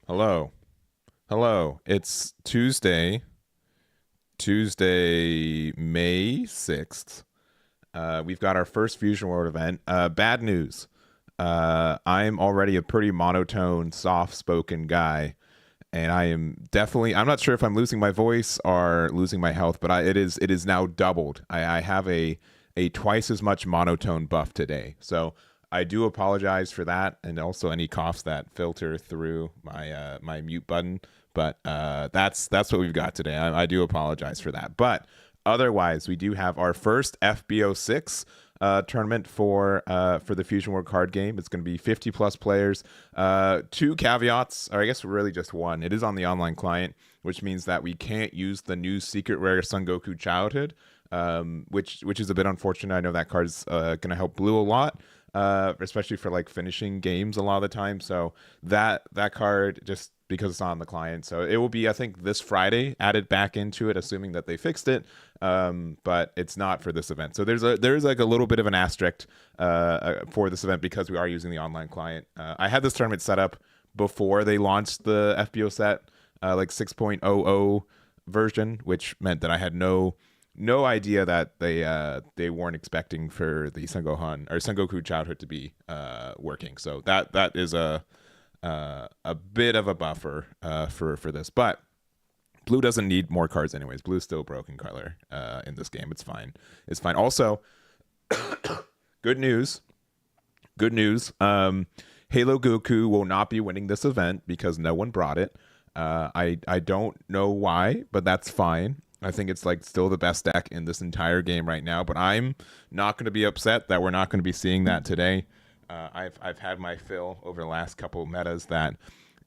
Hello. Hello. It's Tuesday, May 6th. We've got our first Fusion World event. Bad news. I'm already a pretty monotone, soft-spoken guy, and I'm not sure if I'm losing my voice or losing my health, but it is now doubled. I have a twice as much monotone buff today. So I do apologize for that, and also any coughs that filter through my mute button. But that's what we've got today. I do apologize for that. But otherwise, we do have our first FB06 tournament for the Fusion World card game. It's going to be 50 plus players. Two caveats, or I guess really just one. It is on the online client, which means that we can't use the new secret rare Son Goku Childhood, which is a bit unfortunate. I know that card's going to help Blue a lot. Especially for like finishing games a lot of the time. So that card, just because it's not on the client, so it will be, I think, this Friday added back into it, assuming that they fixed it. But it's not for this event. So there's like a little bit of an asterisk for this event because we are using the online client. I had this tournament set up before they launched the FBO set, like 6.00 version, which meant that I had no idea that they weren't expecting for the Son Gohan or Son Goku childhood to be working. So that is a bit of a buffer for this, but Blue doesn't need more cards anyways. Blue's still a broken color in this game. It's fine. It's fine. Also, good news. Good news. Halo Goku will not be winning this event because no one brought it. I don't know why, but that's fine. I think it's like still the best deck in this entire game right now, but I'm not going to be upset that we're not going to be seeing that today. I've had my fill over the last couple of metas that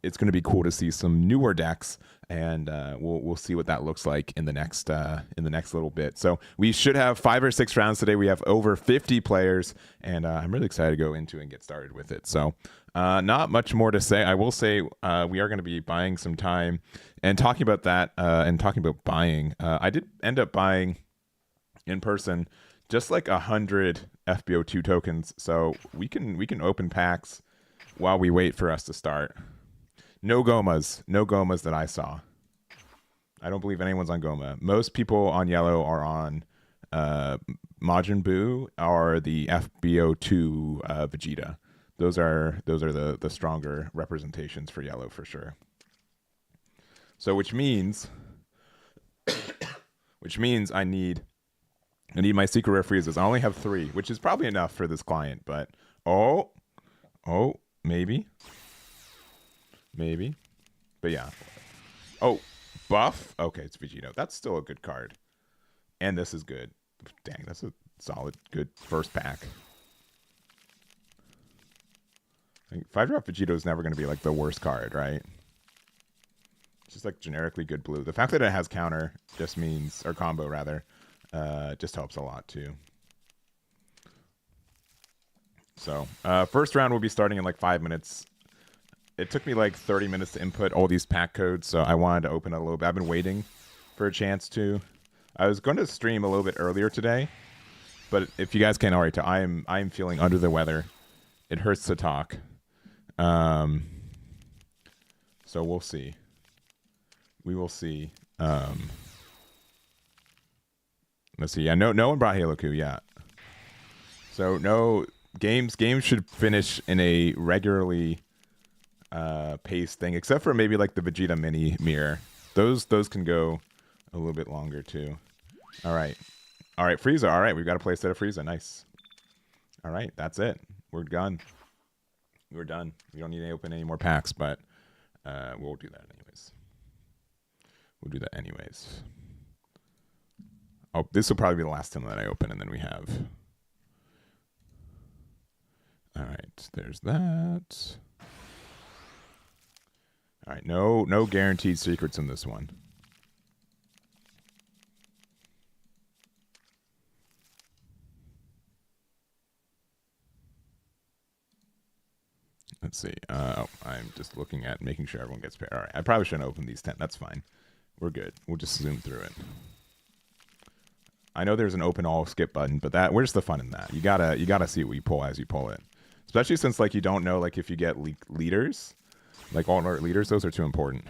it's going to be cool to see some newer decks, and we'll see what that looks like in the next little bit. So we should have 5 or 6 rounds today. We have over 50 players, and I'm really excited to go into and get started with it. So not much more to say. I will say we are going to be buying some time and talking about that and talking about buying. I did end up buying in person just like 100 FBO2 tokens, so we can open packs while we wait for us to start. No Gomas that I saw. I don't believe anyone's on Goma. Most people on yellow are on Majin Buu or the FBO2 Vegeta. Those are the stronger representations for yellow for sure. So which means I need my secret rare freezes. I only have 3, which is probably enough for this client, but oh, maybe. But yeah. Oh, buff? Okay, it's Vegeta. That's still a good card. And this is good. Dang, that's a solid, good first pack. I think 5-drop Vegeta is never going to be like the worst card, right? It's just like generically good blue. The fact that it has counter just means, or combo rather, just helps a lot too. So first round will be starting in like 5 minutes. It took me like 30 minutes to input all these pack codes, so I wanted to open it a little bit. I've been waiting for a chance to. I was going to stream a little bit earlier today, but if you guys can't already tell, I'm feeling under the weather. It hurts to talk. So we'll see. We will see. Let's see. Yeah, no one brought Halo Q yet. So no games should finish in a regularly pace thing, except for maybe like the Vegeta mini mirror. Those can go a little bit longer too. All right, Frieza. All right, we've got a playset of Frieza. Nice. All right, that's it. We're done. We don't need to open any more packs, but we'll do that anyways. Oh, this will probably be the last time that I open, and then we have. All right, there's that. All right, no guaranteed secrets in this one. Let's see. I'm just looking at making sure everyone gets paid. All right, I probably shouldn't open these 10. That's fine. We're good. We'll just zoom through it. I know there's an open all skip button, but where's the fun in that? You gotta see what you pull as you pull it. Especially since like you don't know like if you get leaders. Like alt art leaders, those are too important.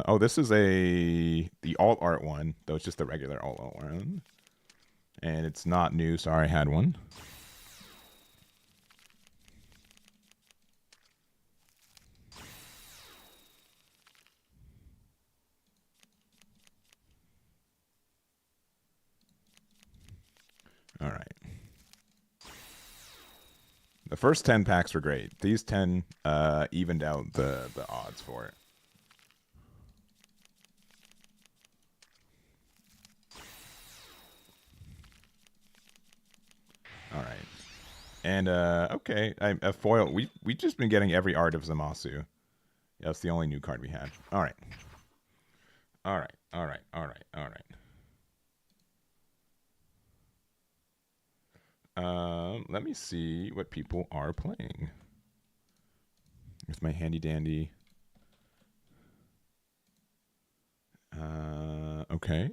Oh, this is the alt art one, though it's just the regular alt art one. And it's not new, sorry, I had one. All right. The first 10 packs were great. These 10 evened out the odds for it. All right. And okay, a foil. We just been getting every art of Zamasu. Yeah, that's the only new card we had. All right. All right. All right. All right. All right. Let me see what people are playing. Here's my handy dandy. Okay.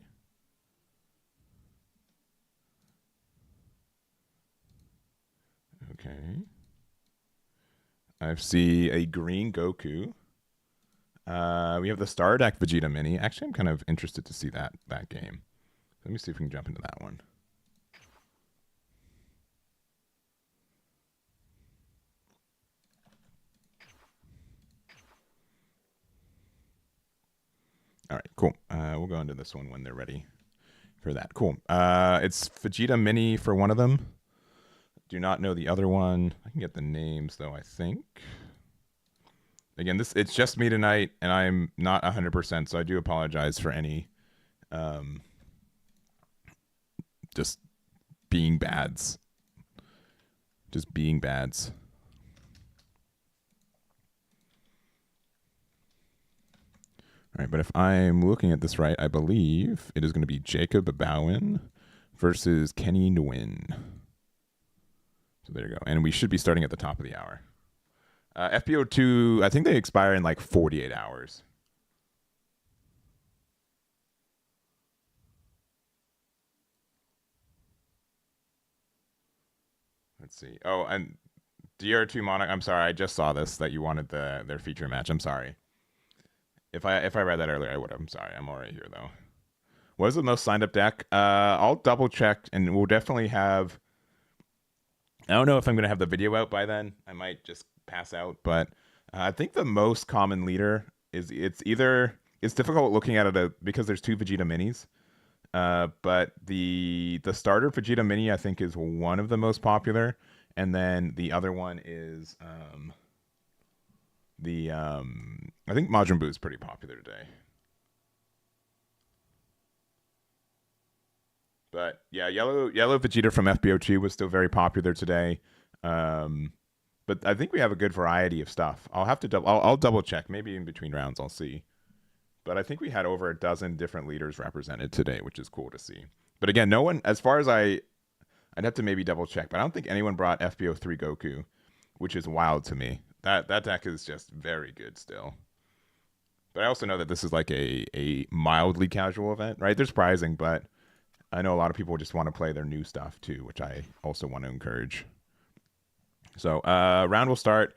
Okay. I see a green Goku. We have the Bardock Vegeta mini. Actually, I'm kind of interested to see that game. Let me see if we can jump into that one. All right, cool. We'll go into this one when they're ready for that. Cool. It's Vegeta mini for one of them. Do not know the other one. I can get the names though, I think. Again, it's just me tonight, and I'm not 100%, so I do apologize for any just being bads. Just being bads. All right, but if I'm looking at this right, I believe it is going to be Jacob Bowen versus Kenny Nguyen. So there you go. And we should be starting at the top of the hour. FB02, I think they expire in like 48 hours. Let's see. Oh, and DR2 Monarch, I'm sorry, I just saw this, that you wanted their feature match. I'm sorry. If I read that earlier, I would have. I'm sorry. I'm already here, though. What is the most signed up deck? I'll double check, and we'll definitely have... I don't know if I'm going to have the video out by then. I might just pass out, but I think the most common leader is it's difficult looking at it because there's two Vegeta minis. But the starter Vegeta mini I think is one of the most popular, and then the other one is I think Majin Buu is pretty popular today. But yeah, yellow Vegeta from FB02 was still very popular today. But I think we have a good variety of stuff. I'll double check. Maybe in between rounds I'll see. But I think we had over a dozen different leaders represented today, which is cool to see. But again, no one, as far as I'd have to maybe double check, but I don't think anyone brought FB03 Goku, which is wild to me. That deck is just very good still. But I also know that this is like a mildly casual event, right? They're surprising, but I know a lot of people just want to play their new stuff too, which I also want to encourage. So round will start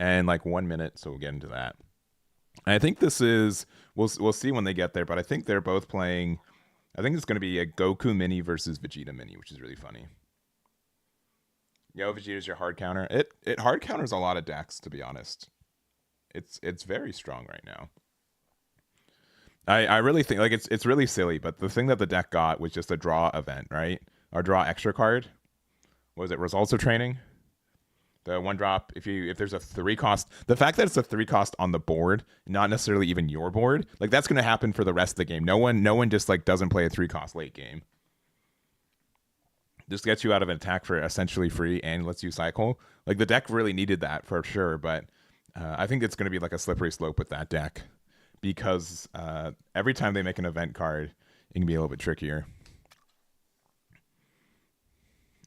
in like 1 minute, so we'll get into that. I think this is we'll see when they get there, but I think they're both playing. I think it's going to be a Goku mini versus Vegeta mini, which is really funny. Yo, Vegeta's your hard counter. It hard counters a lot of decks, to be honest. It's very strong right now. I really think like it's really silly, but the thing that the deck got was just a draw event, right? Or draw extra card. What was it? Results of training. The one drop, if there's a 3 cost, the fact that it's a 3 cost on the board, not necessarily even your board, like that's going to happen for the rest of the game. No one just like doesn't play a 3 cost late game. Just gets you out of an attack for essentially free and lets you cycle. Like the deck really needed that for sure, but I think it's going to be like a slippery slope with that deck because every time they make an event card, it can be a little bit trickier.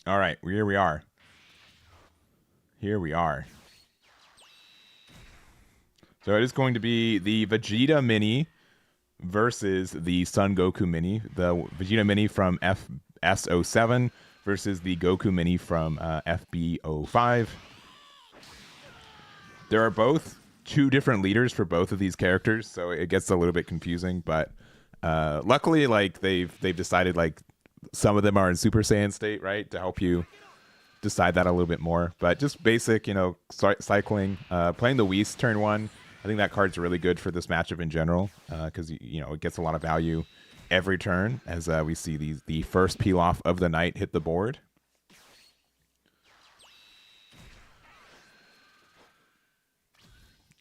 All right, here we are. Here we are. So it is going to be the Vegeta Mini versus the Son Goku Mini. The Vegeta Mini from FB06 versus the Goku Mini from FB05. There are both two different leaders for both of these characters, so it gets a little bit confusing. But luckily, like they've decided like some of them are in Super Saiyan state, right, to help you decide that a little bit more. But just basic, cycling, playing the Whis turn 1. I think that card's really good for this matchup in general because it gets a lot of value every turn as we see the first peel off of the night hit the board.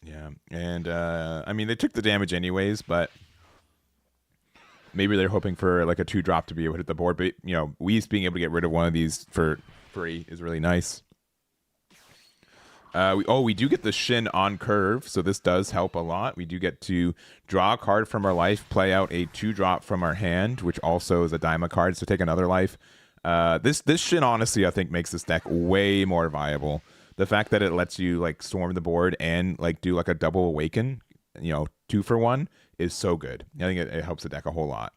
Yeah, and I mean they took the damage anyways, but maybe they're hoping for like a 2-drop to be able to hit the board. But Whis being able to get rid of one of these for free is really nice. We do get the Shin on curve, so this does help a lot. We do get to draw a card from our life, play out a 2-drop from our hand, which also is a Daima card, so take another life. This Shin, honestly, I think makes this deck way more viable. The fact that it lets you like storm the board and like do like a double awaken, 2 for 1, is so good. I think it helps the deck a whole lot.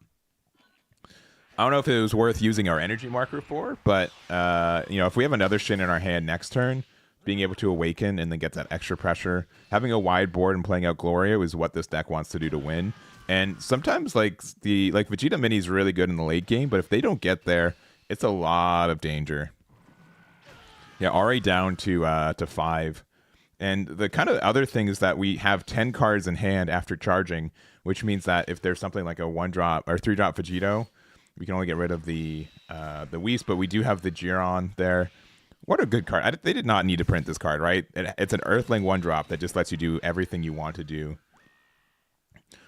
I don't know if it was worth using our energy marker for, but if we have another Shin in our hand next turn, being able to awaken and then get that extra pressure, having a wide board and playing out Gloria is what this deck wants to do to win. And sometimes like Vegeta Mini is really good in the late game, but if they don't get there, it's a lot of danger. Yeah, already down to 5. And the kind of other thing is that we have 10 cards in hand after charging, which means that if there's something like a 1-drop or 3-drop Vegito, we can only get rid of the Whis, but we do have the Jiren there. What a good card. They did not need to print this card, right? It's an Earthling 1-drop that just lets you do everything you want to do.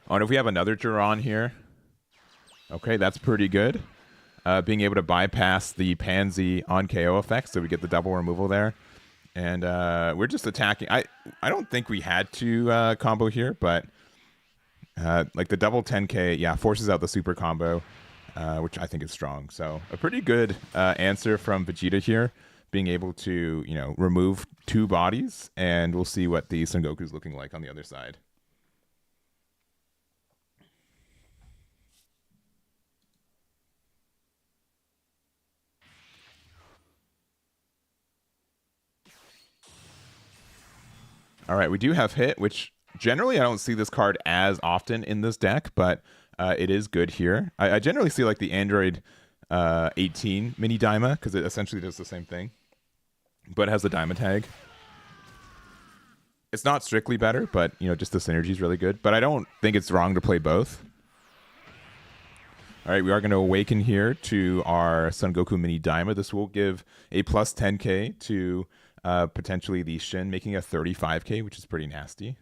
Oh, and if we have another Jiren here, okay, that's pretty good. Being able to bypass the Pansy on KO effect, so we get the double removal there. And we're just attacking. I don't think we had to combo here, but like the double 10k, yeah, forces out the super combo, which I think is strong. So a pretty good answer from Vegeta here, being able to remove 2 bodies, and we'll see what the Son Goku's looking like on the other side. All right, we do have hit, which generally I don't see this card as often in this deck, but it is good here. I generally see like the Aandroidd 18 mini Daima because it essentially does the same thing, but it has the Daima tag. It's not strictly better, but just the synergy is really good. But I don't think it's wrong to play both. All right, we are going to awaken here to our Son Goku mini Daima. This will give a plus 10k to potentially the Shin, making a 35k, which is pretty nasty.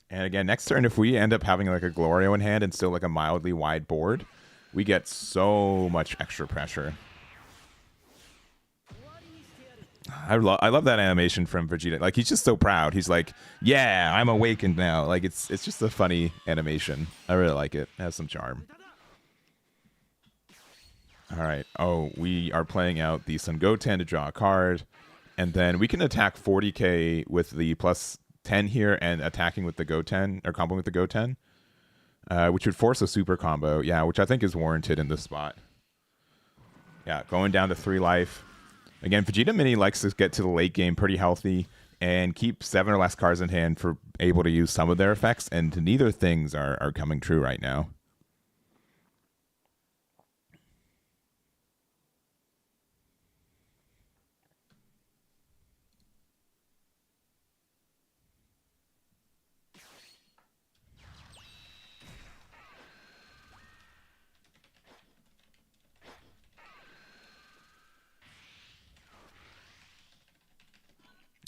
And again, next turn, if we end up having like a Glorio in hand and still like a mildly wide board, we get so much extra pressure. I love that animation from Vegeta. Like, he's just so proud. He's like, yeah, I'm awakened now. Like, it's just a funny animation. I really like it. It has some charm. All right. Oh, we are playing out the Son Goten to draw a card. And then we can attack 40k with the plus 10 here and attacking with the Goten, or comboing with the Goten, which would force a super combo. Yeah, which I think is warranted in this spot. Yeah, going down to 3 life. Again, Vegeta Mini likes to get to the late game pretty healthy and keep 7 or less cards in hand for able to use some of their effects, and neither things are coming true right now.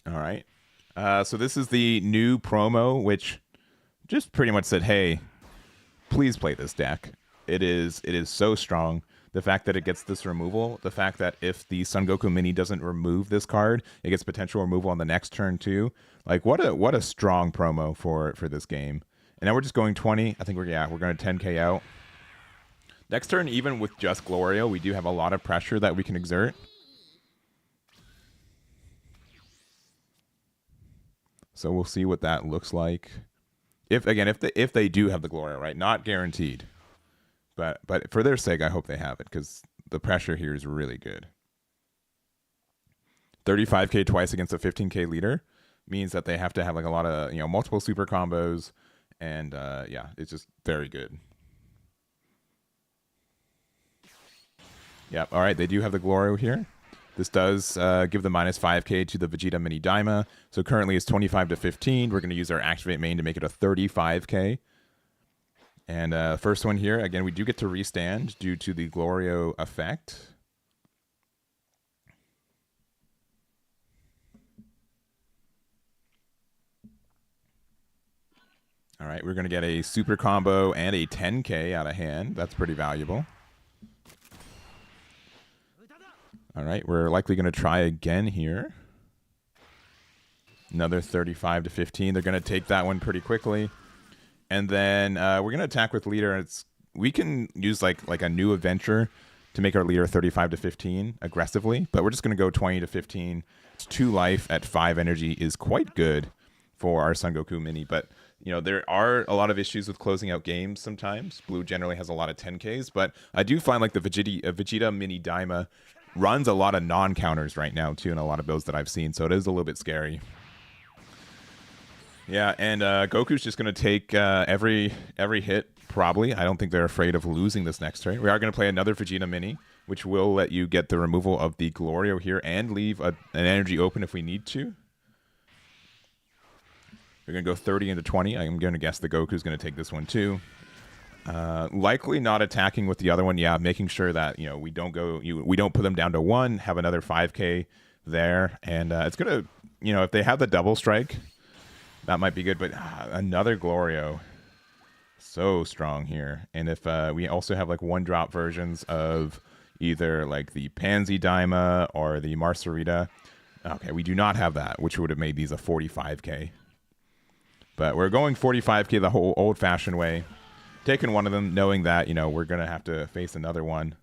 All right. So this is the new promo, which just pretty much said, hey, please play this deck. It is so strong. The fact that it gets this removal, the fact that if the Son Goku Mini doesn't remove this card, it gets potential removal on the next turn too. Like, what a strong promo for this game. And now we're just going 20. I think we're going to 10k out. Next turn, even with just Glorio, we do have a lot of pressure that we can exert. So we'll see what that looks like. If they do have the Gloria, right? Not guaranteed. But for their sake, I hope they have it, because the pressure here is really good. 35k twice against a 15k leader means that they have to have like a lot of, you know, multiple super combos, and yeah, it's just very good. Yep. All right, they do have the Glorio here. This does give the minus 5k to the Vegeta Mini Daima. So currently it's 25 to 15. We're going to use our activate main to make it a 35k. And first one here, again, we do get to restand due to the Glorio effect. All right, we're going to get a super combo and a 10k out of hand. That's pretty valuable. All right, we're likely going to try again here. Another 35 to 15. They're going to take that one pretty quickly. And then we're going to attack with leader. We can use like a new adventure to make our leader 35 to 15 aggressively, but we're just going to go 20 to 15. It's 2 life at 5 energy is quite good for our Son Goku Mini, but you know, there are a lot of issues with closing out games sometimes. Blue generally has a lot of 10Ks, but I do find like the Vegeta Mini Daima runs a lot of non-counters right now too in a lot of builds that I've seen, so it is a little bit scary. Yeah, and Goku's just going to take every hit, probably. I don't think they're afraid of losing this next turn. We are going to play another Vegeta Mini, which will let you get the removal of the Glorio here and leave an energy open if we need to. We're going to go 30 into 20. I'm going to guess the Goku's going to take this one too. Likely not attacking with the other one. Yeah, making sure that, you know, we don't put them down to 1, have another 5k there. And it's going to, you know, if they have the double strike, that might be good. But another Glorio. So strong here. And if we also have like 1-drop versions of either like the Pansy Daima or the Marcerita. Okay, we do not have that, which would have made these a 45k. But we're going 45k the whole old-fashioned way. Taking one of them, knowing that, you know, we're going to have to face another one.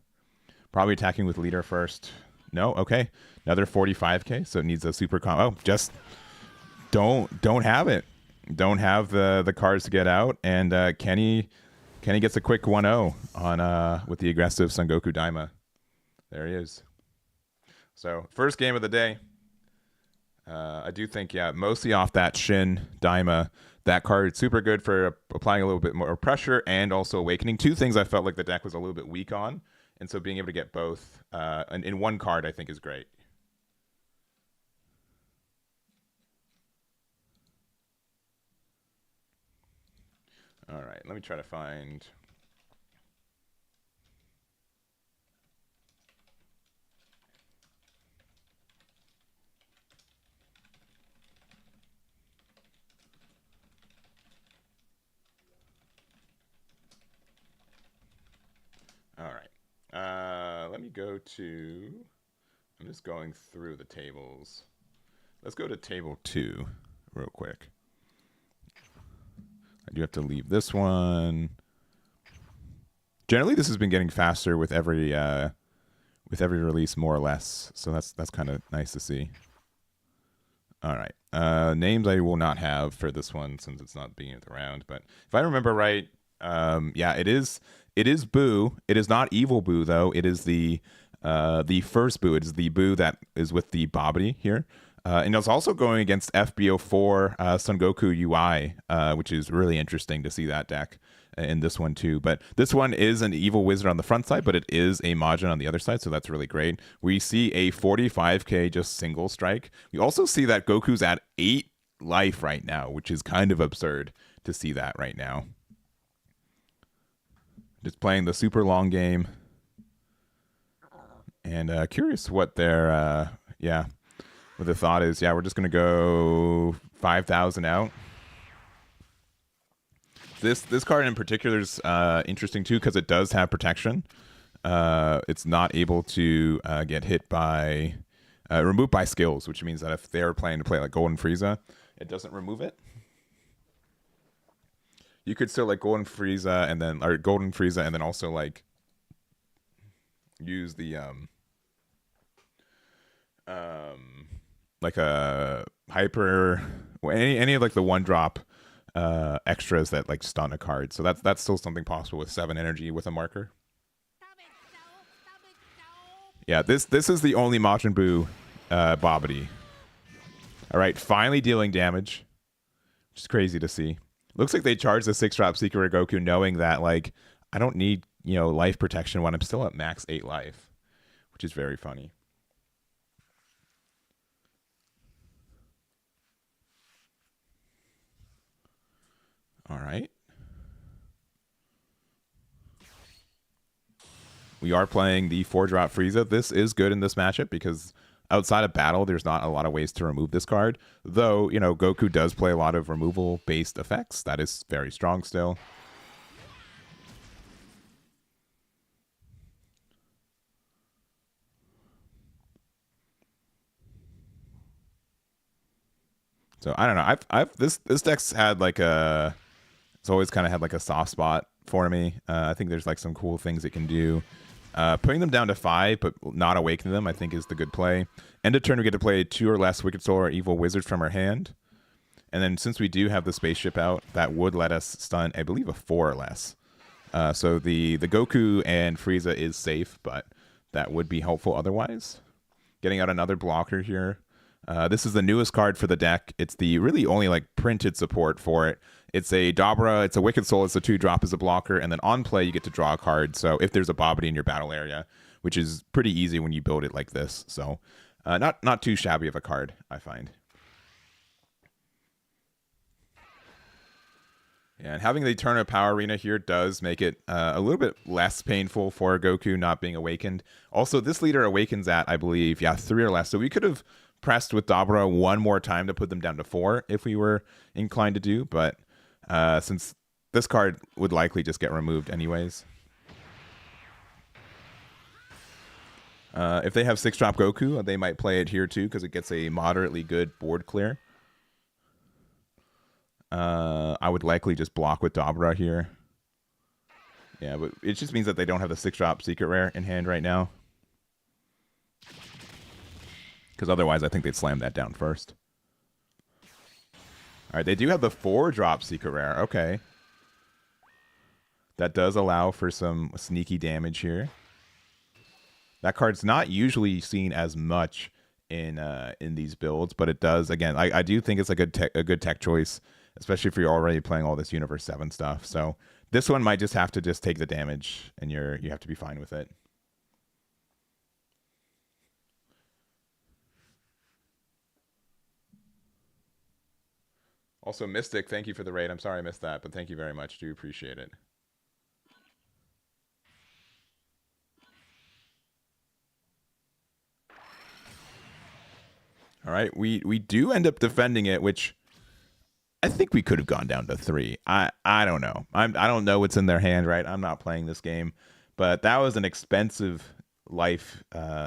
Probably attacking with leader first. No? Okay. Another 45k, so it needs a super combo. Oh, just don't have it. Don't have the cards to get out. And Kenny gets a quick 1-0 on with the aggressive Son Goku Daima. There he is. So, first game of the day. I do think, yeah, mostly off that Shin Daima. That card super good for applying a little bit more pressure and also awakening. 2 things I felt like the deck was a little bit weak on. And so being able to get both in one card I think is great. All right, let me try to find... All right. Let me go to... I'm just going through the tables. Let's go to table 2 real quick. I do have to leave this one. Generally, this has been getting faster with every release, more or less. So that's kind of nice to see. All right. Names I will not have for this one since it's not being around. But if I remember right, yeah, it is Buu. It is not evil Buu though. It is the first Buu. It is the Buu that is with the Babidi here. And it's also going against FB04 Son Goku UI, which is really interesting to see that deck in this one too. But this one is an evil wizard on the front side, but it is a Majin on the other side, so that's really great. We see a 45k just single strike. We also see that Goku's at 8 life right now, which is kind of absurd to see that right now. Just playing the super long game. And curious what their, yeah, what the thought is. Yeah, we're just going to go 5,000 out. This card in particular is interesting too because it does have protection. It's not able to get hit by, removed by skills, which means that if they're planning to play like Golden Frieza, it doesn't remove it. You could still like Golden Frieza and then also like use the like a hyper, any of like the 1-drop extras that like stun a card. So that's still something possible with 7 energy with a marker. Yeah, this is the only Majin Buu Bobbity. All right, finally dealing damage, which is crazy to see. Looks like they charged the 6-drop Secret Goku knowing that, like, I don't need, life protection when I'm still at max 8 life, which is very funny. All right. We are playing the 4-drop Frieza. This is good in this matchup because outside of battle, there's not a lot of ways to remove this card. Though, Goku does play a lot of removal-based effects. That is very strong still. So I don't know. This deck's had like it's always kind of had like a soft spot for me. I think there's like some cool things it can do. Putting them down to 5, but not awakening them, I think is the good play. End of turn, we get to play 2 or less Wicked Soul or Evil Wizards from our hand. And then since we do have the spaceship out, that would let us stun, I believe, a 4 or less. So the Goku and Frieza is safe, but that would be helpful otherwise. Getting out another blocker here. This is the newest card for the deck. It's the really only like printed support for it. It's a Dabra, it's a Wicked Soul, it's a 2-drop as a blocker, and then on play you get to draw a card. So if there's a Bobbity in your battle area, which is pretty easy when you build it like this. So not too shabby of a card, I find. Yeah, and having the Eternal Power Arena here does make it a little bit less painful for Goku not being awakened. Also, this leader awakens at, I believe, 3 or less. So we could have pressed with Dabra one more time to put them down to 4 if we were inclined to do, but since this card would likely just get removed anyways. If they have 6-drop Goku, they might play it here too because it gets a moderately good board clear. I would likely just block with Dabra here. Yeah, but it just means that they don't have the 6-drop secret rare in hand right now. Because otherwise, I think they'd slam that down first. All right, they do have the 4-drop secret rare. Okay. That does allow for some sneaky damage here. That card's not usually seen as much in these builds, but it does. Again, I do think it's a good tech choice, especially if you're already playing all this Universe 7 stuff. So this one might just have to take the damage, and you have to be fine with it. Also, Mystic, thank you for the raid. I'm sorry I missed that, but thank you very much. Do appreciate it. All right, we do end up defending it, which I think we could have gone down to 3. I don't know. I don't know what's in their hand, right? I'm not playing this game, but that was an expensive life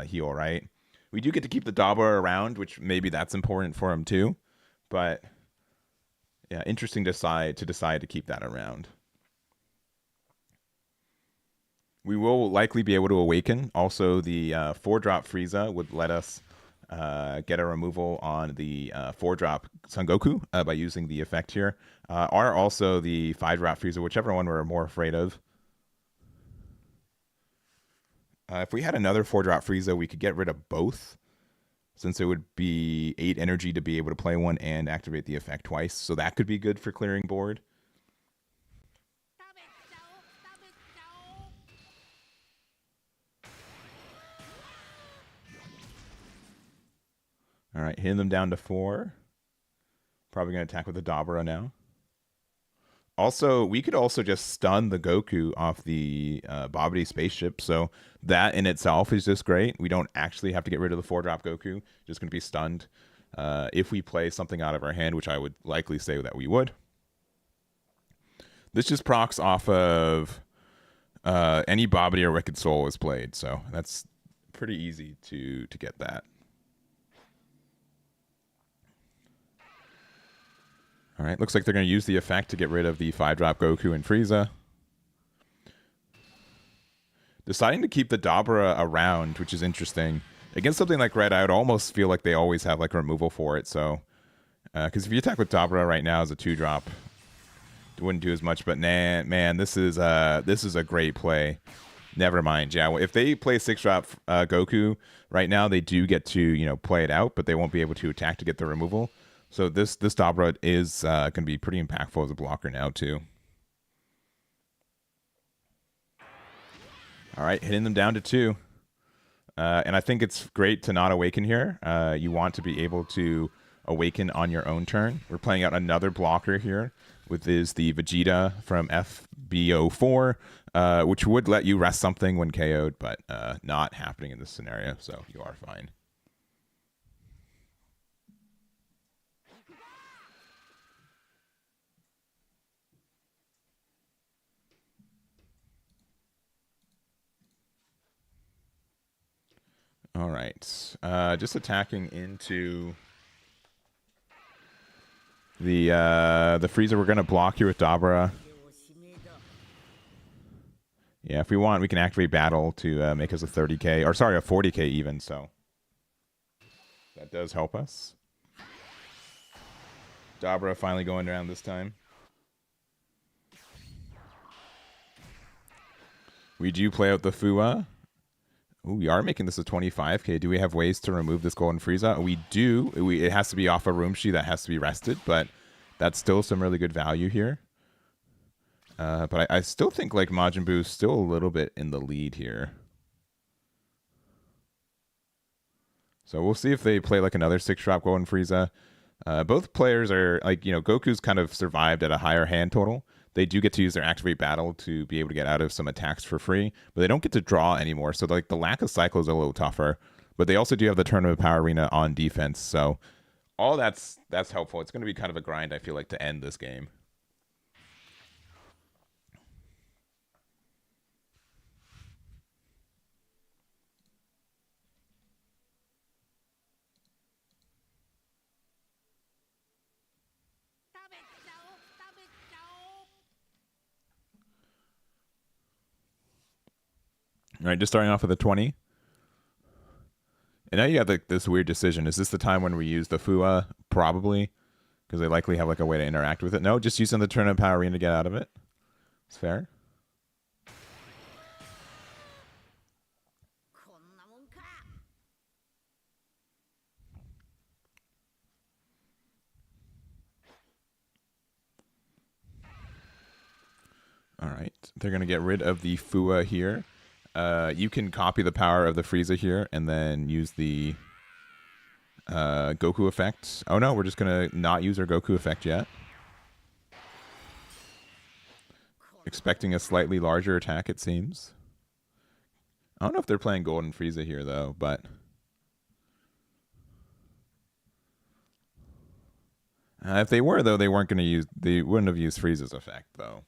heal, right? We do get to keep the Dabra around, which maybe that's important for him too, but yeah, interesting to decide to keep that around. We will likely be able to awaken. Also, the 4-drop Frieza would let us get a removal on the 4-drop Son Goku by using the effect here. Or also the 5-drop Frieza, whichever one we're more afraid of. If we had another 4-drop Frieza, we could get rid of both, since it would be 8 energy to be able to play one and activate the effect twice. So that could be good for clearing board. All right, hitting them down to 4. Probably going to attack with the Dabra now. Also, we could also just stun the Goku off the Bobbity spaceship, so that in itself is just great. We don't actually have to get rid of the 4-drop Goku, just going to be stunned if we play something out of our hand, which I would likely say that we would. This just procs off of any Bobbity or Wicked Soul is played, so that's pretty easy to get that. All right, looks like they're going to use the effect to get rid of the 5-drop Goku and Frieza. Deciding to keep the Dabra around, which is interesting. Against something like Red, I would almost feel like they always have like a removal for it. So, because if you attack with Dabra right now as a 2-drop, it wouldn't do as much. But man, this is a great play. Never mind. Yeah, well, if they play six drop Goku right now, they do get to play it out, but they won't be able to attack to get the removal. So this Dabra is going to be pretty impactful as a blocker now too. All right, hitting them down to 2. And I think it's great to not awaken here. You want to be able to awaken on your own turn. We're playing out another blocker here, with is the Vegeta from FB04, which would let you rest something when KO'd, but not happening in this scenario, so you are fine. All right, just attacking into the Frieza. We're gonna block here with Dabra. Yeah, if we want, we can activate Battle to make us a 30k, or sorry, a 40k even. So that does help us. Dabra finally going down this time. We do play out the Fua. Ooh, we are making this a 25k. Do we have ways to remove this Golden Frieza? We do. It has to be off a Roomshi that has to be rested, but that's still some really good value here. But I still think like Majin Buu is still a little bit in the lead here. So we'll see if they play like another 6-drop Golden Frieza. Both players are like, Goku's kind of survived at a higher hand total. They do get to use their Activate Battle to be able to get out of some attacks for free, but they don't get to draw anymore. So like the lack of cycle is a little tougher. But they also do have the Tournament Power Arena on defense. So all that's helpful. It's going to be kind of a grind, I feel like, to end this game. All right, just starting off with a 20. And now you have this weird decision. Is this the time when we use the Fua? Probably, because they likely have like a way to interact with it. No, just using the Tournament Power Arena to get out of it. It's fair. All right, they're going to get rid of the Fua here. You can copy the power of the Frieza here and then use the Goku effect. Oh no, we're just going to not use our Goku effect yet. Expecting a slightly larger attack, it seems. I don't know if they're playing Golden Frieza here, though, but... if they were, though, they weren't going to use... They wouldn't have used Frieza's effect, though.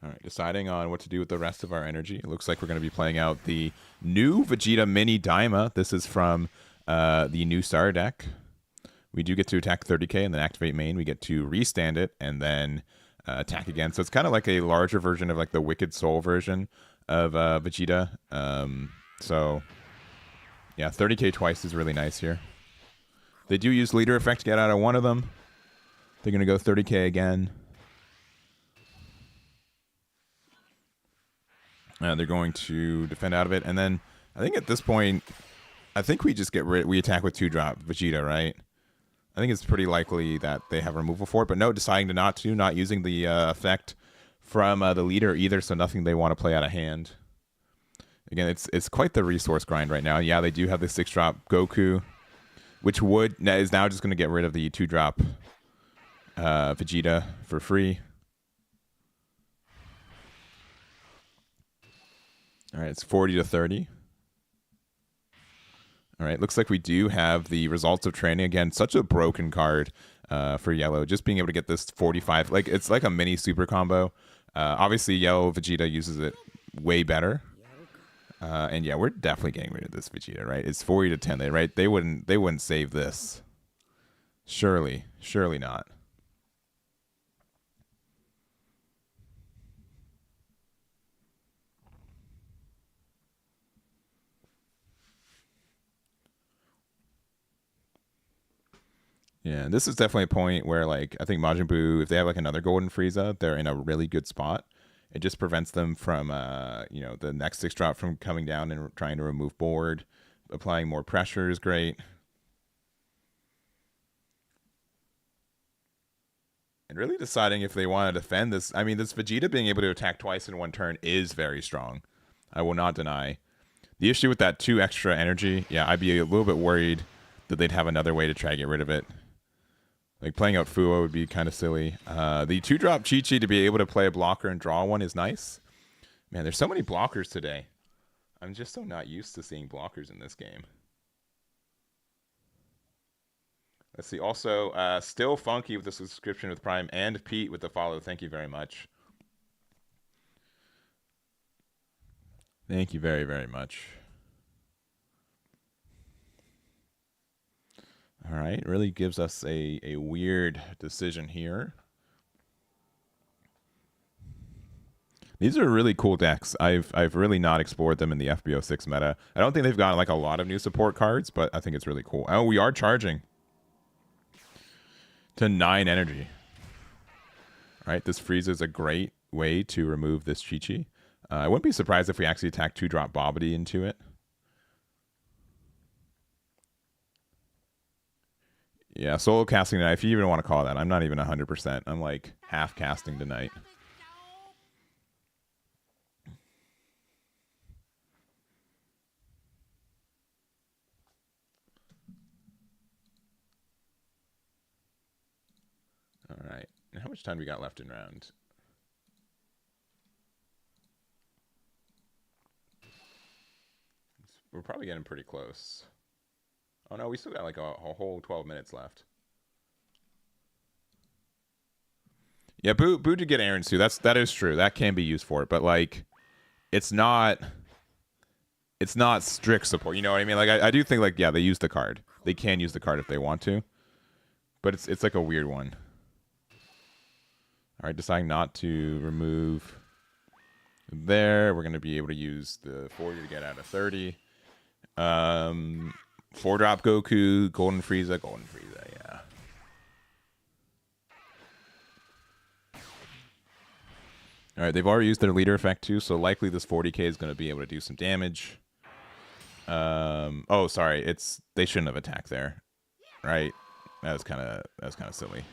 All right, deciding on what to do with the rest of our energy. It looks like we're going to be playing out the new Vegeta Mini Daima. This is from the new Star deck. We do get to attack 30k and then activate main. We get to restand it and then attack again. So it's kind of like a larger version of like the Wicked Soul version of Vegeta. So yeah, 30k twice is really nice here. They do use leader effect to get out of one of them. They're going to go 30k again. They're going to defend out of it. And then I think at this point, I think we just we attack with 2-drop Vegeta, right? I think it's pretty likely that they have removal for it. But no, deciding to not using the effect from the leader either, so nothing they want to play out of hand. Again, it's quite the resource grind right now. Yeah, they do have the 6-drop Goku, which is now just going to get rid of the 2-drop Vegeta for free. All right, it's 40 to 30. All right, looks like we do have the results of training. Again, such a broken card for yellow. Just being able to get this 45, like it's like a mini super combo. Obviously, yellow Vegeta uses it way better. And yeah, we're definitely getting rid of this Vegeta, right? It's 40 to 10, right? They wouldn't save this. Surely not. Yeah, this is definitely a point where, like, I think Majin Buu, if they have like another Golden Frieza, they're in a really good spot. It just prevents them from, the next 6 drop from coming down and trying to remove board. Applying more pressure is great. And really deciding if they want to defend this. I mean, this Vegeta being able to attack twice in one turn is very strong. I will not deny. The issue with that 2 extra energy, yeah, I'd be a little bit worried that they'd have another way to try to get rid of it. Like, playing out Fuo would be kind of silly. The 2-drop Chi-Chi to be able to play a blocker and draw one is nice. Man, there's so many blockers today. I'm just so not used to seeing blockers in this game. Let's see. Also, still funky with the subscription with Prime, and Pete with the follow. Thank you very much. Thank you very, very much. All right. Really gives us a weird decision here. These are really cool decks. I've really not explored them in the FB06 meta. I don't think they've got like a lot of new support cards, but I think it's really cool. Oh, we are charging to 9 energy. All right, this Frieza is a great way to remove this Chi-Chi. I wouldn't be surprised if we actually attack 2-drop Bobbity into it. Yeah, solo casting tonight, if you even want to call that. I'm not even 100%. I'm like half casting tonight. All right. And how much time do we got left in round? We're probably getting pretty close. Oh no, we still got like a whole 12 minutes left. Yeah, Boo to get Aaron's too. That is true. That can be used for it, but like, it's not strict support. You know what I mean? Like, I do think, like, yeah, they use the card. They can use the card if they want to, but it's like a weird one. All right, deciding not to remove there. We're gonna be able to use the 40 to get out of 30. 4-drop Goku, Golden Frieza, yeah. All right, they've already used their leader effect too, so likely this 40k is going to be able to do some damage. Oh, sorry, they shouldn't have attacked there, right? That was kind of silly.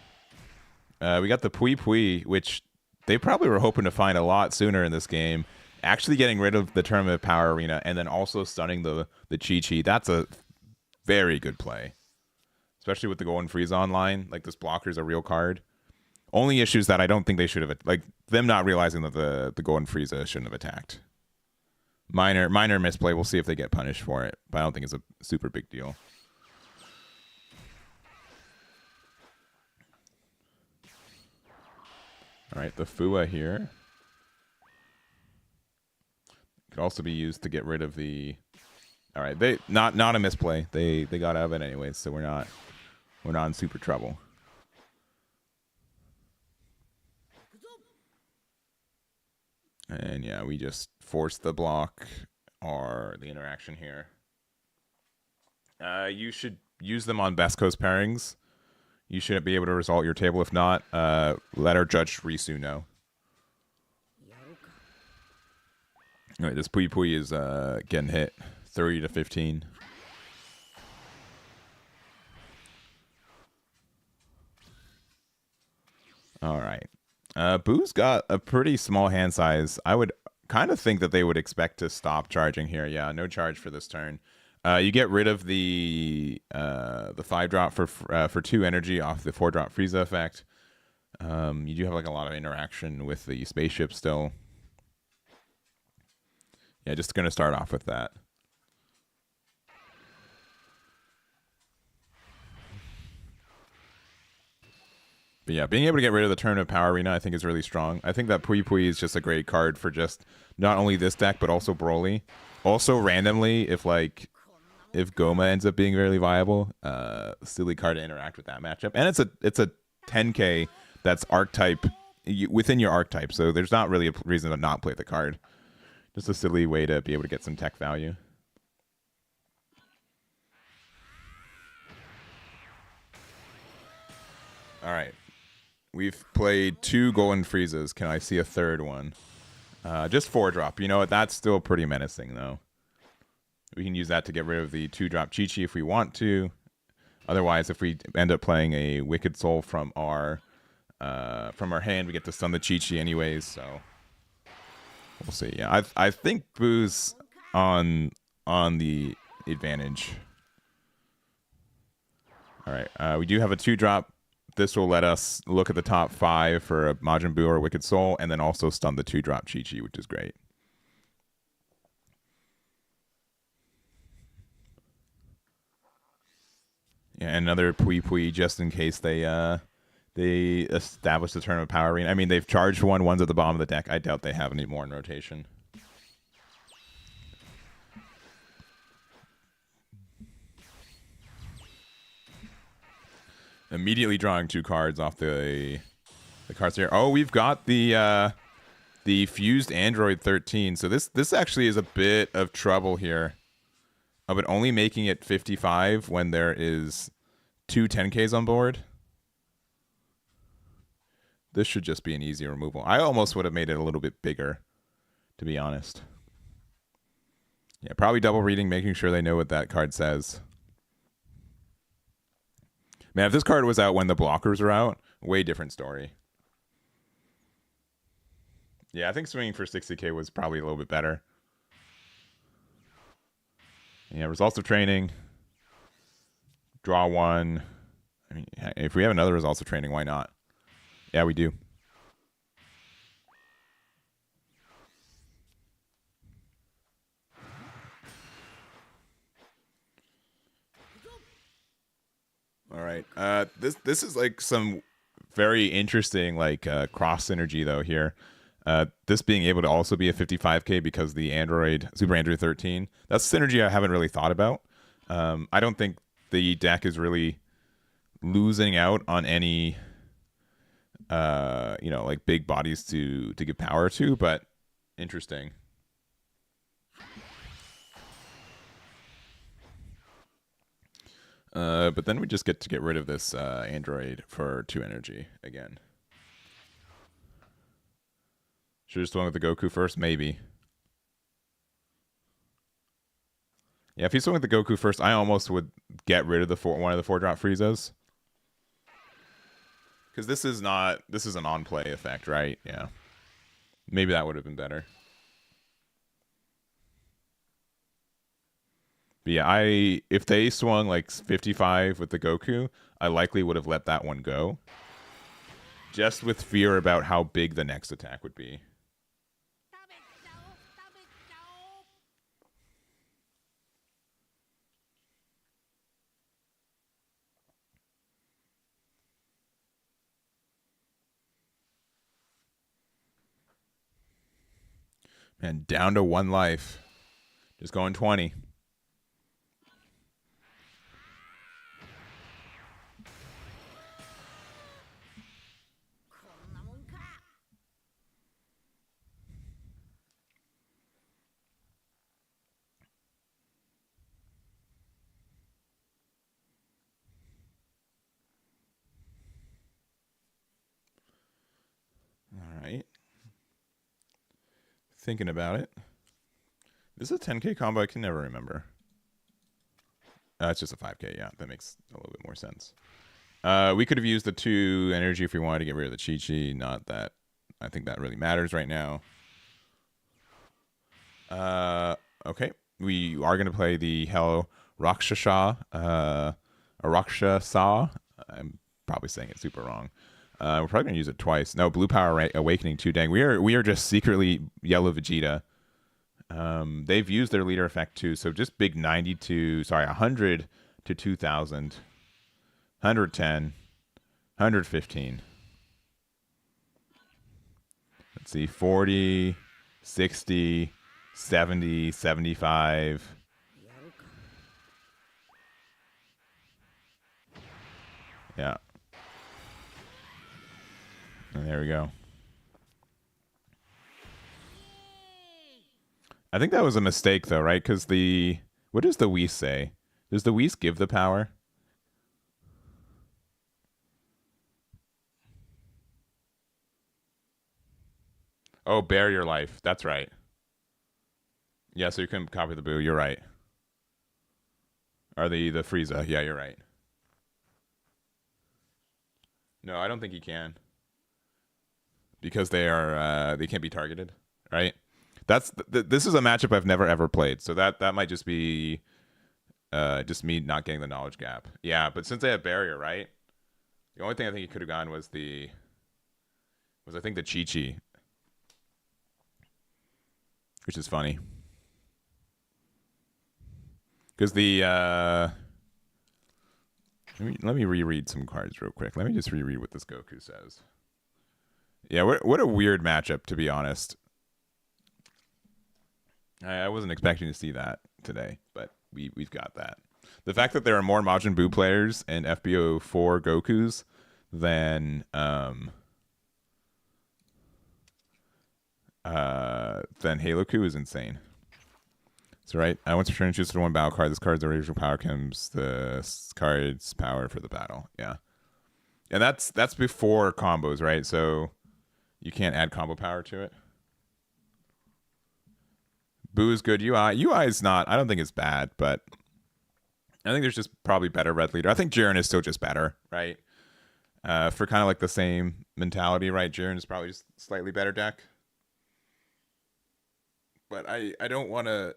We got the Pui Pui, which they probably were hoping to find a lot sooner in this game. Actually getting rid of the Tournament Power Arena and then also stunning the Chi-Chi. That's a very good play. Especially with the Golden Frieza online. Like, this blocker is a real card. Only issues that I don't think they should have... Like, them not realizing that the Golden Frieza shouldn't have attacked. Minor misplay. We'll see if they get punished for it. But I don't think it's a super big deal. All right, the Fua here. Could also be used to get rid of the... All right, they not a misplay. They got out of it anyways, so we're not in super trouble. And yeah, we just force the block or the interaction here. You should use them on Best Coast pairings. You should be able to resolve your table. If not, let our judge Risu know. All right, this Pui Pui is getting hit 30 to 15. All right. Boo's got a pretty small hand size. I would kind of think that they would expect to stop charging here. Yeah, no charge for this turn. You get rid of the 5-drop for 2 energy off the 4-drop Frieza effect. You do have like a lot of interaction with the spaceship still. Yeah, just gonna start off with that. But yeah, being able to get rid of the Tournament Power Arena, I think, is really strong. I think that Pui Pui is just a great card for just not only this deck, but also Broly. Also, randomly, if Goma ends up being really viable, silly card to interact with that matchup. And it's a 10k that's archetype within your archetype, so there's not really a reason to not play the card. Just a silly way to be able to get some tech value. All right. We've played 2 Golden Friezas. Can I see a third one? Just 4-drop. You know what? That's still pretty menacing, though. We can use that to get rid of the 2-drop Chi-Chi if we want to. Otherwise, if we end up playing a Wicked Soul from our hand, we get to stun the Chi-Chi anyways, so we'll see. Yeah, I think Buu's on the advantage. All right, we do have a 2-drop. This will let us look at the top 5 for a Majin Buu or a Wicked Soul, and then also stun the 2-drop Chi-Chi, which is great. Yeah, another Pui Pui just in case they establish the Tournament Power Arena. I mean, they've charged one's at the bottom of the deck. I doubt they have any more in rotation. Immediately drawing 2 cards off the cards here. Oh, we've got the fused Aandroidd 13. So this actually is a bit of trouble here. But only making it 55 when there is 2 10Ks on board. This should just be an easy removal. I almost would have made it a little bit bigger, to be honest. Yeah, probably double reading, making sure they know what that card says. Man, if this card was out when the blockers were out, way different story. Yeah, I think swinging for 60k was probably a little bit better. Yeah, results of training. Draw 1. I mean, if we have another results of training, why not? Yeah, we do. All right. This is like some very interesting cross synergy though here. This being able to also be a 55k because the Super Android 13. That's synergy I haven't really thought about. I don't think the deck is really losing out on any big bodies to give power to, but interesting. But then we just get to get rid of this Aandroidd for 2 energy again. Should have just went with the Goku first, maybe. Yeah, if he swung with the Goku first, I almost would get rid of the one of the 4-drop Friezas. Because this is an on-play effect, right? Yeah. Maybe that would have been better. But yeah, if they swung like 55 with the Goku, I likely would have let that one go. Just with fear about how big the next attack would be. Man, down to 1 life. Just going 20. All right. Thinking about it. This is a 10k combo I can never remember. It's just a 5k, yeah. That makes a little bit more sense. We could have used the 2 energy if we wanted to get rid of the Chi-Chi. Not that I think that really matters right now. Okay. We are going to play the Hell Rakshasa. Rakshasa. I'm probably saying it super wrong. We're probably going to use it twice. No, Blue Power Awakening 2. Dang, we are just secretly Yellow Vegeta. They've used their leader effect too, so just big 100 to 2,000, 110, 115. Let's see, 40, 60, 70, 75. Yeah. And there we go. I think that was a mistake, though, right? Because what does the Whis say? Does the Whis give the power? Oh, barrier life. That's right. Yeah, so you can copy the Buu. You're right. Or the Frieza. Yeah, you're right. No, I don't think he can because they can't be targeted, right? This is a matchup I've never ever played, so that might just be just me not getting the knowledge gap. Yeah, but since they have barrier, right? The only thing I think he could have gone was I think the Chi-Chi, which is funny because let me reread some cards real quick. Let me just reread what this Goku says. Yeah, what a weird matchup, to be honest. I wasn't expecting to see that today, but we've got that. The fact that there are more Majin Buu players and FB04 Gokus than Halo-Ku is insane. That's right. I once returned choose one battle card. This card's original power comes the card's power for the battle. Yeah. And that's before combos, right? So you can't add combo power to it. Buu is good. UI is not. I don't think it's bad, but I think there's just probably better red leader. I think Jiren is still just better, right? For kind of like the same mentality, right? Jiren is probably just slightly better deck. But I don't want to,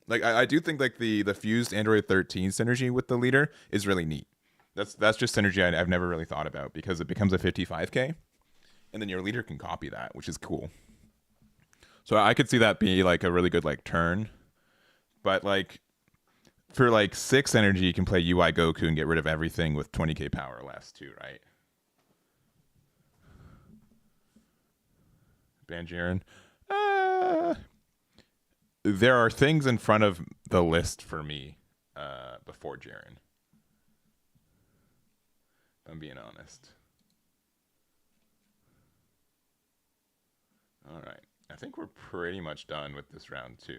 like I do think like the fused Aandroidd 13 synergy with the leader is really neat. That's just synergy I've never really thought about because it becomes a 55k, and then your leader can copy that, which is cool. So I could see that be like a really good like turn, but like for like 6 energy, you can play UI Goku and get rid of everything with 20k power or less too, right? Ban Jiren. There are things in front of the list for me before Jiren. If I'm being honest. All right. I think we're pretty much done with this round 2.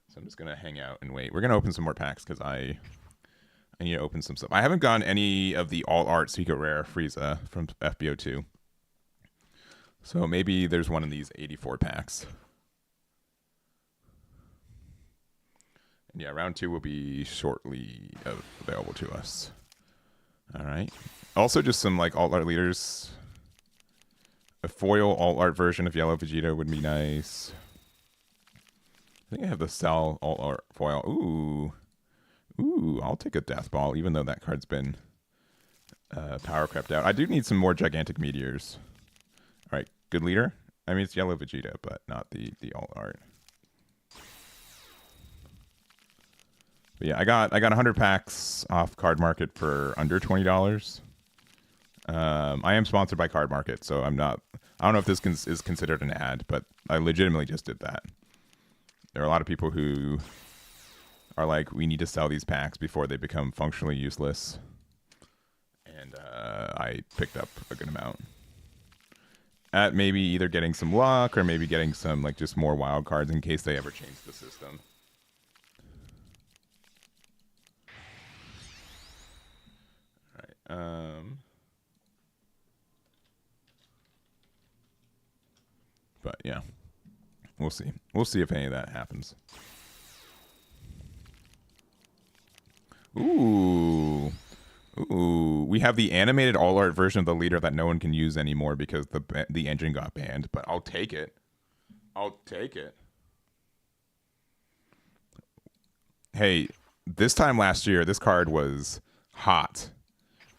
So I'm just going to hang out and wait. We're going to open some more packs because I need to open some stuff. I haven't gotten any of the All Art Secret Rare Frieza from FB02. So maybe there's one in these 84 packs. And yeah, round 2 will be shortly available to us. All right. Also, just some like alt art leaders. A foil alt art version of Yellow Vegeta would be nice. I think I have the Cell alt art foil. Ooh, I'll take a Death Ball, even though that card's been power crept out. I do need some more gigantic meteors. All right, good leader. I mean, it's Yellow Vegeta, but not the alt art. But yeah, I got 100 packs off Card Market for under $20. I am sponsored by Card Market, so I don't know if this is considered an ad, but I legitimately just did that. There are a lot of people who are like, we need to sell these packs before they become functionally useless. And I picked up a good amount. At maybe either getting some luck or maybe getting some like just more wild cards in case they ever change the system. All right. But yeah, we'll see. We'll see if any of that happens. Ooh. We have the animated all art version of the leader that no one can use anymore because the engine got banned. But I'll take it. Hey, this time last year, this card was hot.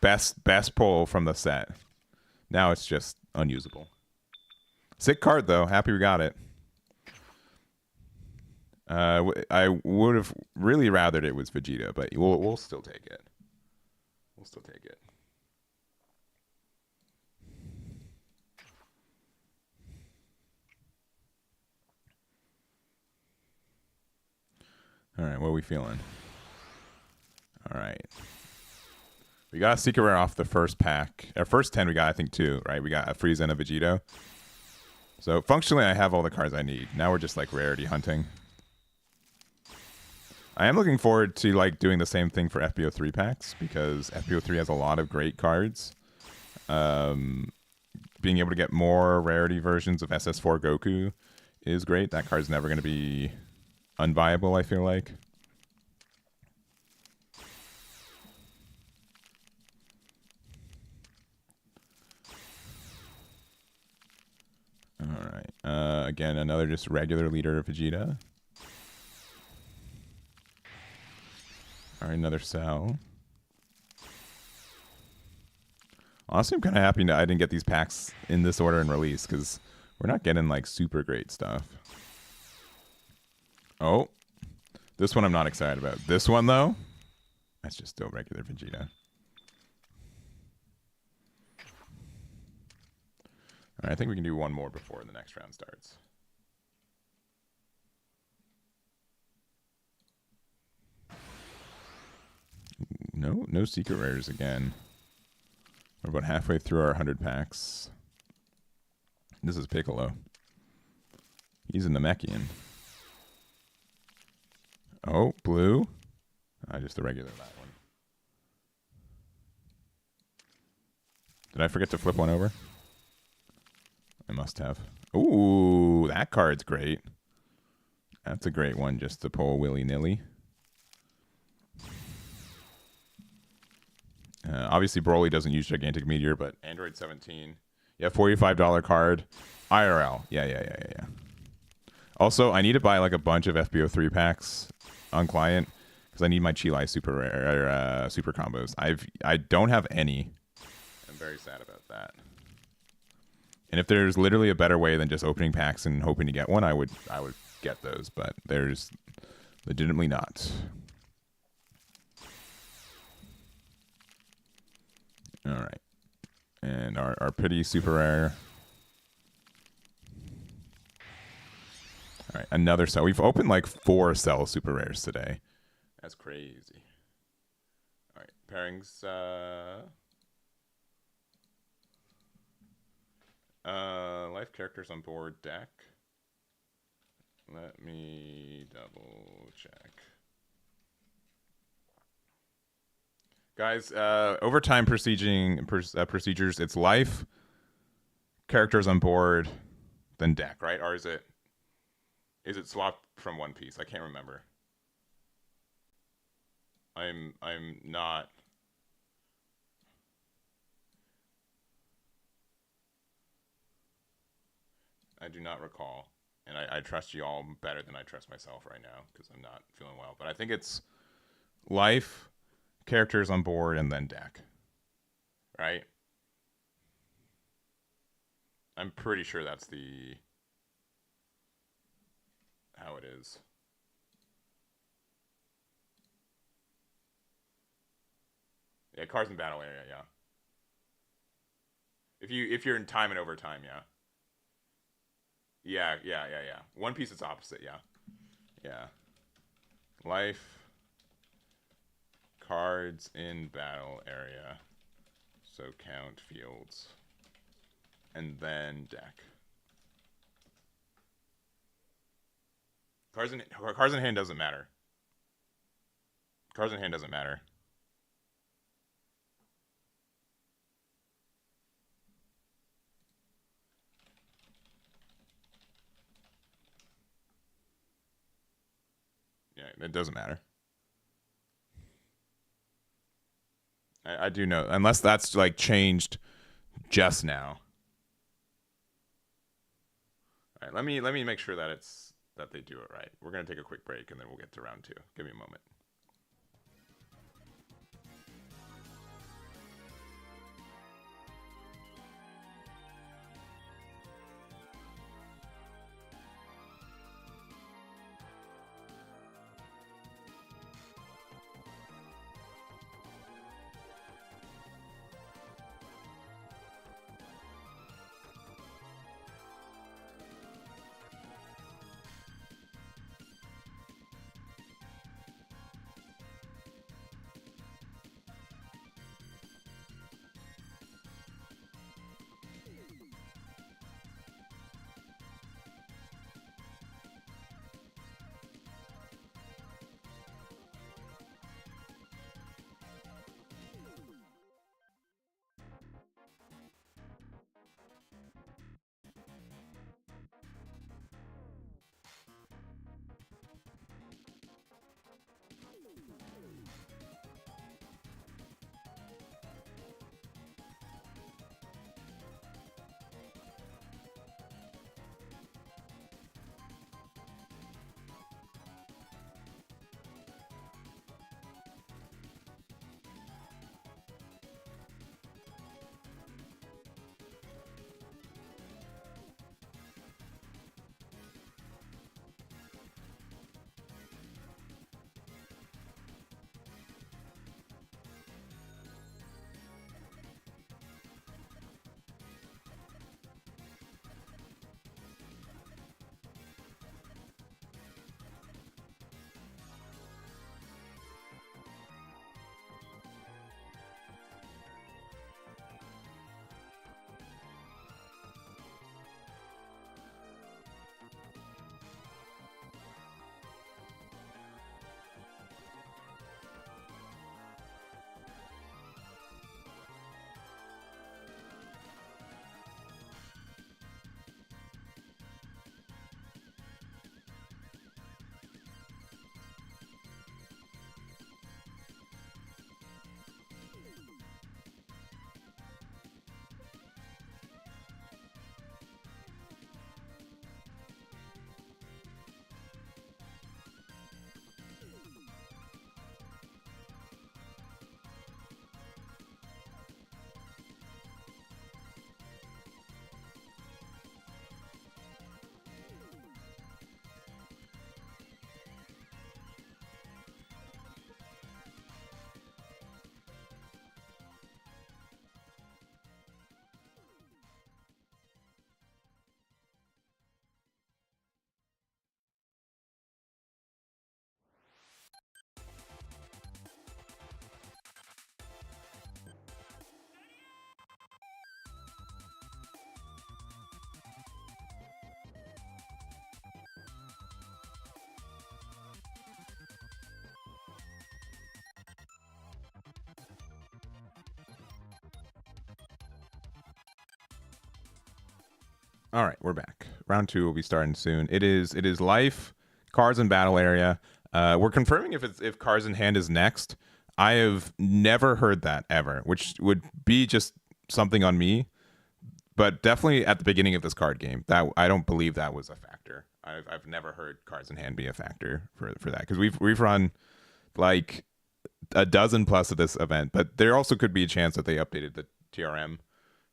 Best pull from the set. Now it's just unusable. Sick card though. Happy we got it. I would have really rathered it was Vegeta, but we'll still take it. We'll still take it. All right, what are we feeling? All right. We got a secret rare off the first pack. Our first 10 we got, I think, 2, right? We got a Frieza and a Vegeta. So functionally, I have all the cards I need. Now we're just like rarity hunting. I am looking forward to like doing the same thing for FB03 packs because FB03 has a lot of great cards. being able to get more rarity versions of SS4 Goku is great. That card's never going to be unviable, I feel like. All right. Again, another just regular leader of Vegeta. All right, another cell. Honestly, I'm kind of happy that I didn't get these packs in this order and release, because we're not getting like super great stuff. Oh, this one I'm not excited about. This one though, that's just still regular Vegeta. All right, I think we can do one more before the next round starts. No secret rares again. We're about halfway through our 100 packs. This is Piccolo. He's a Namekian. Oh, blue. Just the regular that one. Did I forget to flip one over? I must have. Ooh, that card's great. That's a great one just to pull willy-nilly. Obviously, Broly doesn't use Gigantic Meteor, but Aandroidd 17. Yeah, $45 card. IRL. Yeah. Also, I need to buy like a bunch of FB03 packs on client because I need my Chilai super rare super combos. I don't have any. I'm very sad about that. And if there's literally a better way than just opening packs and hoping to get one, I would get those, but there's legitimately not. All right. And our pity super rare. All right, another cell. We've opened like 4 cell super rares today. That's crazy. All right, pairings. Life characters on board deck. Let me double check. Guys, overtime procedures, it's life, characters on board, then deck, right? Or is it swapped from one piece? I can't remember. I'm not. I do not recall. And I trust you all better than I trust myself right now because I'm not feeling well. But I think it's life, characters on board, and then deck. Right? I'm pretty sure that's how it is. Yeah, cards in battle area, yeah. If you're in time and overtime, yeah. Yeah. One Piece is opposite, yeah. Yeah. Life, cards in battle area, so count fields, and then deck. Cards in hand doesn't matter. Cards in hand doesn't matter. Yeah, it doesn't matter. I do know, unless that's like changed just now. All right, let me make sure that they do it right. We're gonna take a quick break and then we'll get to round 2. Give me a moment. All right, we're back. Round 2 will be starting soon. It is life, cards and battle area. We're confirming if cards in hand is next. I have never heard that ever, which would be just something on me. But definitely at the beginning of this card game, that I don't believe that was a factor. I've never heard cards in hand be a factor for that, because we've run like a dozen plus of this event, but there also could be a chance that they updated the TRM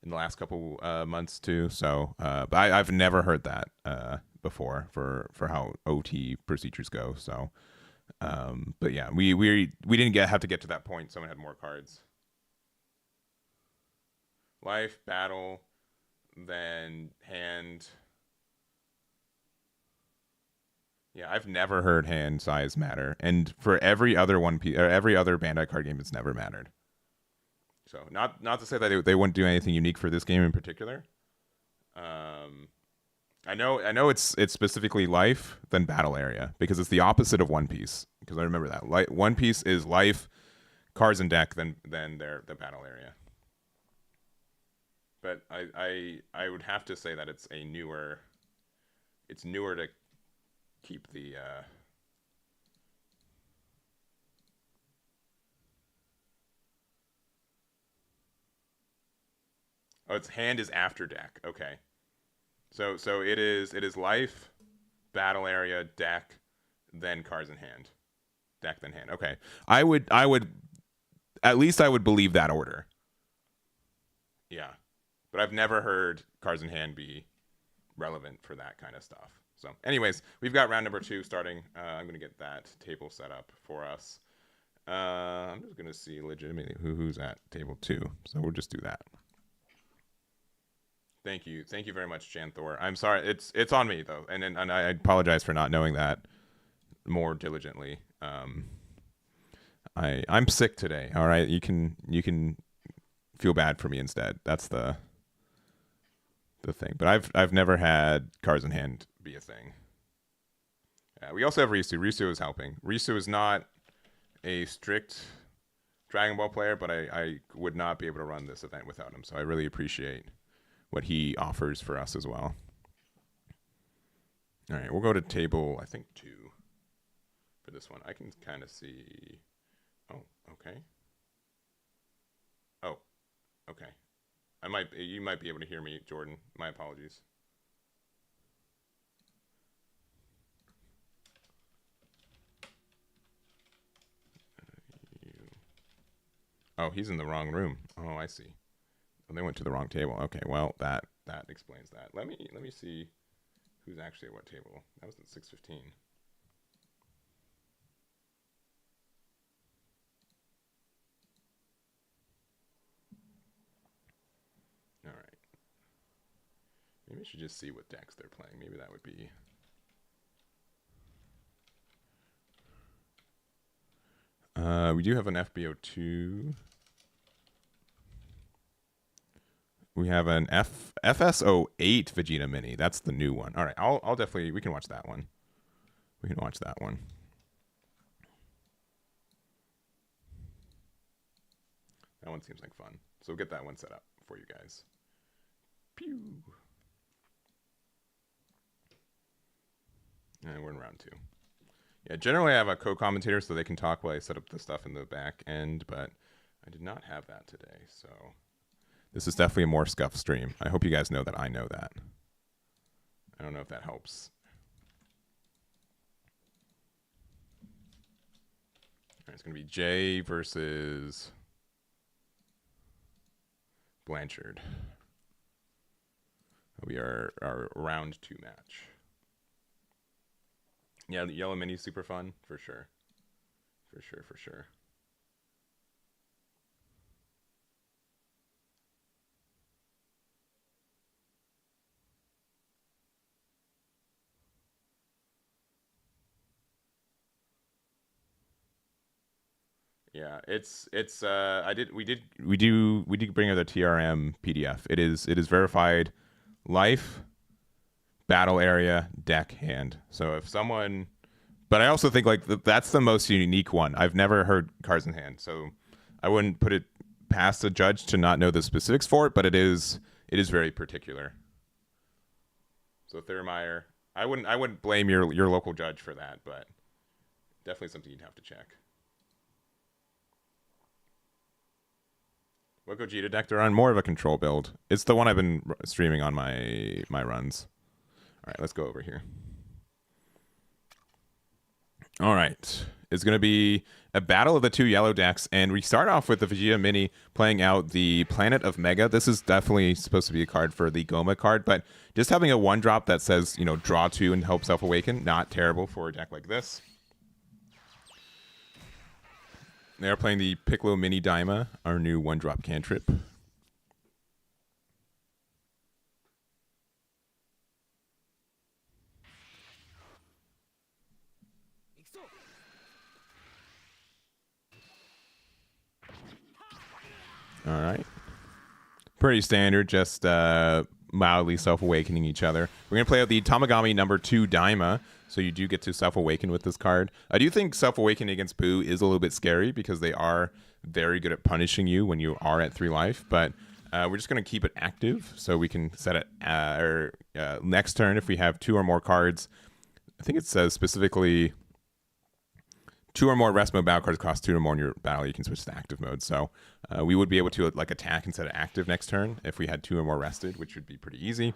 in the last couple months too. So, but I've never heard that before for how OT procedures go. So, but yeah, we didn't have to get to that point. Someone had more cards. Life, battle, then hand. Yeah, I've never heard hand size matter, and for every other One Piece or every other Bandai card game, it's never mattered. So not to say that they wouldn't do anything unique for this game in particular. Um, I know it's specifically life then battle area, because it's the opposite of One Piece. Because I remember that One Piece is life, cards and deck, then the battle area. But I would have to say that it's newer to keep the oh, its hand is after deck. Okay. So it is life, battle area, deck, then cards in hand. Deck then hand. Okay. I would at least I would believe that order. Yeah. But I've never heard cards in hand be relevant for that kind of stuff. So, anyways, we've got round number 2 starting. I'm going to get that table set up for us. I'm just going to see legitimately who's at table 2. So we'll just do that. Thank you very much, Jan Thor. I'm sorry, it's on me though, and I apologize for not knowing that more diligently. I'm sick today. All right, you can feel bad for me instead. That's the thing. But I've never had cards in hand be a thing. We also have Risu. Risu is helping. Risu is not a strict Dragon Ball player, but I would not be able to run this event without him. So I really appreciate what he offers for us as well. All right, we'll go to table, I think, 2 for this one. I can kind of see. Oh, okay. Oh, okay. You might be able to hear me, Jordan. My apologies. Oh, he's in the wrong room. Oh, I see. Oh, they went to the wrong table. Okay, well that explains that. Let me see who's actually at what table. That was at 6:15. All right. Maybe I should just see what decks they're playing. Maybe that would be. We do have an FB02. We have an FS08 Vegeta Mini. That's the new one. All right, I'll definitely, we can watch that one. We can watch that one. That one seems like fun. So we'll get that one set up for you guys. Pew. And we're in round 2. Yeah, generally I have a co-commentator so they can talk while I set up the stuff in the back end, but I did not have that today, so this is definitely a more scuffed stream. I hope you guys know that I know that. I don't know if that helps. All right, it's going to be Jay versus Blanchard. We are our round 2 match. Yeah, the yellow mini is super fun, for sure. For sure. Yeah, we did bring out the TRM PDF. It is verified life, battle area, deck, hand. So if someone, but I also think like that's the most unique one. I've never heard cards in hand, so I wouldn't put it past a judge to not know the specifics for it, but it is very particular. So Thurmire, I wouldn't blame your local judge for that, but definitely something you'd have to check. What Gogeta deck they're on? More of a control build. It's the one I've been streaming on my runs. All right, let's go over here. All right. It's going to be a battle of the two yellow decks, and we start off with the Vegeta Mini playing out the Planet of Mega. This is definitely supposed to be a card for the Goma card, but just having a 1-drop that says, you know, draw 2 and help self-awaken, not terrible for a deck like this. They are playing the Piccolo Mini Daima, our new 1-drop cantrip. All right. Pretty standard, just mildly self-awakening each other. We're going to play out the Tamagami number 2 Daima, so you do get to self-awaken with this card. I do think self-awakening against Buu is a little bit scary because they are very good at punishing you when you are at 3 life, but we're just going to keep it active so we can set it next turn if we have 2 or more cards. I think it says specifically 2 or more rest mode battle cards cost 2 or more in your battle. You can switch to active mode. So we would be able to like attack instead of active next turn if we had 2 or more rested, which would be pretty easy.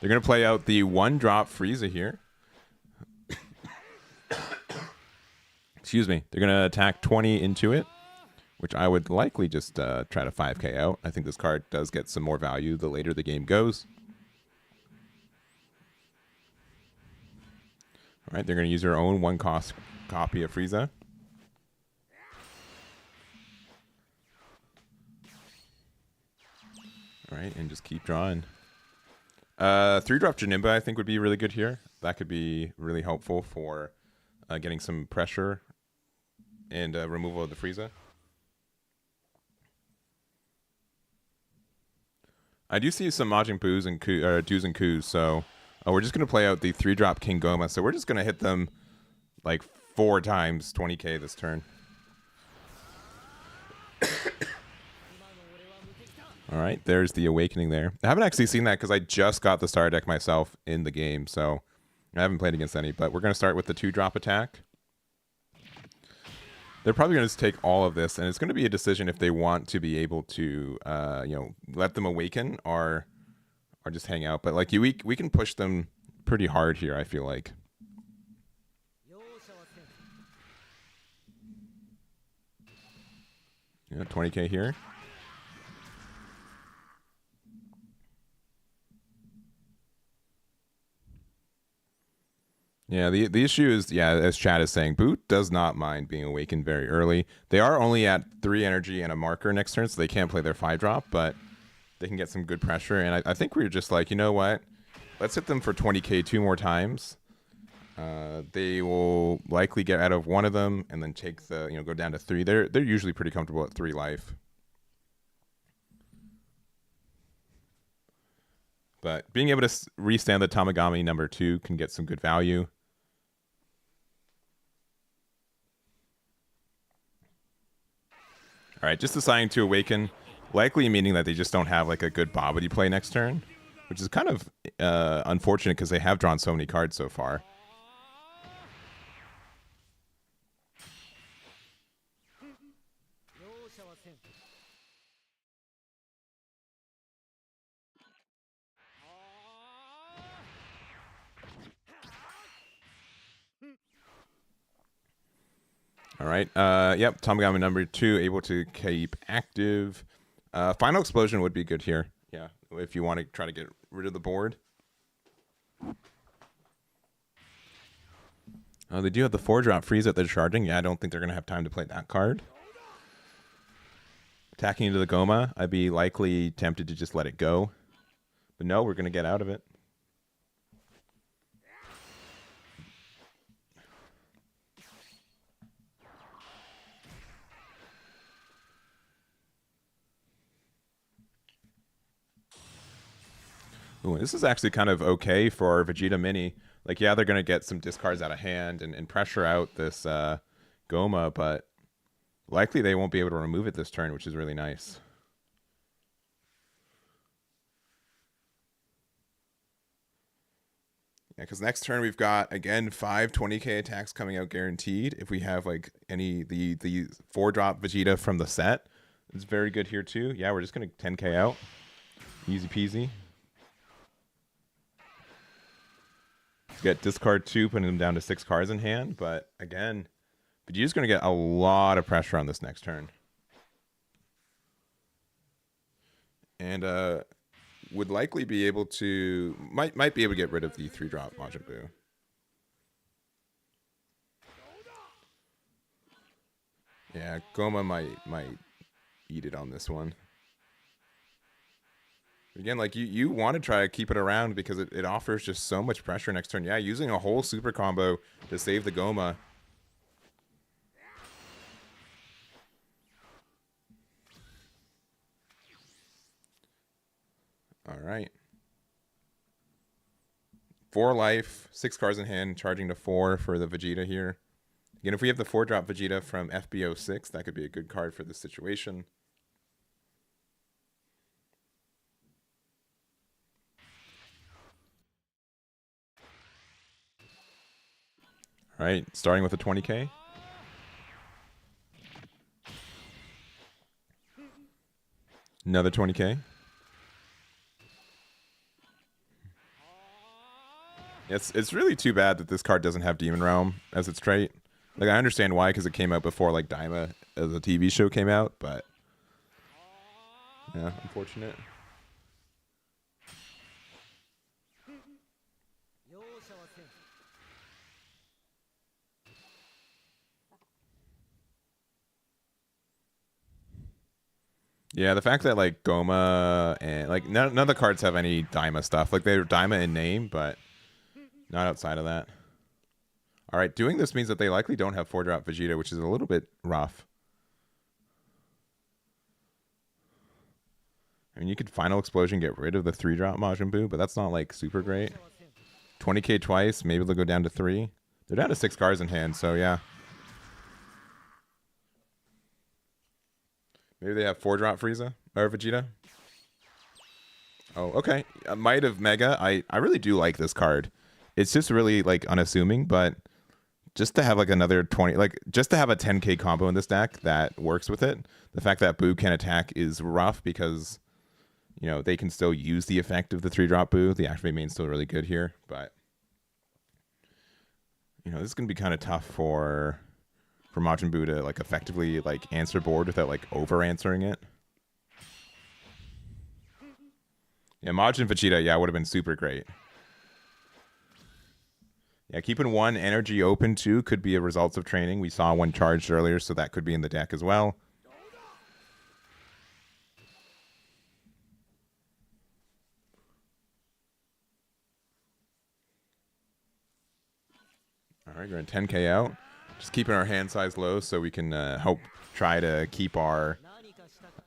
They're going to play out the 1-drop Frieza here. Excuse me. They're going to attack 20 into it, which I would likely just try to 5k out. I think this card does get some more value the later the game goes. All right, they're going to use their own 1-cost copy of Frieza. All right, and just keep drawing. 3-drop Janemba I think would be really good here. That could be really helpful for getting some pressure and removal of the Frieza. I do see some Majin Buus and Doos and Coos, so we're just going to play out the 3-drop King Goma. So we're just going to hit them like 4 times 20k this turn. All right, there's the awakening there. I haven't actually seen that because I just got the star deck myself in the game, so I haven't played against any, but we're going to start with the 2-drop attack. They're probably going to take all of this, and it's going to be a decision if they want to be able to, you know, let them awaken or just hang out. But like we can push them pretty hard here, I feel like. Yeah, 20k here. Yeah, the issue is, yeah, as Chad is saying, Buu does not mind being awakened very early. They are only at 3 energy and a marker next turn, so they can't play their 5-drop, but they can get some good pressure. And I think we're just like, you know what? Let's hit them for 20k 2 more times. They will likely get out of 1 of them and then take the, you know, go down to 3. They're usually pretty comfortable at 3 life. But being able to restand the Tamagami number 2 can get some good value. All right, just deciding to awaken, likely meaning that they just don't have like a good Bobbity play next turn, which is kind of unfortunate because they have drawn so many cards so far. All right. Yep. Tamagami number 2 able to keep active. Final Explosion would be good here. Yeah, if you want to try to get rid of the board. They do have the 4-drop freeze that they're charging. Yeah, I don't think they're going to have time to play that card. Attacking into the Goma, I'd be likely tempted to just let it go. But no, we're going to get out of it. Ooh, this is actually kind of okay for Vegeta Mini. Like, yeah, they're going to get some discards out of hand and pressure out this Goma, but likely they won't be able to remove it this turn, which is really nice. Yeah, because next turn we've got again 5 20k attacks coming out guaranteed. If we have like any the 4-drop Vegeta from the set, it's very good here too. Yeah, we're just gonna 10k out, easy peasy. Get discard 2, putting them down to 6 cards in hand. But again, Vegeta's gonna get a lot of pressure on this next turn, and would likely be able to might be able to get rid of the 3-drop Majin Buu. Yeah, Goma might eat it on this one. Again, like you want to try to keep it around because it offers just so much pressure next turn. Yeah, using a whole super combo to save the Goma. All right. 4 life, 6 cards in hand, charging to 4 for the Vegeta here. Again, if we have the 4-drop Vegeta from FB06, that could be a good card for this situation. All right, starting with a 20k. Another 20k. It's really too bad that this card doesn't have Demon Realm as its trait. Like, I understand why, because it came out before, like, Daima as a TV show came out, but yeah, unfortunate. Yeah, the fact that, like, Goma and, like, none of the cards have any Daima stuff. Like, they're Daima in name, but not outside of that. All right, doing this means that they likely don't have 4-drop Vegeta, which is a little bit rough. I mean, you could Final Explosion, get rid of the 3-drop Majin Buu, but that's not, like, super great. 20k twice, maybe they'll go down to 3. They're down to 6 cards in hand, so yeah. Maybe they have 4-drop Frieza or Vegeta. Oh, okay. Might of Mega. I really do like this card. It's just really, like, unassuming, but just to have, like, another 20, like, just to have a 10k combo in this deck that works with it. The fact that Buu can attack is rough because, you know, they can still use the effect of the 3-drop Buu. The activate main's still really good here, but, you know, this is going to be kind of tough for Majin Buu to, like, effectively, like, answer board without, like, over-answering it. Yeah, Majin Vegeta, yeah, would have been super great. Yeah, keeping 1 energy open, too, could be a result of training. We saw 1 charged earlier, so that could be in the deck as well. All right, we're in 10k out. Just keeping our hand size low so we can try to keep our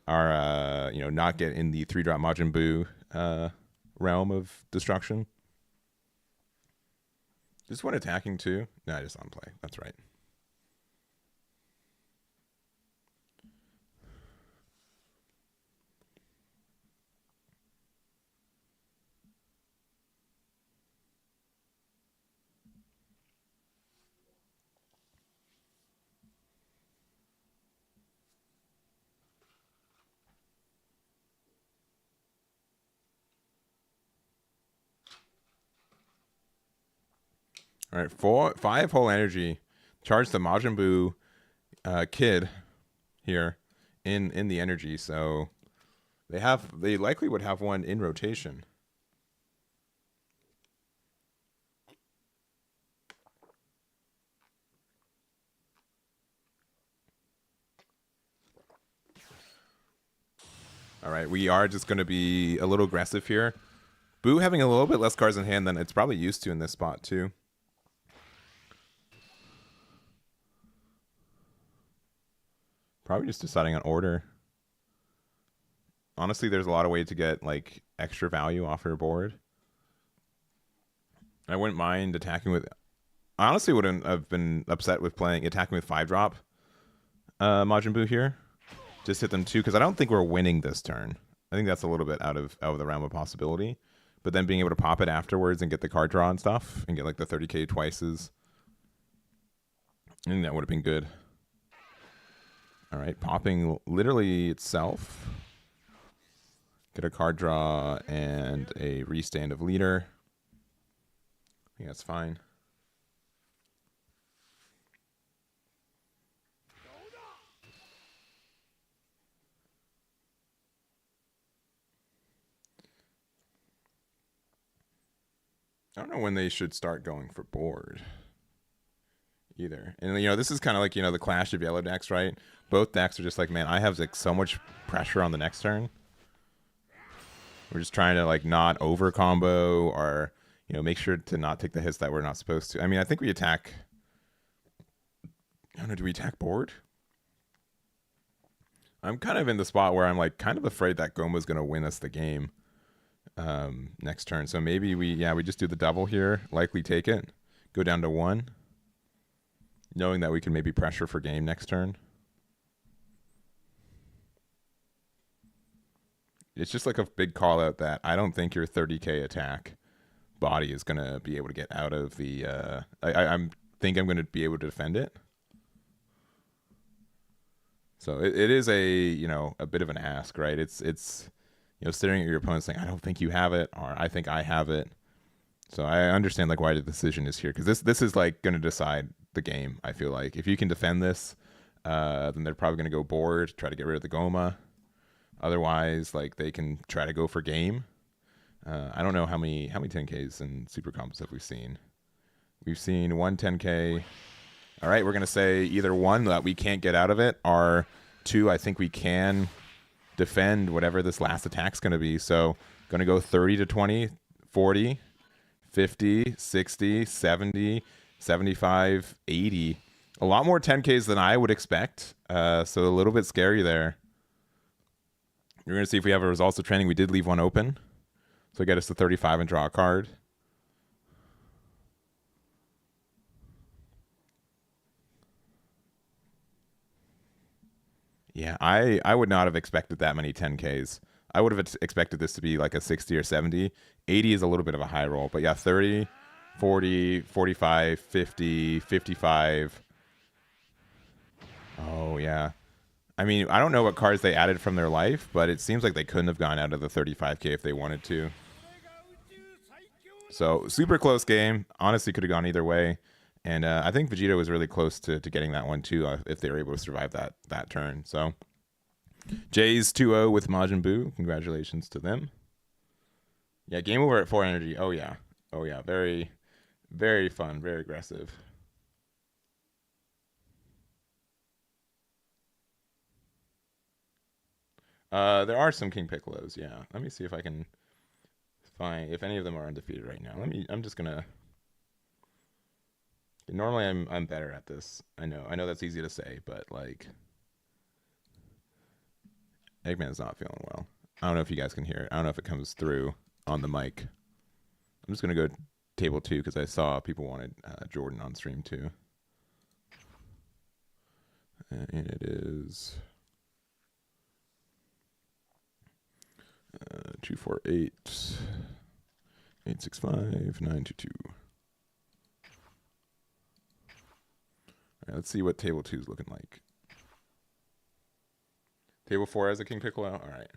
you know, not get in the 3-drop Majin Buu realm of destruction. This one attacking too? No, just on play. That's right. All right, 5 whole energy. Charge the Majin Buu kid here in the energy, so they likely would have 1 in rotation. All right, we are just going to be a little aggressive here. Buu having a little bit less cards in hand than it's probably used to in this spot too. Probably just deciding on order. Honestly, there's a lot of ways to get, like, extra value off your board. I wouldn't mind attacking with... I honestly wouldn't have been upset with attacking with 5-drop Majin Buu here. Just hit them 2, because I don't think we're winning this turn. I think that's a little bit out of the realm of possibility. but then being able to pop it afterwards and get the card draw and stuff and get like the 30k twices. I think that would have been good. All right, popping literally itself. Get a card draw and a restand of leader. I think that's fine. I don't know when they should start going for board either. And, you know, this is kind of like, you know, the clash of yellow decks, right? Both decks are just like, man, I have like so much pressure on the next turn. We're just trying to like not over combo or, you know, make sure to not take the hits that we're not supposed to. I mean, I think we attack. I don't know, do we attack board? I'm kind of in the spot where I'm like kind of afraid that Goma's going to win us the game next turn. So maybe we just do the double here, likely take it, go down to 1, knowing that we can maybe pressure for game next turn. It's just like a big call out that I don't think your 30k attack body is going to be able to get out of the I think I'm going to be able to defend it. So it is a, you know, a bit of an ask, right? It's you know, staring at your opponent saying, I don't think you have it, or I think I have it. So I understand like why the decision is here, because this is like going to decide the game. I feel like if you can defend this, then they're probably going to go board, try to get rid of the Goma. Otherwise, like they can try to go for game. I don't know how many 10Ks and super combos have we seen. We've seen 1 10K. All right, we're going to say either 1 that we can't get out of it, or 2 I think we can defend whatever this last attack's going to be. So going to go 30 to 20, 40, 50, 60, 70, 75, 80. A lot more 10Ks than I would expect. So a little bit scary there. We're going to see if we have a results of training. We did leave 1 open. So get us to 35 and draw a card. Yeah, I would not have expected that many 10Ks. I would have expected this to be like a 60 or 70. 80 is a little bit of a high roll. But yeah, 30, 40, 45, 50, 55. Oh, yeah. I mean, I don't know what cards they added from their life, but it seems like they couldn't have gone out of the 35k if they wanted to. So, super close game. Honestly, could have gone either way. And I think Vegeta was really close to getting that one, too, if they were able to survive that turn. So, Jays 2-0 with Majin Buu. Congratulations to them. Yeah, game over at 4 energy. Oh, yeah. Oh, yeah. Very, very fun. Very aggressive. There are some King Piccolos, yeah. Let me see if I can find if any of them are undefeated right now. I'm just gonna. Normally I'm better at this. I know that's easy to say, but like Eggman's not feeling well. I don't know if you guys can hear it. I don't know if it comes through on the mic. I'm just gonna go table 2 because I saw people wanted Jordan on stream too. And it is 248 865 922. All right, let's see what table 2 is looking like. Table 4 has a King Piccolo. All right.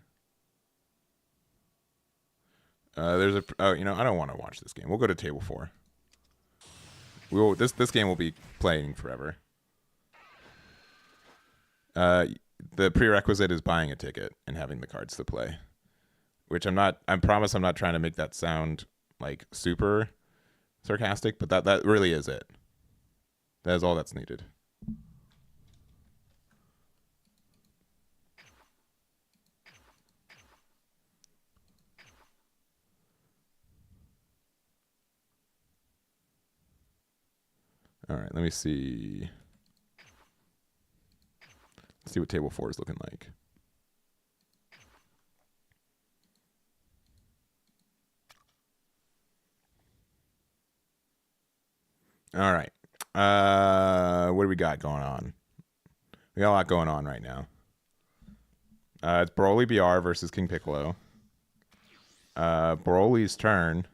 There's a. Oh, you know, I don't want to watch this game. We'll go to table 4. We will. This game will be playing forever. The prerequisite is buying a ticket and having the cards to play. Which I'm not. I promise I'm not trying to make that sound like super sarcastic, but that really is it. That is all that's needed. All right, let me see. Let's see what table 4 is looking like. All right. What do we got going on? We got a lot going on right now. It's Broly BR versus King Piccolo. Broly's turn.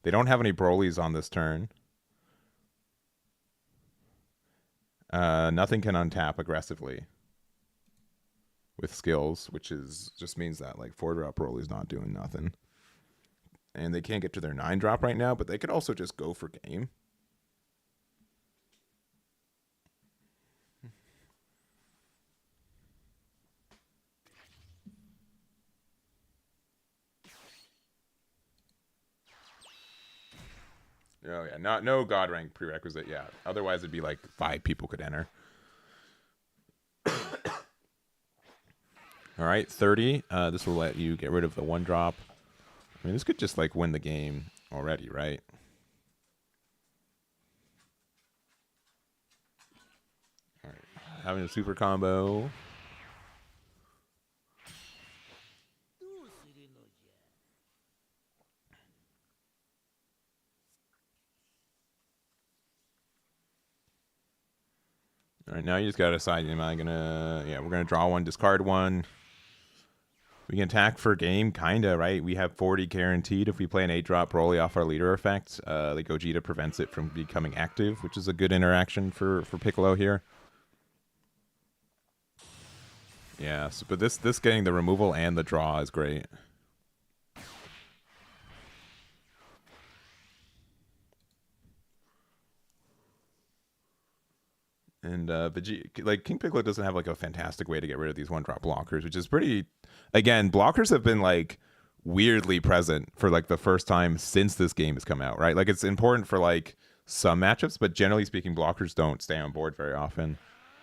They don't have any Brolys on this turn. Nothing can untap aggressively with skills, which is just means that like 4-drop Broly's not doing nothing. And they can't get to their 9-drop right now, but they could also just go for game. Oh yeah, no god rank prerequisite. Yeah, otherwise it'd be like 5 people could enter. All right, 30. This will let you get rid of the 1-drop. I mean, this could just like win the game already, right? All right, having a super combo. All right, now you just gotta decide. Am I gonna? Yeah, we're gonna draw 1, discard 1. We can attack for game, kinda, right? We have 40 guaranteed if we play an 8-drop Broly off our leader effect. The Gogeta prevents it from becoming active, which is a good interaction for Piccolo here. Yeah, so, but this getting the removal and the draw is great. And Vegeta, like King Piccolo doesn't have like a fantastic way to get rid of these 1-drop blockers, which is pretty. Again, blockers have been like weirdly present for like the first time since this game has come out, right? Like it's important for like some matchups, but generally speaking, blockers don't stay on board very often.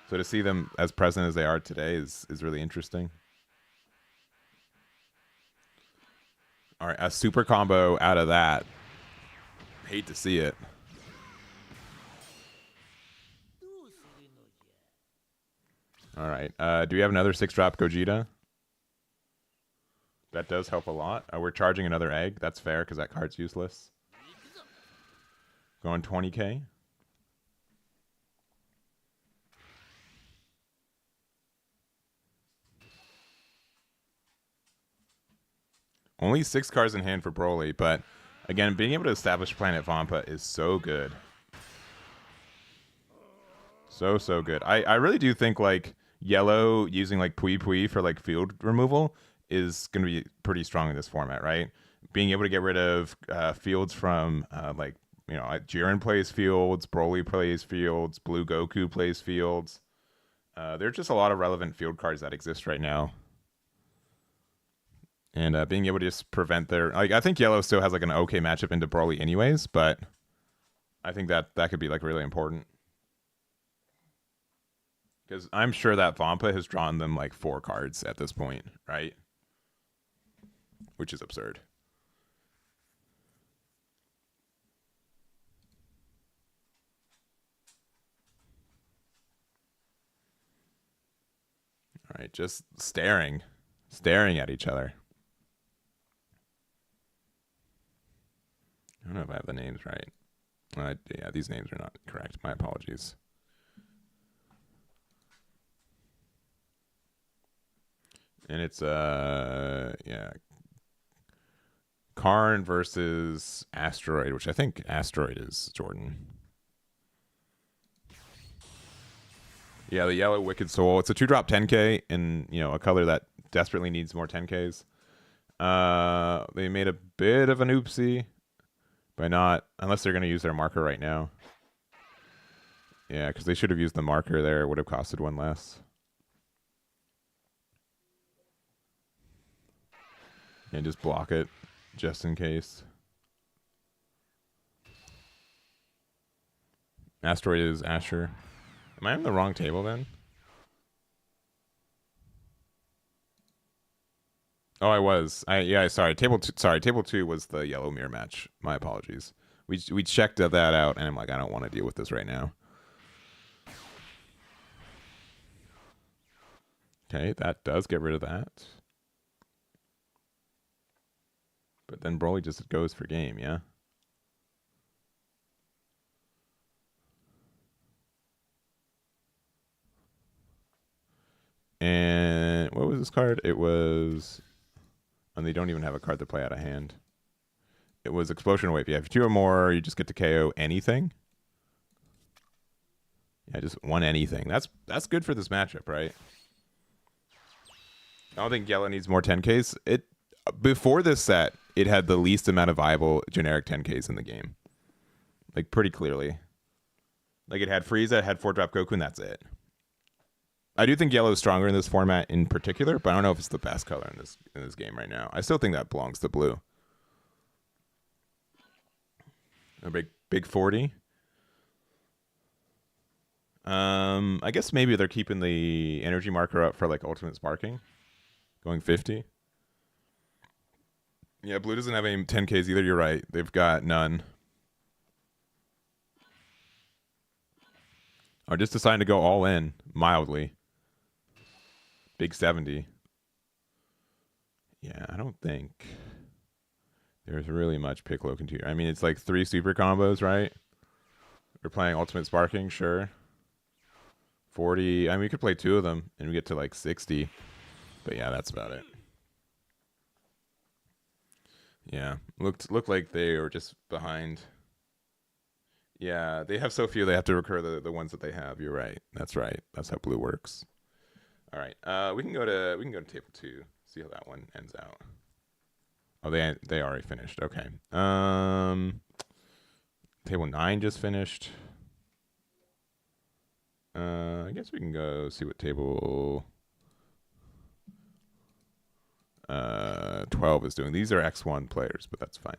So to see them as present as they are today is really interesting. All right, a super combo out of that. Hate to see it. All right. Do we have another 6-drop Gogeta? That does help a lot. We're charging another egg. That's fair because that card's useless. Going 20k. Only 6 cards in hand for Broly, but again, being able to establish Planet Vampa is so good. So good. I really do think like yellow using like Pui Pui for like field removal is going to be pretty strong in this format, right? Being able to get rid of fields from like, you know, Jiren plays fields, Broly plays fields, Blue Goku plays fields. There are just a lot of relevant field cards that exist right now. And being able to just prevent their... Like, I think yellow still has like an okay matchup into Broly anyways, but I think that could be like really important. Because I'm sure that Vampa has drawn them like 4 cards at this point, right? Which is absurd. All right, just staring at each other. I don't know if I have the names right. Yeah, these names are not correct. My apologies. And it's yeah, Karn versus Aandroidd, which I think Aandroidd is Jordan. Yeah, the yellow Wicked Soul. It's a 2-drop 10k in, you know, a color that desperately needs more 10ks. They made a bit of an oopsie by not, unless they're going to use their marker right now. Yeah, because they should have used the marker there. It would have costed 1 less. And just block it, just in case. Aandroidd is Asher. Am I on the wrong table then? Oh, I was. Yeah, sorry. Table 2 was the yellow mirror match. My apologies. We checked that out, and I'm like, I don't want to deal with this right now. Okay, that does get rid of that. But then Broly just goes for game, yeah? And what was this card? It was... And they don't even have a card to play out of hand. It was explosion wave. Yeah, if you 2 or more, you just get to KO anything. Yeah, just one anything. That's good for this matchup, right? I don't think Yellow needs more 10Ks. It before this set, it had the least amount of viable generic 10Ks in the game. Like pretty clearly. Like it had Frieza, it had 4-drop Goku, and that's it. I do think Yellow is stronger in this format in particular, but I don't know if it's the best color in this game right now. I still think that belongs to blue. A big 40. I guess maybe they're keeping the energy marker up for like ultimate sparking. Going 50. Yeah, blue doesn't have any 10Ks either. You're right. They've got none. Or just deciding to go all in mildly. Big 70. Yeah, I don't think there's really much Piccolo can do. I mean, it's like 3 super combos, right? We're playing ultimate sparking, sure. 40. I mean, we could play 2 of them and we get to like 60. But yeah, that's about it. Yeah, looked like they were just behind. Yeah, they have so few they have to recur the ones that they have. You're right. That's right. That's how blue works. All right. We can go to table 2. See how that one ends out. Oh, they already finished. Okay. Table 9 just finished. I guess we can go see what table 12 is doing. These are X1 players, but that's fine.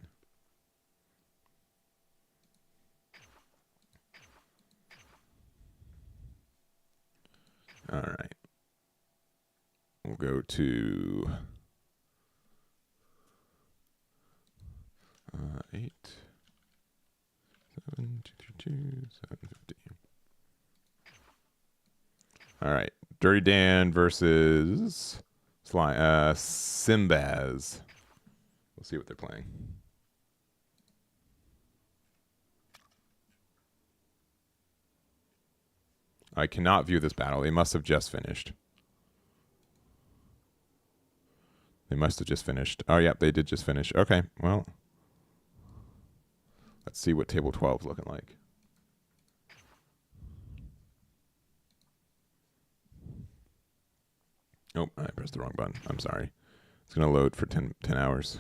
All right. We'll go to 8, 7, 2, 2, 2, 750. All right. Dirty Dan versus Simbaz. We'll see what they're playing. I cannot view this battle. They must have just finished. They must have just finished. Oh, yeah, they did just finish. Okay, well. Let's see what table 12 is looking like. Oh, I pressed the wrong button. I'm sorry. It's going to load for 10 hours.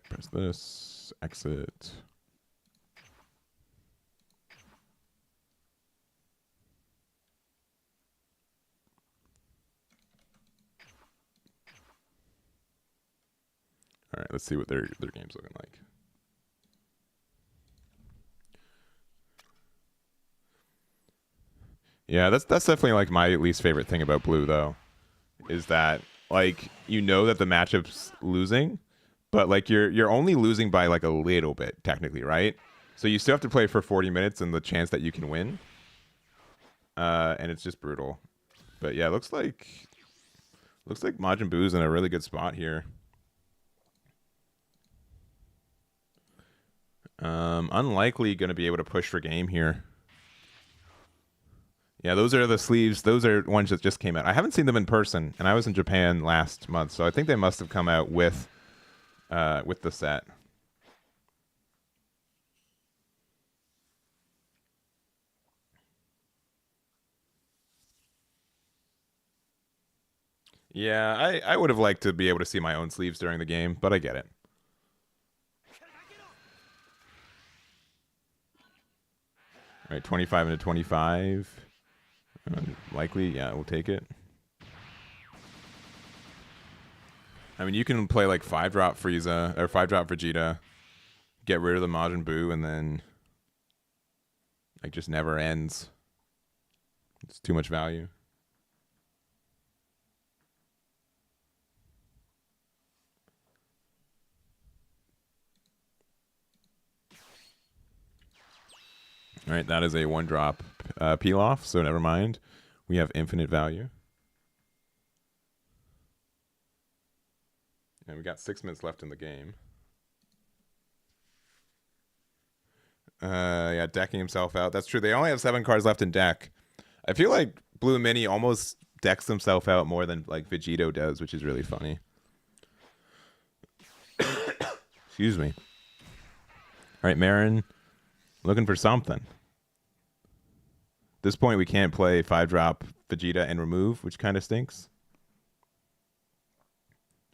Press this. Exit. All right, let's see what their game's looking like. Yeah, that's definitely like my least favorite thing about blue though, is that like you know that the matchup's losing, but like you're only losing by like a little bit technically, right? So you still have to play for 40 minutes and the chance that you can win. And it's just brutal. But yeah, looks like Majin Buu's in a really good spot here. Unlikely going to be able to push for game here. Yeah, those are the sleeves. Those are ones that just came out. I haven't seen them in person, and I was in Japan last month, so I think they must have come out with the set. Yeah, I would have liked to be able to see my own sleeves during the game, but I get it. All right, 25 into 25. Likely, yeah, we'll take it. I mean, you can play like 5-drop Frieza or 5-drop Vegeta, get rid of the Majin Buu, and then like just never ends. It's too much value. All right, that is a 1-drop peel off, so never mind. We have infinite value. And we got 6 minutes left in the game. Yeah, decking himself out. That's true. They only have 7 cards left in deck. I feel like Blue Mini almost decks himself out more than like Vegeta does, which is really funny. Excuse me. All right, Marin, looking for something. At this point, we can't play 5-drop Vegeta and remove, which kind of stinks.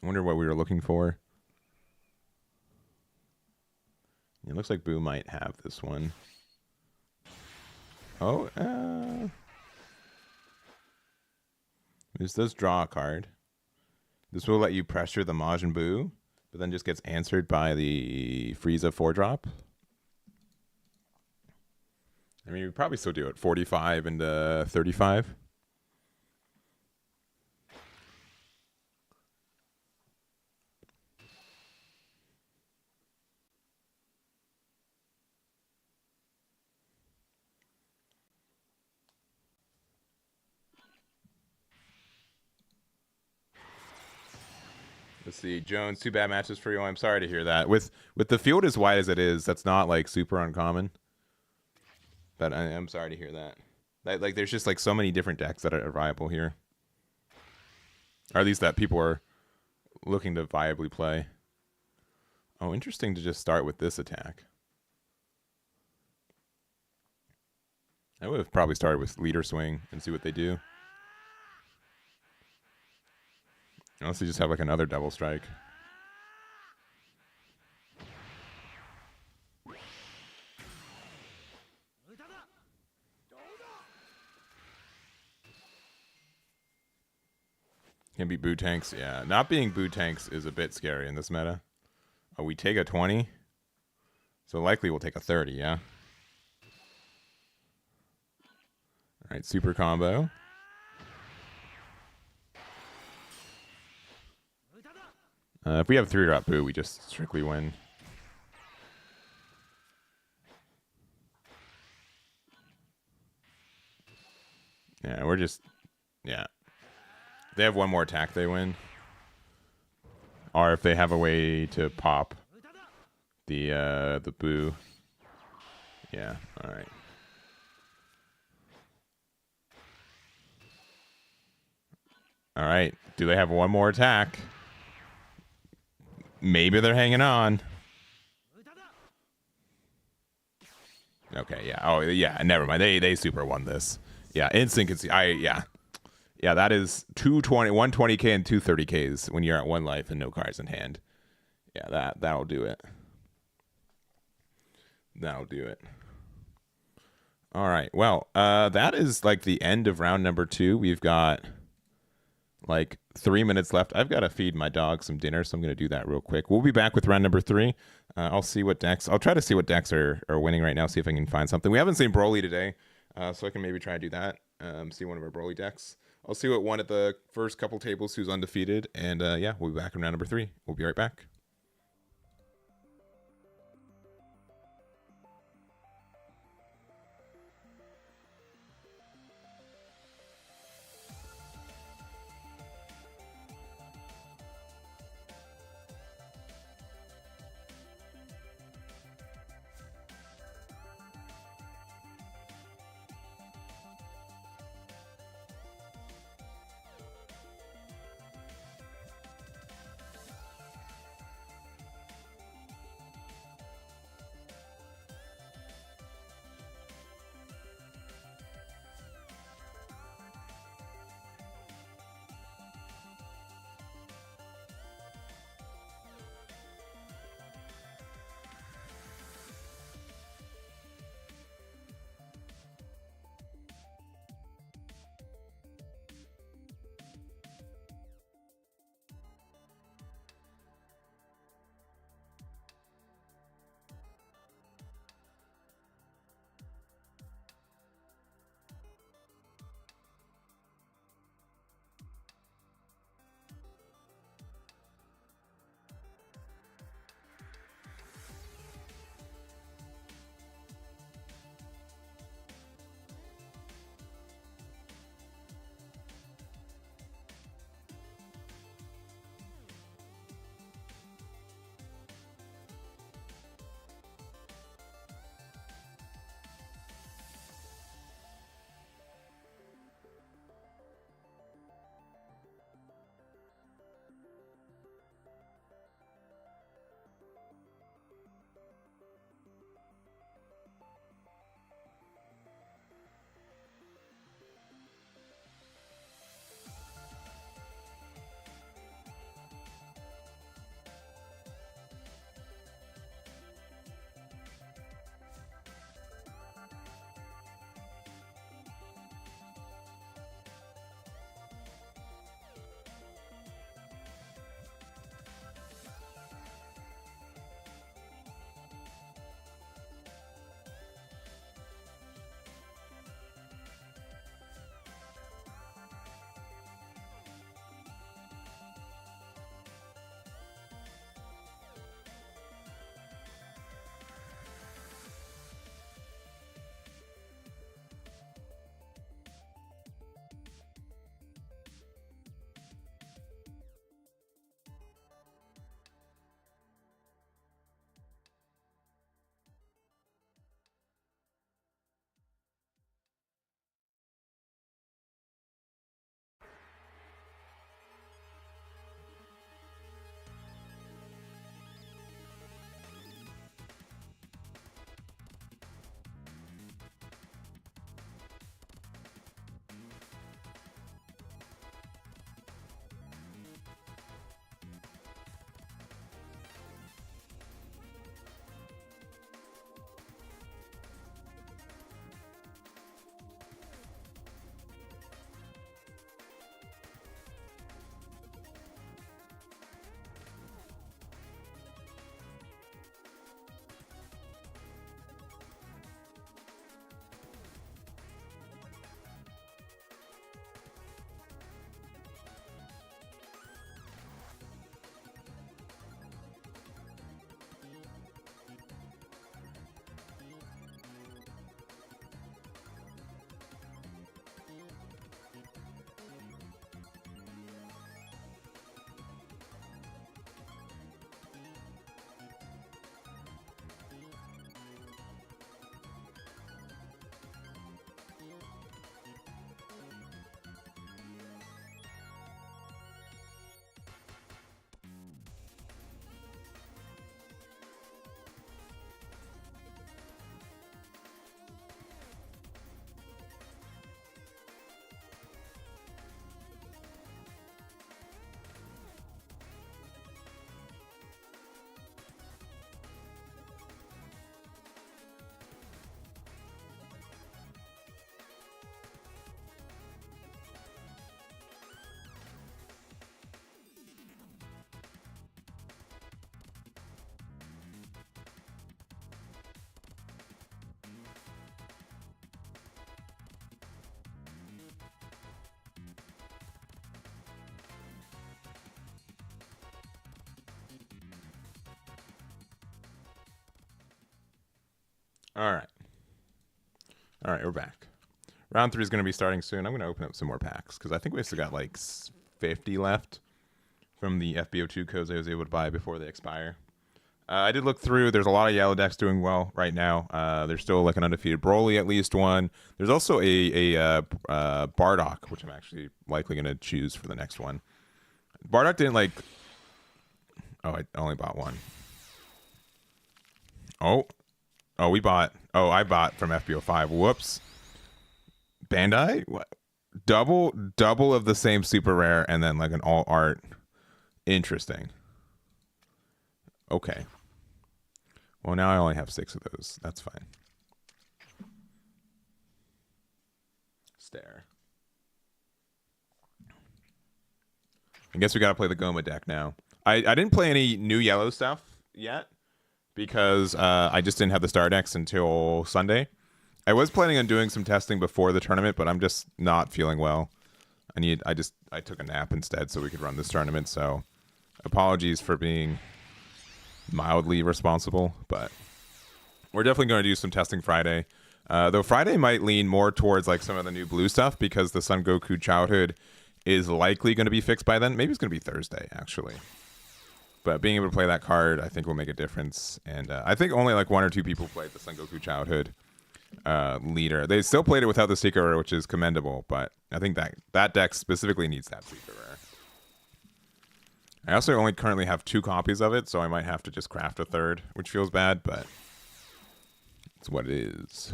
I wonder what we were looking for. It looks like Boo might have this one. Oh, this does draw a card. This will let you pressure the Majin Buu, but then just gets answered by the Frieza 4-drop. I mean, we probably still do it. 45 and 35. Let's see, Jones. 2 bad matches for you. I'm sorry to hear that. With the field as wide as it is, that's not like super uncommon. But I'm sorry to hear that. Like, there's just like so many different decks that are viable here, or at least that people are looking to viably play. Oh, interesting to just start with this attack. I would have probably started with leader swing and see what they do. Unless they just have like another double strike. Can be Boo tanks. Yeah, not being Boo tanks is a bit scary in this meta. Oh, we take a 20. So likely we'll take a 30, yeah? All right, super combo. If we have 3-drop Boo, we just strictly win. Yeah, we're just... Yeah. If they have one more attack, they win. Or if they have a way to pop the Boo. Yeah, alright. Alright, do they have one more attack? Maybe they're hanging on. Okay, yeah. Oh, yeah, never mind. They super won this. Yeah, instant yeah. Yeah, that is 120k and 230ks when you're at 1 life and no cards in hand. Yeah, that'll do it. That'll do it. All right. Well, that is like the end of round number 2. We've got like 3 minutes left. I've got to feed my dog some dinner, so I'm going to do that real quick. We'll be back with round number 3. I'll see what decks. I'll try to see what decks are winning right now. See if I can find something. We haven't seen Broly today, so I can maybe try to do that. See one of our Broly decks. I'll see what won at the first couple tables, who's undefeated, and yeah, we'll be back in round number 3. We'll be right back. All right. All right, we're back. Round 3 is going to be starting soon. I'm going to open up some more packs because I think we still got like 50 left from the FB02 codes I was able to buy before they expire. I did look through. There's a lot of yellow decks doing well right now. There's still like an undefeated Broly, at least one. There's also a Bardock, which I'm actually likely going to choose for the next one. Bardock didn't like... Oh, I only bought one. Oh, we bought... Oh, I bought from FB05. Whoops. Bandai? What? Double of the same super rare and then like an all art. Interesting. Okay. Well, now I only have 6 of those. That's fine. Stare. I guess we got to play the Goma deck now. I didn't play any new yellow stuff yet because I just didn't have the star decks until Sunday. I was planning on doing some testing before the tournament, but I'm just not feeling well. I took a nap instead so we could run this tournament, so apologies for being mildly responsible, but we're definitely going to do some testing Friday. Though Friday might lean more towards like some of the new blue stuff because the Son Goku childhood is likely going to be fixed by then. Maybe it's going to be Thursday, actually. But being able to play that card, I think, will make a difference. And I think only like 1 or 2 people played the Son Goku childhood leader. They still played it without the secret rare, which is commendable, but I think that deck specifically needs that secret rare. I also only currently have 2 copies of it, so I might have to just craft a third, which feels bad, but it's what it is.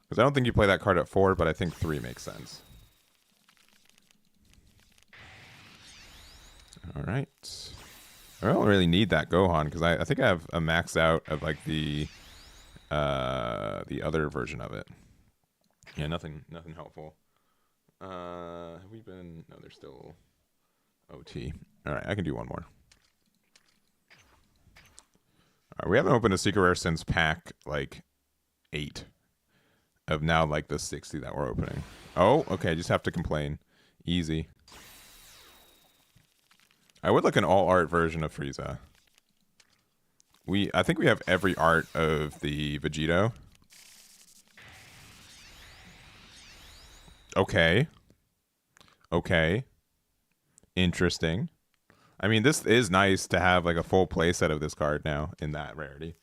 Because I don't think you play that card at 4, but I think 3 makes sense. All right. I don't really need that Gohan because I think I have a max out of like the other version of it. Yeah, nothing helpful. Have we been? No, there's still OT. All right, I can do one more. All right, we haven't opened a secret rare since pack like 8 of now like the 60 that we're opening. Oh, okay, just have to complain. Easy. I would like an all art version of Frieza. I think we have every art of the Vegeta. Okay. Okay. Interesting. I mean, this is nice to have like a full playset of this card now in that rarity.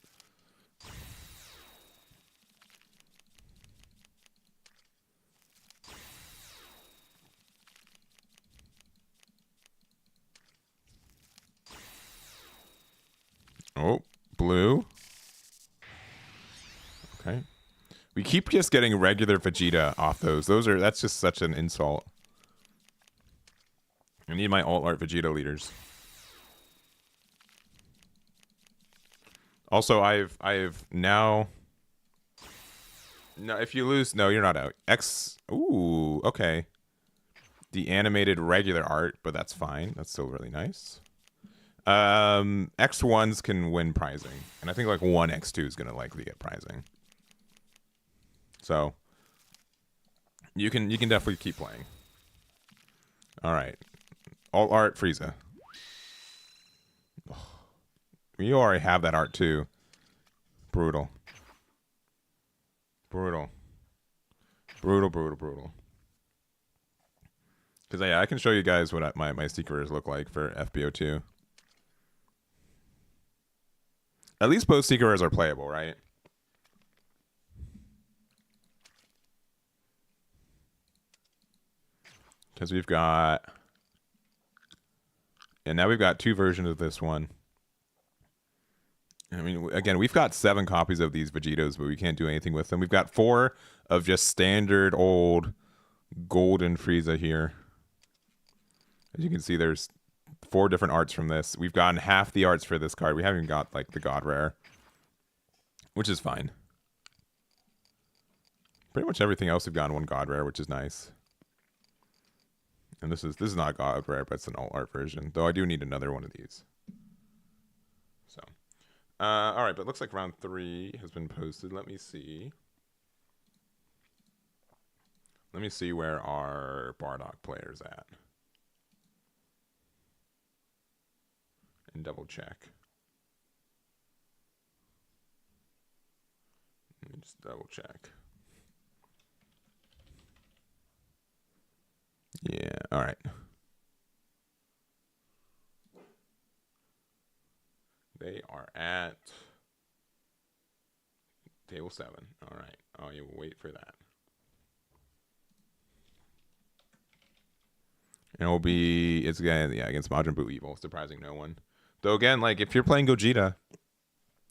Oh, blue. Okay. We keep just getting regular Vegeta off those. That's just such an insult. I need my alt art Vegeta leaders. Also, I've now. No, if you lose, no, you're not out. Ooh, okay. The animated regular art, but that's fine. That's still really nice. X1s can win prizing, and I think like 1 X2 is gonna likely get prizing. So you can definitely keep playing. All right, alt art Frieza. You already have that art too. Brutal. Brutal. Because yeah, I can show you guys what my secrets look like for FB02. At least both secret rares are playable, right? Because we've got... And now we've got 2 versions of this one. I mean, again, we've got 7 copies of these Vegetos, but we can't do anything with them. We've got 4 of just standard old golden Frieza here. As you can see, there's 4 different arts from this. We've gotten half the arts for this card. We haven't even got like the God Rare, which is fine. Pretty much everything else we've gotten 1 God Rare, which is nice. And this is not a God Rare, but it's an alt art version. Though I do need another one of these. So, all right, but it looks like round 3 has been posted. Let me see. Let me see where our Bardock player's at. And double check. Just double check. Yeah, all right. They are at table 7. All right. Oh, you will wait for that. And it will be, it's against Majin Buu Evil, surprising no one. Though again, like if you're playing Gogeta,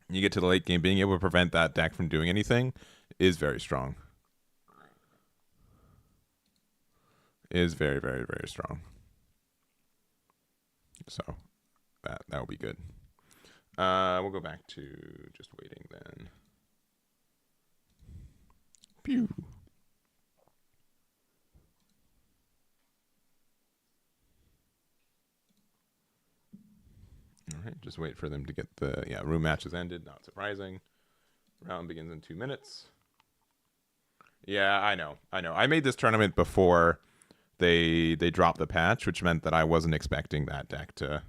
and you get to the late game, being able to prevent that deck from doing anything is very strong. Is very, very, very strong. So that will be good. We'll go back to just waiting then. Pew. All right, just wait for them to get the room matches ended. Not surprising. Round begins in 2 minutes. Yeah, I know. I made this tournament before they dropped the patch, which meant that I wasn't expecting that deck to.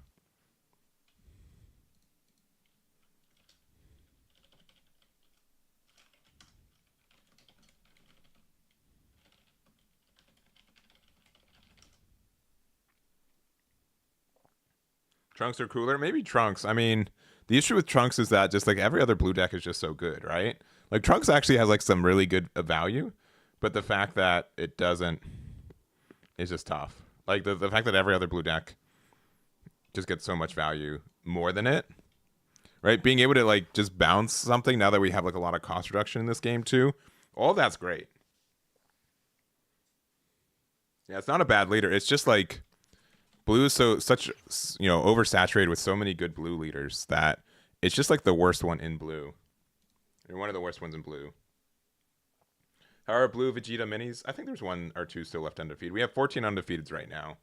Trunks are cooler. Maybe Trunks. I mean, the issue with Trunks is that just like every other blue deck is just so good, right? Like Trunks actually has like some really good value, but the fact that it doesn't is just tough. Like the fact that every other blue deck just gets so much value more than it, right? Being able to like just bounce something now that we have like a lot of cost reduction in this game too, all that's great. Yeah, it's not a bad leader. It's just like blue is such oversaturated with so many good blue leaders that it's just like the worst one in blue. Or one of the worst ones in blue. How are blue Vegeta minis? I think there's 1 or 2 still left undefeated. We have 14 undefeateds right now.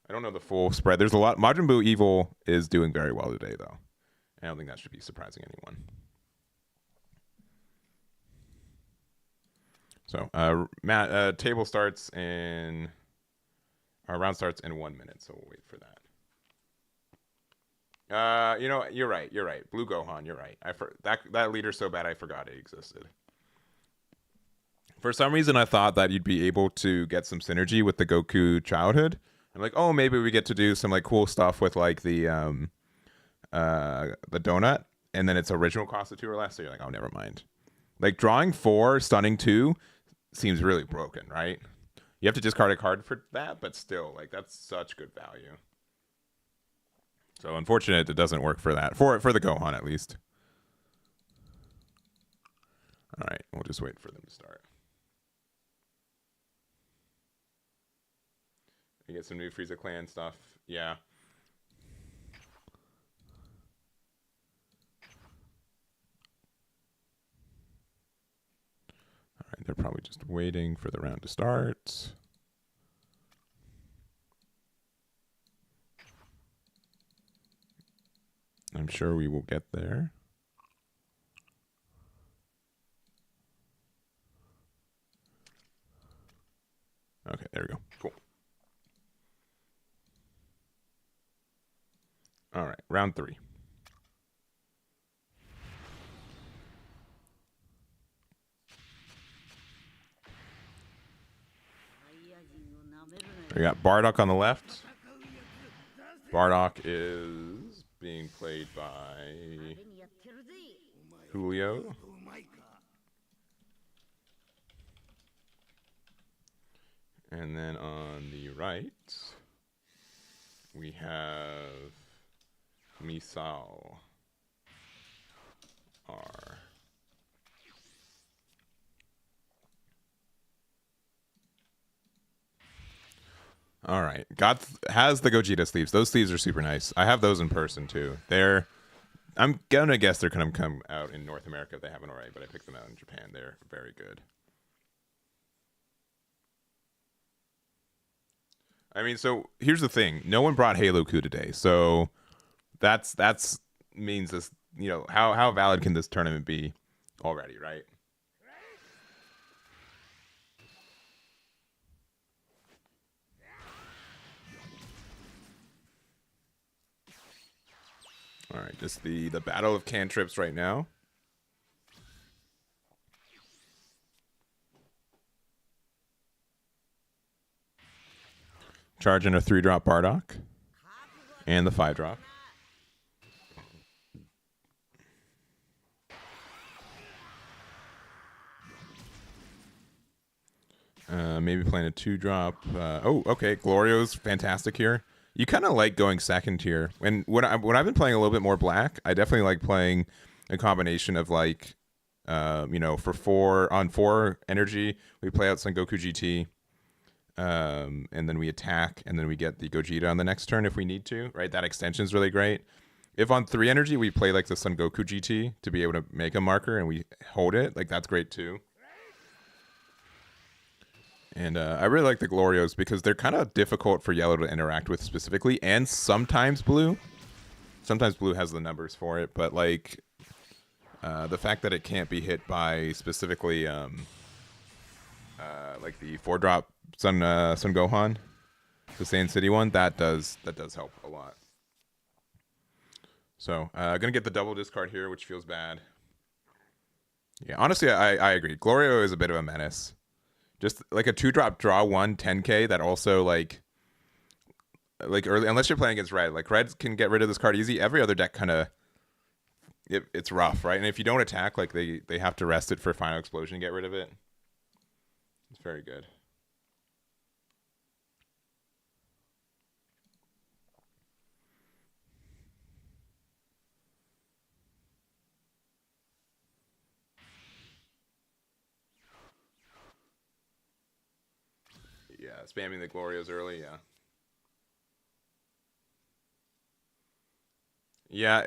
I don't know the full spread. There's a lot. Majin Buu Evil is doing very well today, though. I don't think that should be surprising anyone. So, table starts in. Our round starts in 1 minute, so we'll wait for that. You're right. Blue Gohan, you're right. That leader's so bad I forgot it existed. For some reason, I thought that you'd be able to get some synergy with the Goku childhood. I'm like, oh, maybe we get to do some like cool stuff with like the donut, and then its original cost of 2 or less. So you're like, oh, never mind. Like drawing 4, stunning 2 seems really broken, right? You have to discard a card for that, but still, like that's such good value. So unfortunate it doesn't work for that. For the Gohan at least. All right, we'll just wait for them to start. You get some new Frieza Clan stuff. Yeah. All right, they're probably just waiting for the round to start. I'm sure we will get there. Okay, there we go. Cool. All right, round 3. We got Bardock on the left. Bardock is being played by Julio. And then on the right, we have Misao R. All right. Has the Gogeta sleeves. Those sleeves are super nice. I have those in person too. I'm gonna guess they're gonna come out in North America if they haven't already, but I picked them out in Japan. They're very good. I mean, so here's the thing. No one brought Halo Coup today. So that's means this, how valid can this tournament be already, right? All right, just the battle of cantrips right now. Charge in a 3-drop Bardock. And the 5-drop. Maybe playing a 2-drop. Oh, okay. Glorio's fantastic here. You kind of like going second here. And when I've been playing a little bit more black, I definitely like playing a combination of like, you know, for 4 energy, we play out Son Goku GT. And then we attack, and then we get the Gogeta on the next turn if we need to, right? That extension is really great. If on 3 energy, we play like the Son Goku GT to be able to make a marker and we hold it, like that's great too. And I really like the Glorios because they're kind of difficult for yellow to interact with specifically, and sometimes blue. Sometimes blue has the numbers for it, but like the fact that it can't be hit by specifically like the 4-drop Sun Gohan, the Saiyan City one, that does help a lot. So gonna get the double discard here, which feels bad. Yeah, honestly, I agree. Glorio is a bit of a menace. Just like a 2-drop draw 1 10k that also like early, unless you're playing against red. Like red can get rid of this card easy. Every other deck kind of it's rough, right? And if you don't attack, like they have to rest it for final explosion to get rid of it. It's very good. Yeah, spamming the Glorios early, yeah. Yeah,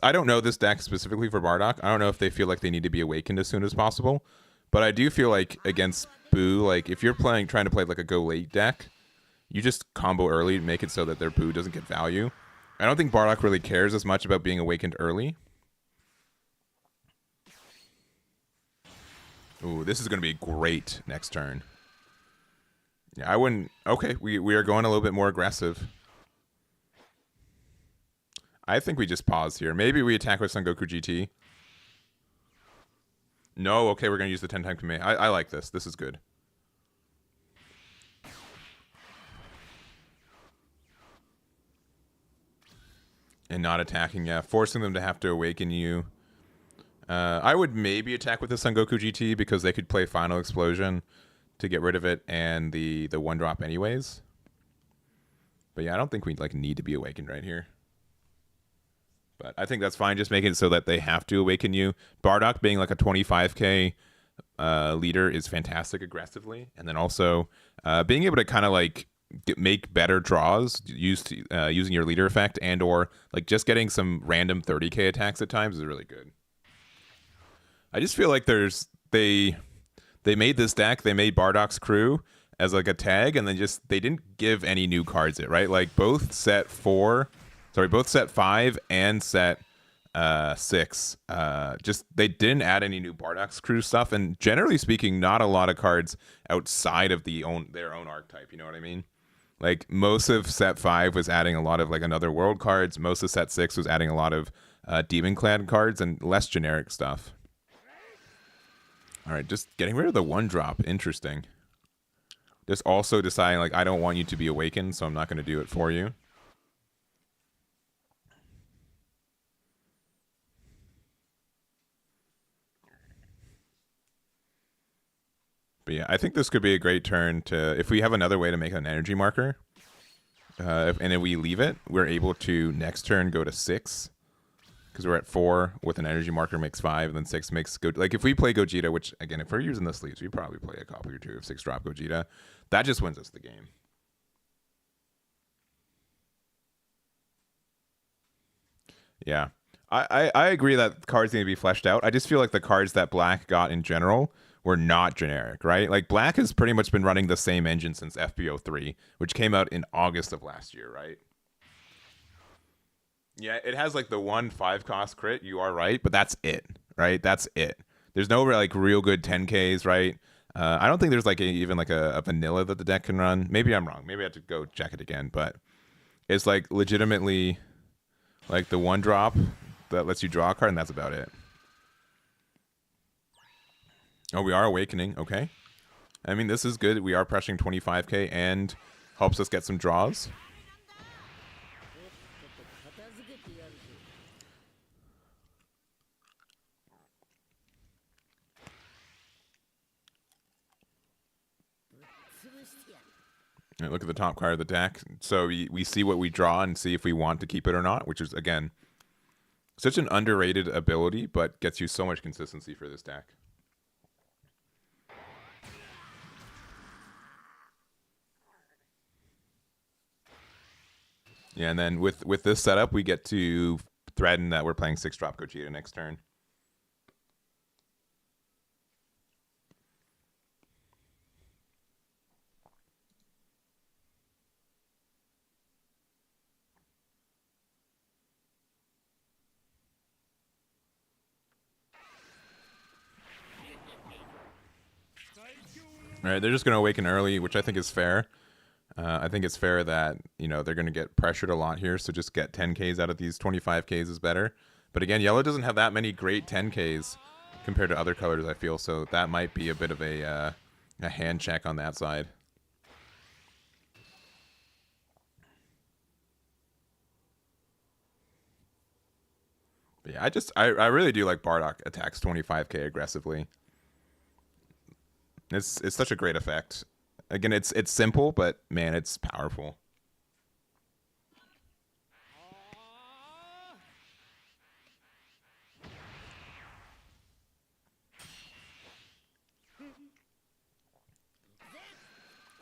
I don't know this deck specifically for Bardock. I don't know if they feel like they need to be awakened as soon as possible. But I do feel like against Buu, like if you're trying to play like a go late deck, you just combo early, make it so that their Buu doesn't get value. I don't think Bardock really cares as much about being awakened early. Ooh, this is going to be great next turn. Yeah, I wouldn't... Okay, we are going a little bit more aggressive. I think we just pause here. Maybe we attack with Son Goku GT. No, okay, we're going to use the 10-time command. I like this. This is good. And not attacking, yeah. Forcing them to have to awaken you. I would maybe attack with the Son Goku GT because they could play Final Explosion to get rid of it and the 1-drop anyways. But yeah, I don't think we like need to be awakened right here. But I think that's fine. Just making it so that they have to awaken you. Bardock being like a 25k leader is fantastic aggressively. And then also being able to kind of like make better draws using your leader effect, and or like just getting some random 30k attacks at times is really good. I just feel like they made this deck, they made Bardock's crew as like a tag, and then they didn't give any new cards it, right? Like both set 5 and set 6. Just they didn't add any new Bardock's crew stuff, and generally speaking, not a lot of cards outside of their own archetype. You know what I mean? Like most of set 5 was adding a lot of like Another World cards. Most of set 6 was adding a lot of Demon Clan cards and less generic stuff. All right, just getting rid of the 1-drop. Interesting. Just also deciding like I don't want you to be awakened, so I'm not going to do it for you. But yeah, I think this could be a great turn to, if we have another way to make an energy marker, and if we leave it, we're able to next turn go to 6, because we're at 4 with an energy marker makes 5, and then 6 makes like if we play Gogeta, which again, if we're using the sleeves, we probably play a copy or 2 of 6-drop Gogeta. That just wins us the game. Yeah, I agree that cards need to be fleshed out. I just feel like the cards that Black got in general were not generic, right? Like Black has pretty much been running the same engine since FB03, which came out in August of last year, right? Yeah, it has like the 1 5-cost crit. You are right, but that's it, right? That's it. There's no like real good 10Ks, right? I don't think there's like even like a vanilla that the deck can run. Maybe I'm wrong. Maybe I have to go check it again, but it's like legitimately like the 1-drop that lets you draw a card, and that's about it. Oh, we are awakening. Okay. I mean, this is good. We are pressuring 25k and helps us get some draws. Right, look at the top card of the deck. So we see what we draw and see if we want to keep it or not, which is, again, such an underrated ability, but gets you so much consistency for this deck. Yeah, and then with this setup, we get to threaten that we're playing 6-drop Gogeta next turn. All right, they're just going to awaken early, which I think is fair. I think it's fair that, you know, they're going to get pressured a lot here, so just get 10Ks out of these 25Ks is better. But again, yellow doesn't have that many great 10Ks compared to other colors, I feel, so that might be a bit of a hand check on that side. But yeah, I really do like Bardock attacks 25k aggressively. It's such a great effect. Again, it's simple, but man, it's powerful.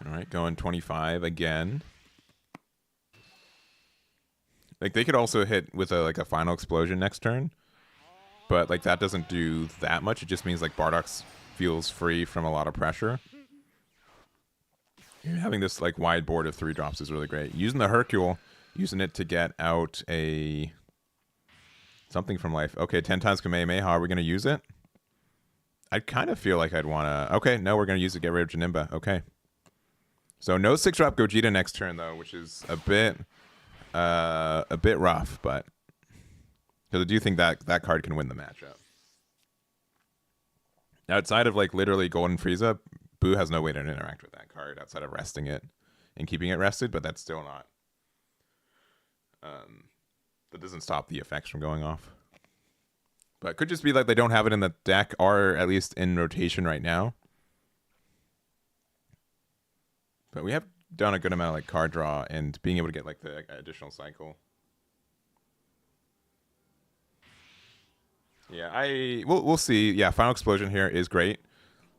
All right, going 25 again. Like, they could also hit with a final explosion next turn, but like that doesn't do that much. It just means like Bardock feels free from a lot of pressure. Having this like wide board of 3-drops is really great. Using the Hercule, using it to get out a something from life. Okay, 10 times Kamehameha. Are we going to use it? I kind of feel like I'd want to... Okay, no, we're going to use it to get rid of Janemba. Okay. So no 6-drop Gogeta next turn, though, which is a bit rough, but... Because I do think that card can win the matchup. Outside of, like, literally Golden Frieza, Buu has no way to interact with that card outside of resting it and keeping it rested, but that's still not... that doesn't stop the effects from going off. But it could just be like they don't have it in the deck, or at least in rotation right now. But we have done a good amount of like card draw and being able to get like the additional cycle. Yeah, we'll see. Yeah, Final Explosion here is great.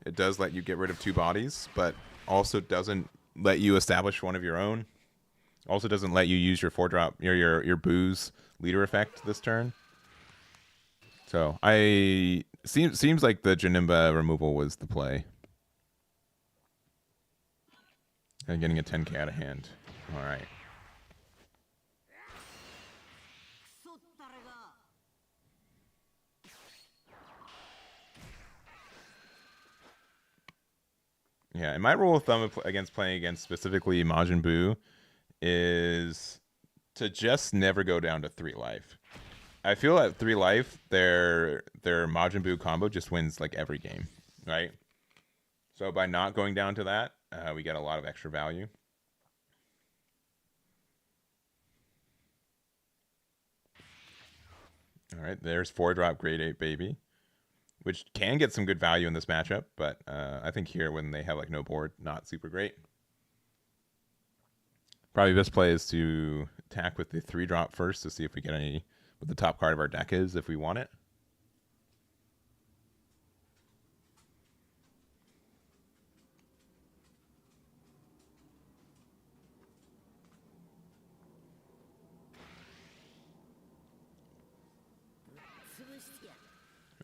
It does let you get rid of 2 bodies, but also doesn't let you establish one of your own. Also doesn't let you use your 4-drop, your Buu's leader effect this turn. So seems like the Janemba removal was the play. And getting a 10k out of hand. All right. Yeah, and my rule of thumb against playing against specifically Majin Buu is to just never go down to 3 life. I feel at 3 life, their Majin Buu combo just wins like every game, right? So by not going down to that, we get a lot of extra value. All right, there's 4-drop grade 8 baby, which can get some good value in this matchup, but I think here when they have like no board, not super great. Probably best play is to attack with the 3-drop first to see if we get any what the top card of our deck is if we want it.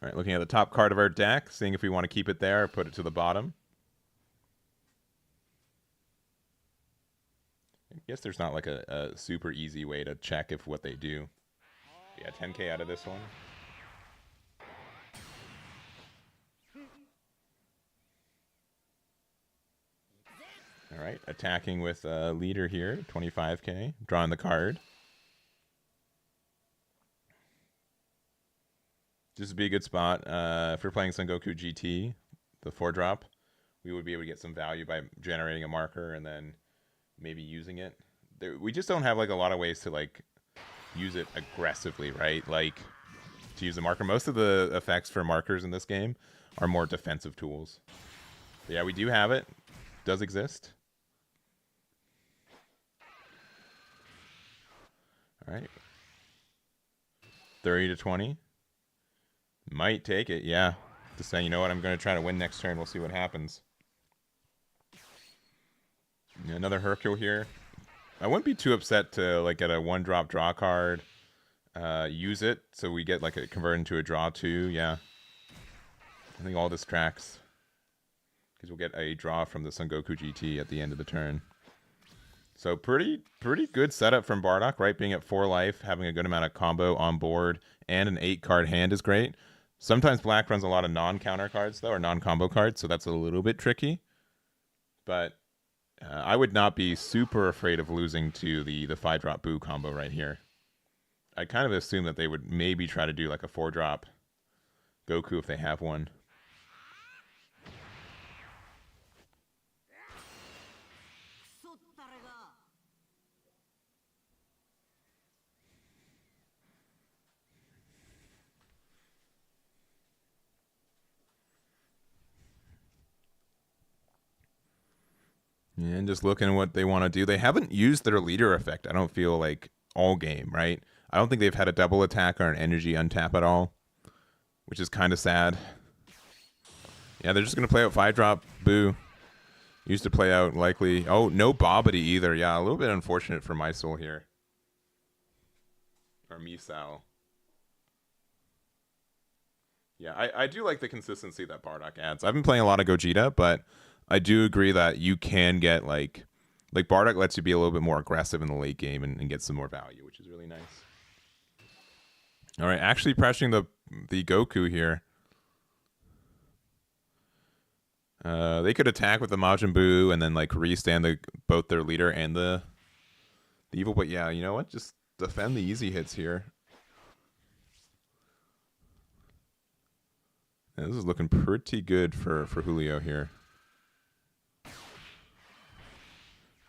All right, looking at the top card of our deck, seeing if we want to keep it there or put it to the bottom. I guess there's not like a super easy way to check if what they do. Yeah, 10k out of this one. All right, attacking with a leader here, 25k, drawing the card. This would be a good spot if we're playing Son Goku GT, the 4-drop. we would be able to get some value by generating a marker and then maybe using it. We just don't have like a lot of ways to like use it aggressively, right? Like to use a marker. Most of the effects for markers in this game are more defensive tools. But yeah, we do have it. Does exist. All right. 30 to 20. Might take it, yeah. Just saying, you know what, I'm going to try to win next turn. We'll see what happens. Yeah, another Hercule here. I wouldn't be too upset to like get a 1-drop draw card. Use it so we get like a convert into a draw 2. Yeah. I think all this tracks. Because we'll get a draw from the Son Goku GT at the end of the turn. So pretty good setup from Bardock, right? Being at 4 life, having a good amount of combo on board, and an 8-card hand is great. Sometimes Black runs a lot of non-counter cards, though, or non-combo cards, so that's a little bit tricky. But I would not be super afraid of losing to the 5-drop Buu combo right here. I kind of assume that they would maybe try to do like a 4-drop Goku if they have one. Yeah, and just looking at what they want to do. They haven't used their leader effect, I don't feel like, all game, right? I don't think they've had a double attack or an energy untap at all, which is kind of sad. Yeah, they're just going to play out 5-drop Buu. Used to play out likely... Oh, no Bobbity either. Yeah, a little bit unfortunate for my soul here. Or Misao. Yeah, I do like the consistency that Bardock adds. I've been playing a lot of Gogeta, but I do agree that you can get like Bardock lets you be a little bit more aggressive in the late game and get some more value, which is really nice. All right, actually pressuring the Goku here. They could attack with the Majin Buu and then like restand both their leader and the evil, but yeah, you know what? Just defend the easy hits here. Yeah, this is looking pretty good for Julio here.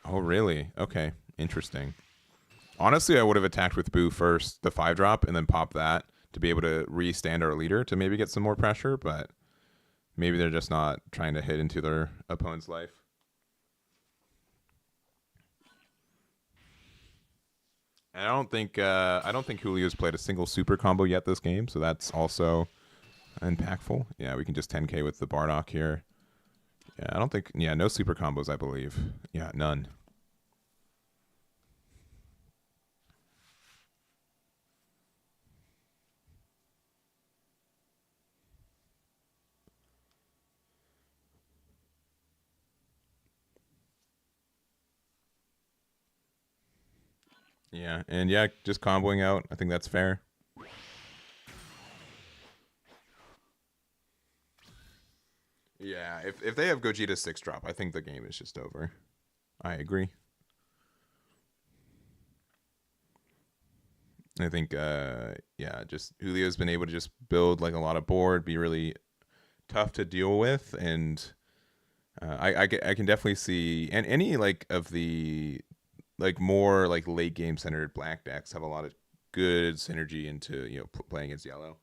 Oh, really? Okay, interesting. Honestly, I would have attacked with Buu first, the 5-drop, and then pop that to be able to restand our leader to maybe get some more pressure, but maybe they're just not trying to hit into their opponent's life. And I don't think Julio's played a single super combo yet this game, so that's also impactful. Yeah, we can just 10k with the Bardock here. Yeah, I don't think... Yeah, no super combos, I believe. Yeah, none. Yeah, and yeah, just comboing out. I think that's fair. Yeah, if they have Gogeta 6-drop, I think the game is just over. I agree. I think, yeah, just Julio's been able to just build like a lot of board, be really tough to deal with, and I can definitely see, and any like of the like more like late game centered black decks have a lot of good synergy into playing against yellow.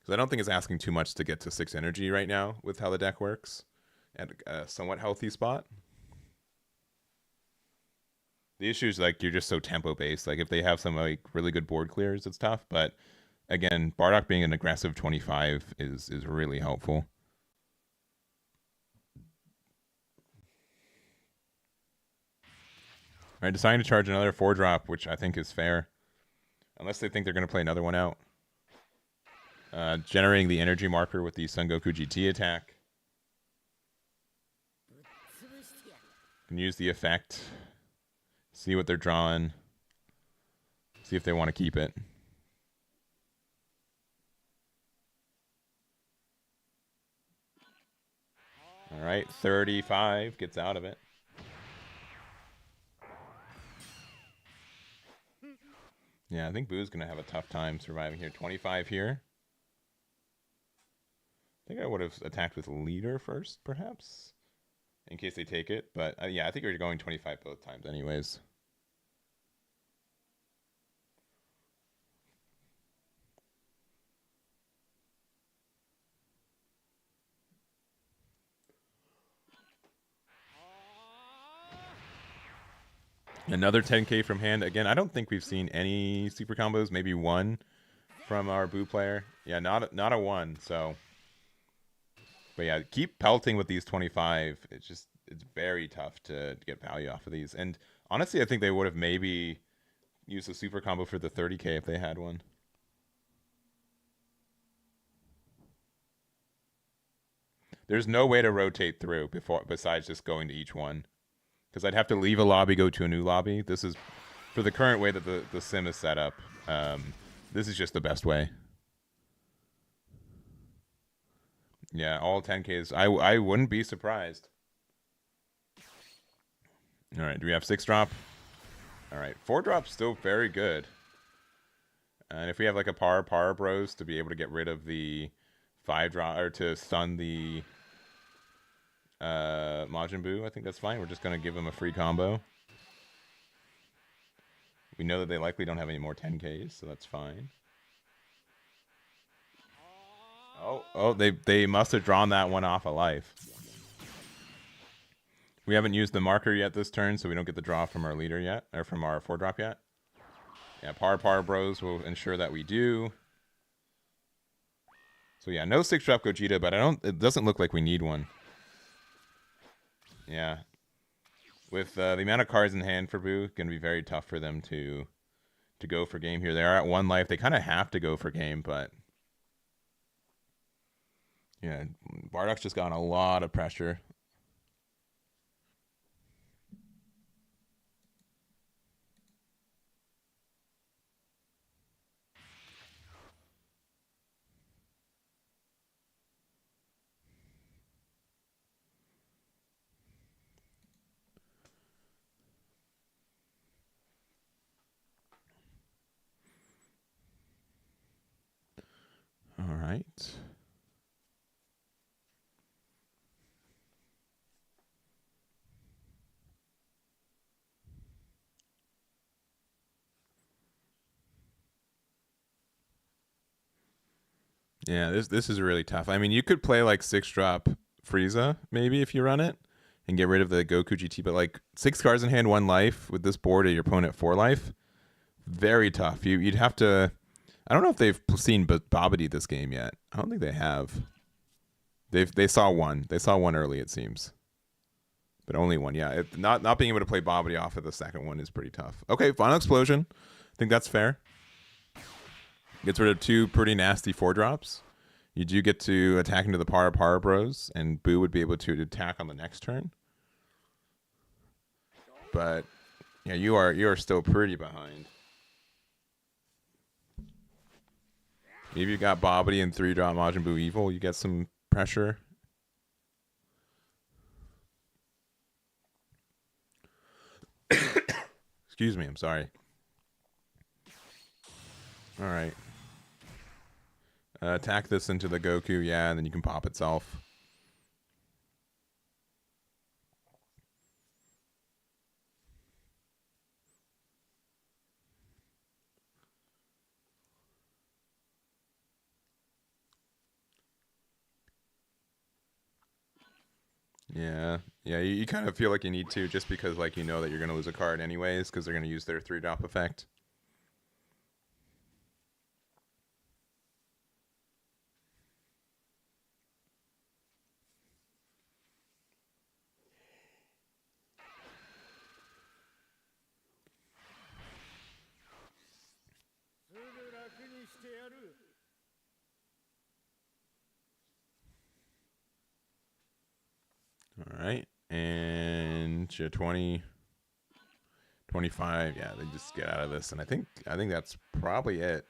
Because I don't think it's asking too much to get to 6 energy right now with how the deck works at a somewhat healthy spot. The issue is like you're just so tempo based. Like if they have some like really good board clears, it's tough. But again, Bardock being an aggressive 25 is really helpful. All right, deciding to charge another 4-drop, which I think is fair, unless they think they're going to play another one out. Generating the energy marker with the Son Goku GT attack. Can use the effect. See what they're drawing. See if they want to keep it. All right, 35 gets out of it. Yeah, I think Buu's going to have a tough time surviving here. 25 here. think I would have attacked with leader first, perhaps, in case they take it. But yeah, I think you're going 25 both times, anyways. Another 10k from hand. Again, I don't think we've seen any super combos. Maybe one from our Buu player. Yeah, not a one. So, but yeah, keep pelting with these 25. It's very tough to get value off of these. And honestly, I think they would have maybe used a super combo for the 30k if they had one. There's no way to rotate through besides just going to each one, because I'd have to leave a lobby, go to a new lobby. This is for the current way that the sim is set up. This is just the best way. Yeah, all 10Ks. I wouldn't be surprised. All right, do we have 6-drop? All right, 4-drop still very good. And if we have like a par bros to be able to get rid of the 5-drop or to stun the Majin Buu, I think that's fine. We're just gonna give him a free combo. We know that they likely don't have any more 10Ks, so that's fine. Oh, they must have drawn that one off of life. We haven't used the marker yet this turn, so we don't get the draw from our leader yet, or from our 4-drop yet. Yeah, par bros will ensure that we do. So yeah, no 6-drop Gogeta, but it doesn't look like we need one. Yeah. With the amount of cards in hand for Buu, going to be very tough for them to go for game here. They are at 1 life. They kind of have to go for game, but yeah, Bardock's just gotten a lot of pressure. All right. Yeah, this is really tough. I mean, you could play like 6-drop Frieza maybe if you run it and get rid of the Goku GT, but like 6 cards in hand, 1 life with this board at your opponent 4 life, very tough. You'd have to. I don't know if they've seen Babidi this game yet. I don't think they have. They saw one. They saw one early, it seems, but only one. Yeah, not being able to play Babidi off of the second one is pretty tough. Okay, final explosion. I think that's fair. Gets rid of 2 pretty nasty 4-drops. You do get to attack into the Para Bros, and Buu would be able to attack on the next turn. But yeah, you are still pretty behind. If you got Babidi and 3-drop Majin Buu Evil, you get some pressure. Excuse me, I'm sorry. All right. Attack this into the Goku, yeah, and then you can pop itself. Yeah, you kind of feel like you need to just because, like, you know that you're going to lose a card anyways because they're going to use their 3-drop effect. All right, and your 20, 25. Yeah, they just get out of this, and I think that's probably it.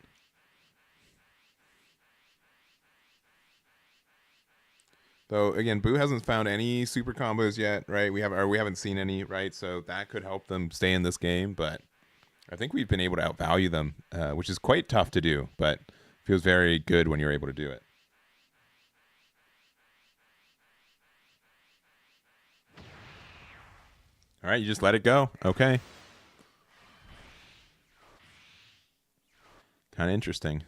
Though again, Buu hasn't found any super combos yet, right? We haven't seen any, right? So that could help them stay in this game, but I think we've been able to outvalue them, which is quite tough to do, but feels very good when you're able to do it. All right, you just let it go. Okay. Kind of interesting.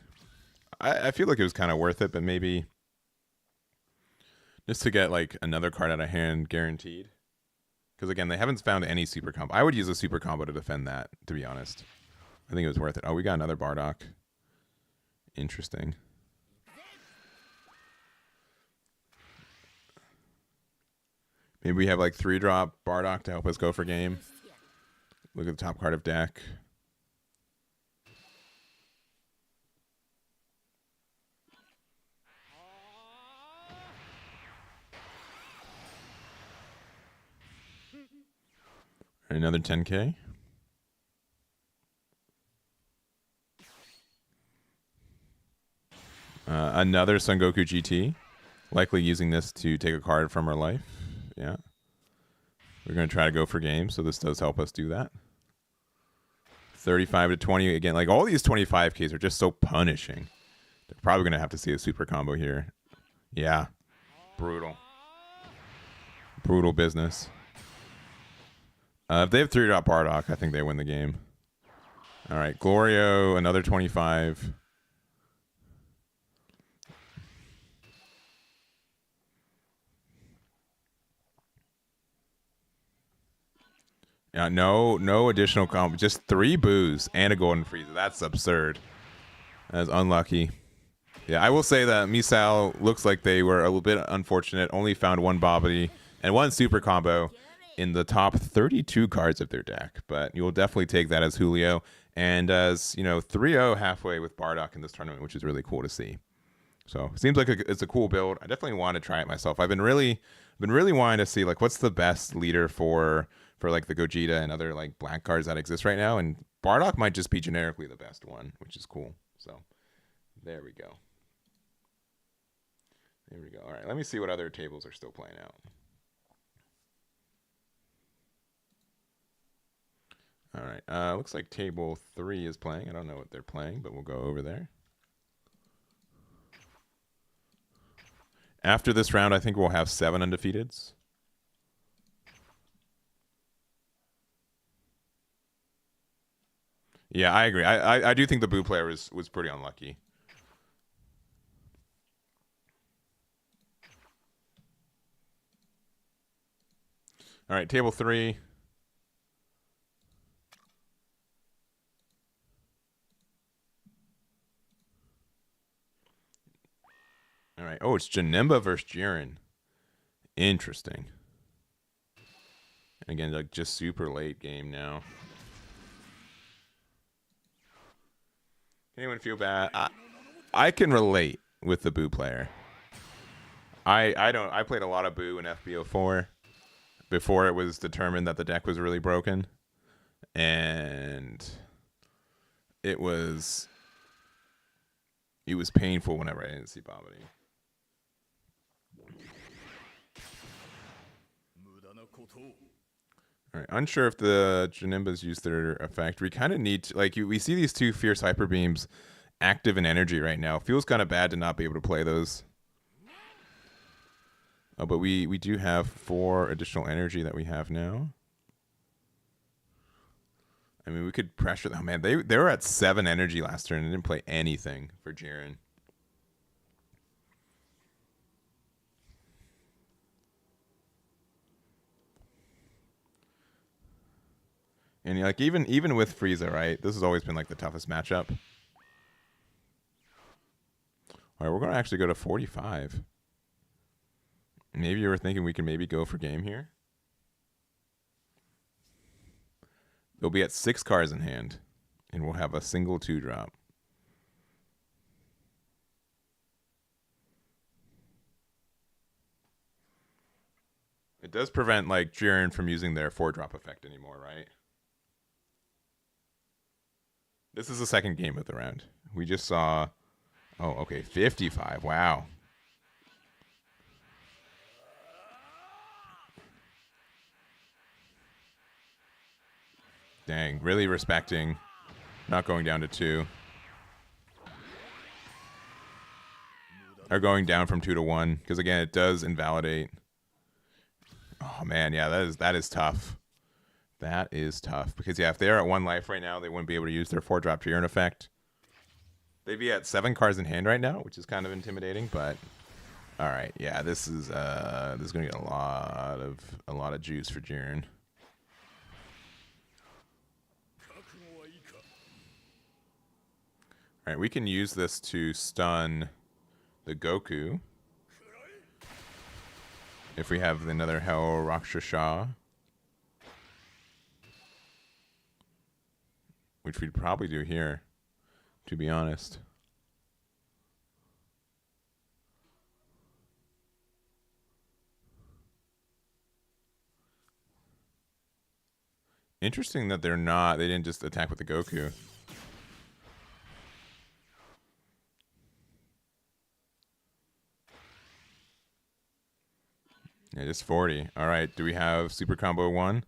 I feel like it was kind of worth it, but maybe just to get like another card out of hand guaranteed. Because again, they haven't found any super combo. I would use a super combo to defend that, to be honest. I think it was worth it. Oh, we got another Bardock. Interesting. Maybe we have like 3-drop Bardock to help us go for game. Look at the top card of deck. Another 10K. Another Son Goku GT. Likely using this to take a card from our life. Yeah. We're going to try to go for game, so this does help us do that. 35 to 20. Again, like all these 25Ks are just so punishing. They're probably going to have to see a super combo here. Yeah. Brutal. Brutal business. If they have 3-drop Bardock, I think they win the game. All right, Glorio, another 25. Yeah, no additional combo. Just 3 Boos and a Golden Frieza. That's absurd. That's unlucky. Yeah, I will say that Misao looks like they were a little bit unfortunate. Only found 1 Bobbity and 1 super combo in the top 32 cards of their deck. But you will definitely take that as Julio. And as, 3-0 halfway with Bardock in this tournament, which is really cool to see. So it seems like it's a cool build. I definitely want to try it myself. I've been really wanting to see like what's the best leader for like the Gogeta and other like black cards that exist right now. And Bardock might just be generically the best one, which is cool. So there we go. There we go. All right, let me see what other tables are still playing out. All right, looks like table 3 is playing. I don't know what they're playing, but we'll go over there. After this round, I think we'll have 7 undefeateds. Yeah, I agree. I do think the Buu player was pretty unlucky. All right, table 3. All right. Oh, it's Janemba versus Jiren. Interesting. And again, like just super late game now. Anyone feel bad? I can relate with the Buu player. I played a lot of Buu in FB04 before it was determined that the deck was really broken, and it was painful whenever I didn't see Bobbity. All right, unsure if the Janembas use their effect. We kind of need to, like, we see these 2 fierce hyper beams active in energy right now. Feels kind of bad to not be able to play those. Oh, but we do have 4 additional energy that we have now. I mean, we could pressure them. Man, they were at 7 energy last turn and didn't play anything for Jiren. And like even with Frieza, right? This has always been like the toughest matchup. All right, we're gonna actually go to 45. Maybe you were thinking we can maybe go for game here. They'll be at 6 cards in hand, and we'll have a single 2-drop. It does prevent like Jiren from using their 4-drop effect anymore, right? This is the second game of the round. We just saw... Oh, okay, 55. Wow. Dang, really respecting. Not going down to 2. Or going down from 2 to 1. Because, again, it does invalidate. Oh, man, yeah, that is tough. That is tough because yeah, if they're at 1 life right now, they wouldn't be able to use their 4-drop Jiren effect. They'd be at 7 cards in hand right now, which is kind of intimidating. But all right, yeah, this is gonna get a lot of juice for Jiren. All right, we can use this to stun the Goku if we have another Hell Rakshasa, which we'd probably do here, to be honest. Interesting that they didn't just attack with the Goku. Yeah, just 40. All right, do we have Super Combo 1?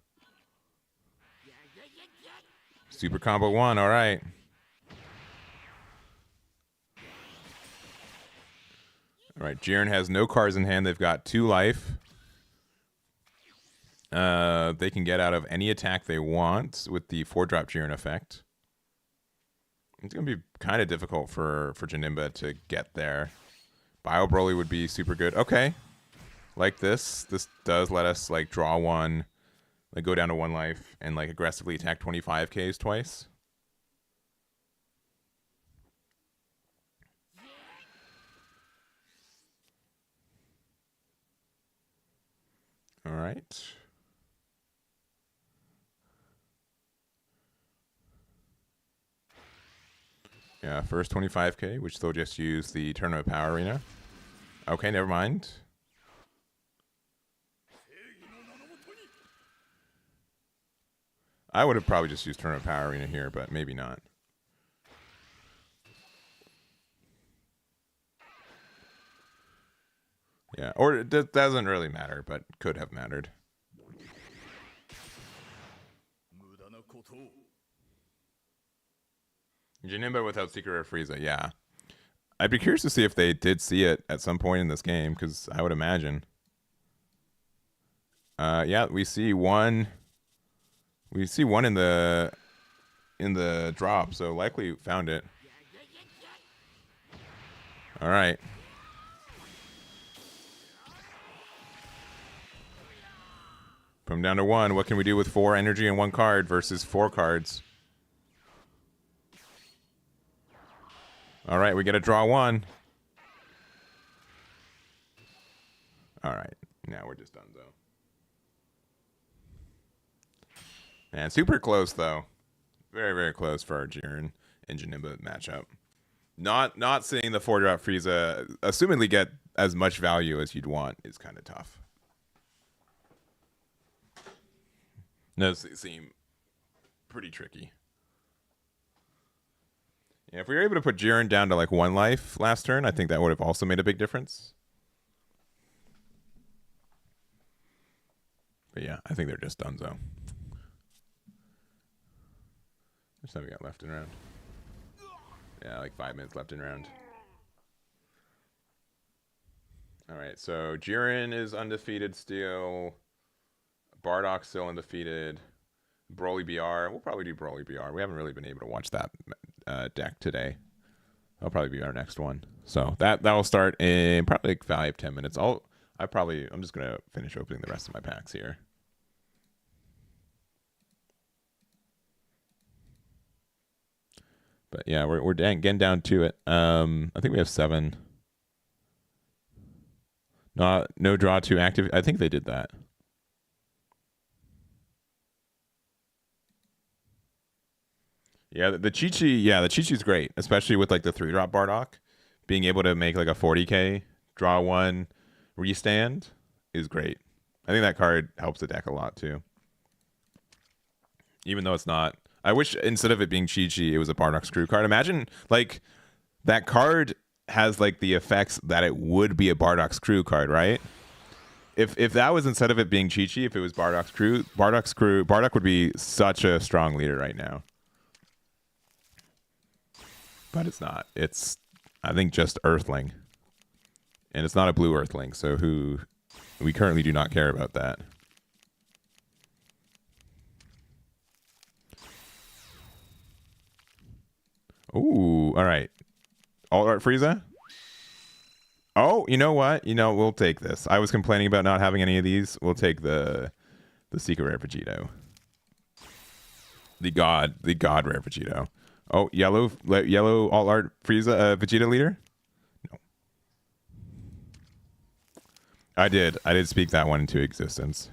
Super Combo 1, all right. All right, Jiren has no cards in hand. They've got 2 life. They can get out of any attack they want with the 4-drop Jiren effect. It's going to be kind of difficult for Janemba to get there. Bio Broly would be super good. Okay. Like this. This does let us like draw 1, like go down to 1 life and like aggressively attack 25Ks twice. All right. Yeah, first 25K, which they'll just use the Tournament Power Arena. Okay, never mind. I would have probably just used Tournament Power Arena here, but maybe not. Yeah, or it doesn't really matter, but could have mattered. Janemba without Secret Rare Frieza, yeah. I'd be curious to see if they did see it at some point in this game, because I would imagine. Yeah, we see one. We see one in the drop, so likely found it. All right. From down to 1. What can we do with 4 energy and 1 card versus 4 cards? All right, we get to draw 1. All right, now we're just done, though. And super close, though. Very, very close for our Jiren and Janemba matchup. Not seeing the 4-drop Frieza assumedly get as much value as you'd want is kind of tough. Does seem pretty tricky. Yeah, if we were able to put Jiren down to like 1 life last turn, I think that would have also made a big difference. But yeah, I think they're just done, though. How much time we got left in round? Yeah, like 5 minutes left in round. All right, so Jiren is undefeated still. Bardock still undefeated. Broly BR. We'll probably do Broly BR. We haven't really been able to watch that deck today. That'll probably be our next one. So that'll start in probably like 5-10 minutes. I'm just gonna finish opening the rest of my packs here. But yeah, we're getting down to it. I think we have 7. No draw 2 active. I think they did that. Yeah, the Chi-Chi, the Chi-Chi's great, especially with like the 3-drop Bardock. Being able to make like a 40k, draw 1, restand is great. I think that card helps the deck a lot too. Even though it's not. I wish instead of it being Chi-Chi, it was a Bardock Screw card. Imagine like that card has like the effects that it would be a Bardock Screw card, right? If that was instead of it being Chi-Chi, if it was Bardock Screw, Bardock would be such a strong leader right now. But it's not. It's, I think, just Earthling. And it's not a blue Earthling, so we currently do not care about that. Ooh, all right. All right, Frieza. Oh, you know what? We'll take this. I was complaining about not having any of these. We'll take the secret rare Vegito. The god rare Vegito. Oh, yellow all art Frieza Vegeta leader? No. I did speak that one into existence.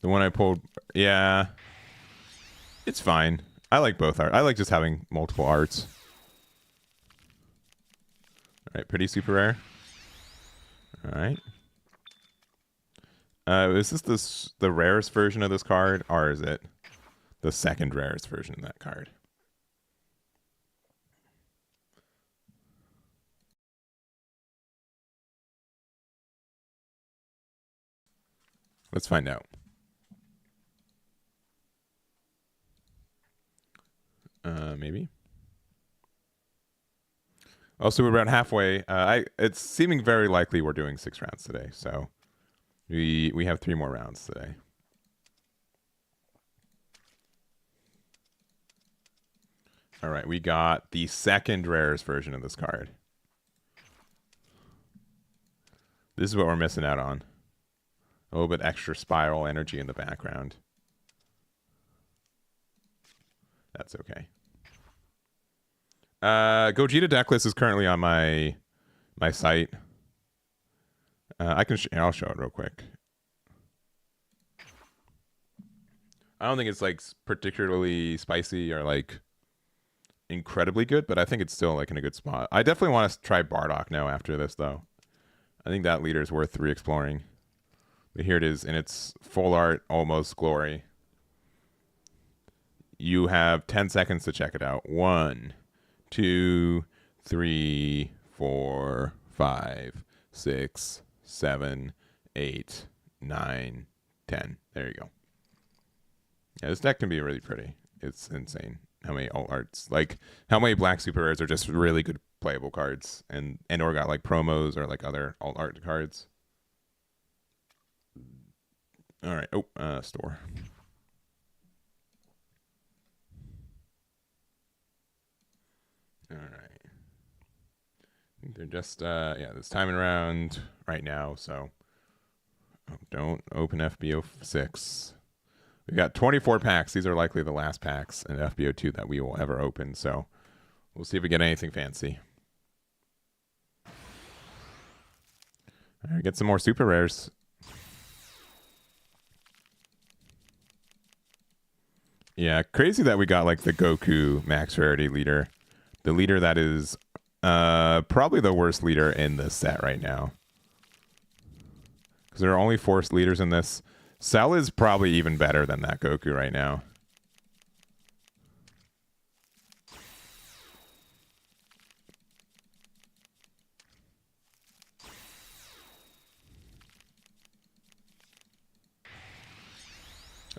The one I pulled, yeah. It's fine. I like both art. I like just having multiple arts. All right, pretty super rare. All right. Is this the rarest version of this card, or is it the second rarest version of that card? Let's find out. Maybe. Also, we're about halfway. It's seeming very likely we're doing 6 rounds today, so we have 3 more rounds today. All right, we got the second rarest version of this card. This is what we're missing out on. A little bit extra spiral energy in the background. That's okay. Gogeta decklist is currently on my site. I'll show it real quick. I don't think it's like particularly spicy or like incredibly good, but I think it's still like in a good spot. I definitely want to try Bardock now after this though. I think that leader is worth re-exploring. But here it is in its full art, almost glory. You have 10 seconds to check it out. 1, 2, 3, 4, 5, 6, 7, 8, 9, 10. There you go. Yeah, this deck can be really pretty. It's insane how many alt arts, like how many black super rares are just really good playable cards, and or got like promos or like other alt art cards. All right. Oh, store. All right. I think they're just yeah, this timing around right now, so don't open FB06. We've got 24 packs. These are likely the last packs in FB02 that we will ever open, so we'll see if we get anything fancy. All right, get some more super rares. Yeah, crazy that we got like the Goku max rarity leader. The leader that is probably the worst leader in this set right now. Because there are only 4 leaders in this. Cell is probably even better than that Goku right now.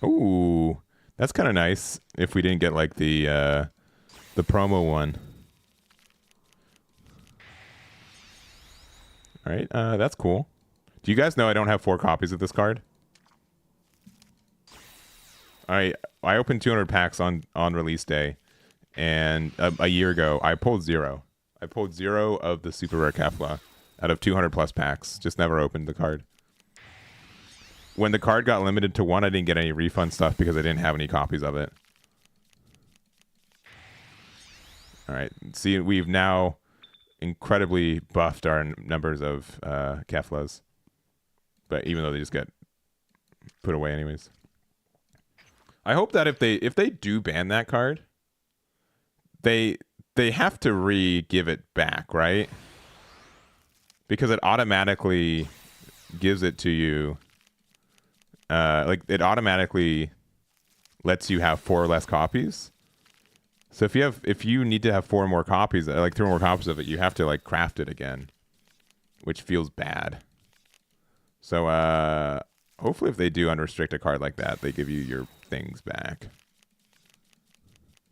Ooh, that's kind of nice if we didn't get like the promo one. All right, that's cool. Do you guys know I don't have 4 copies of this card? I opened 200 packs on release day, and a year ago I pulled 0. I pulled 0 of the super rare Kefla out of 200 plus packs. Just never opened the card. When the card got limited to 1, I didn't get any refund stuff because I didn't have any copies of it. All right, see, we've now incredibly buffed our numbers of Keflas, but even though they just get put away anyways. I hope that if they do ban that card, they have to give it back, right? Because it automatically gives it to you. Like it automatically lets you have 4 less copies. So if you need to have 4 more copies, like 3 more copies of it, you have to like craft it again, which feels bad. So hopefully if they do unrestrict a card like that, they give you your things back.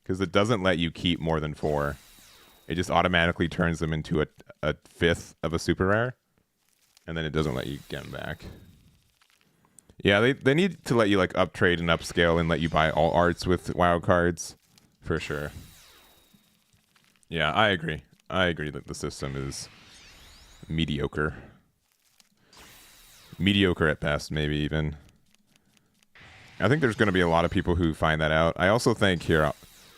because it doesn't let you keep more than 4. It just automatically turns them into a fifth of a super rare, and then it doesn't let you get them back. Yeah, they need to let you like up trade and upscale and let you buy all arts with wild cards, for sure. Yeah, I agree. I agree that the system is mediocre. Mediocre at best, maybe even. I think there's going to be a lot of people who find that out. I also think here,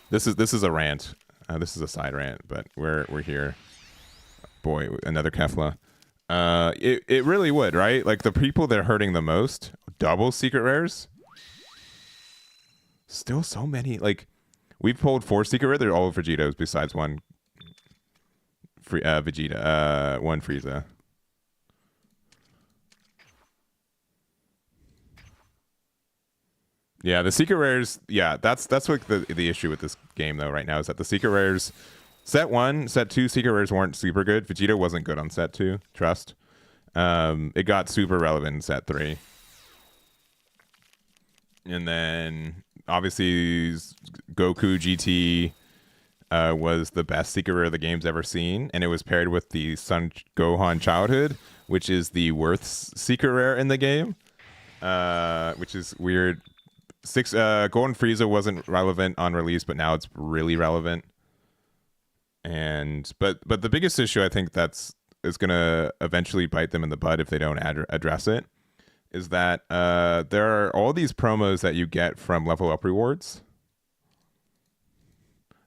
this is a rant. This is a side rant, but we're here. Boy, another Kefla. It really would, right? Like the people that are hurting the most, double secret rares. Still so many. Like we've pulled 4 secret rares. They're all Vegetos besides one Vegeta, one Frieza. Yeah, the secret rares. Yeah, that's like the issue with this game though. Right now is that the secret rares, set 1, set 2 secret rares weren't super good. Vegeta wasn't good on set 2. Trust. It got super relevant in set 3, and then obviously Goku GT was the best secret rare the game's ever seen, and it was paired with the Son Gohan Childhood, which is the worst secret rare in the game, which is weird. Golden Frieza wasn't relevant on release, but now it's really relevant. And but the biggest issue I think is gonna eventually bite them in the butt if they don't address it is that there are all these promos that you get from level up rewards.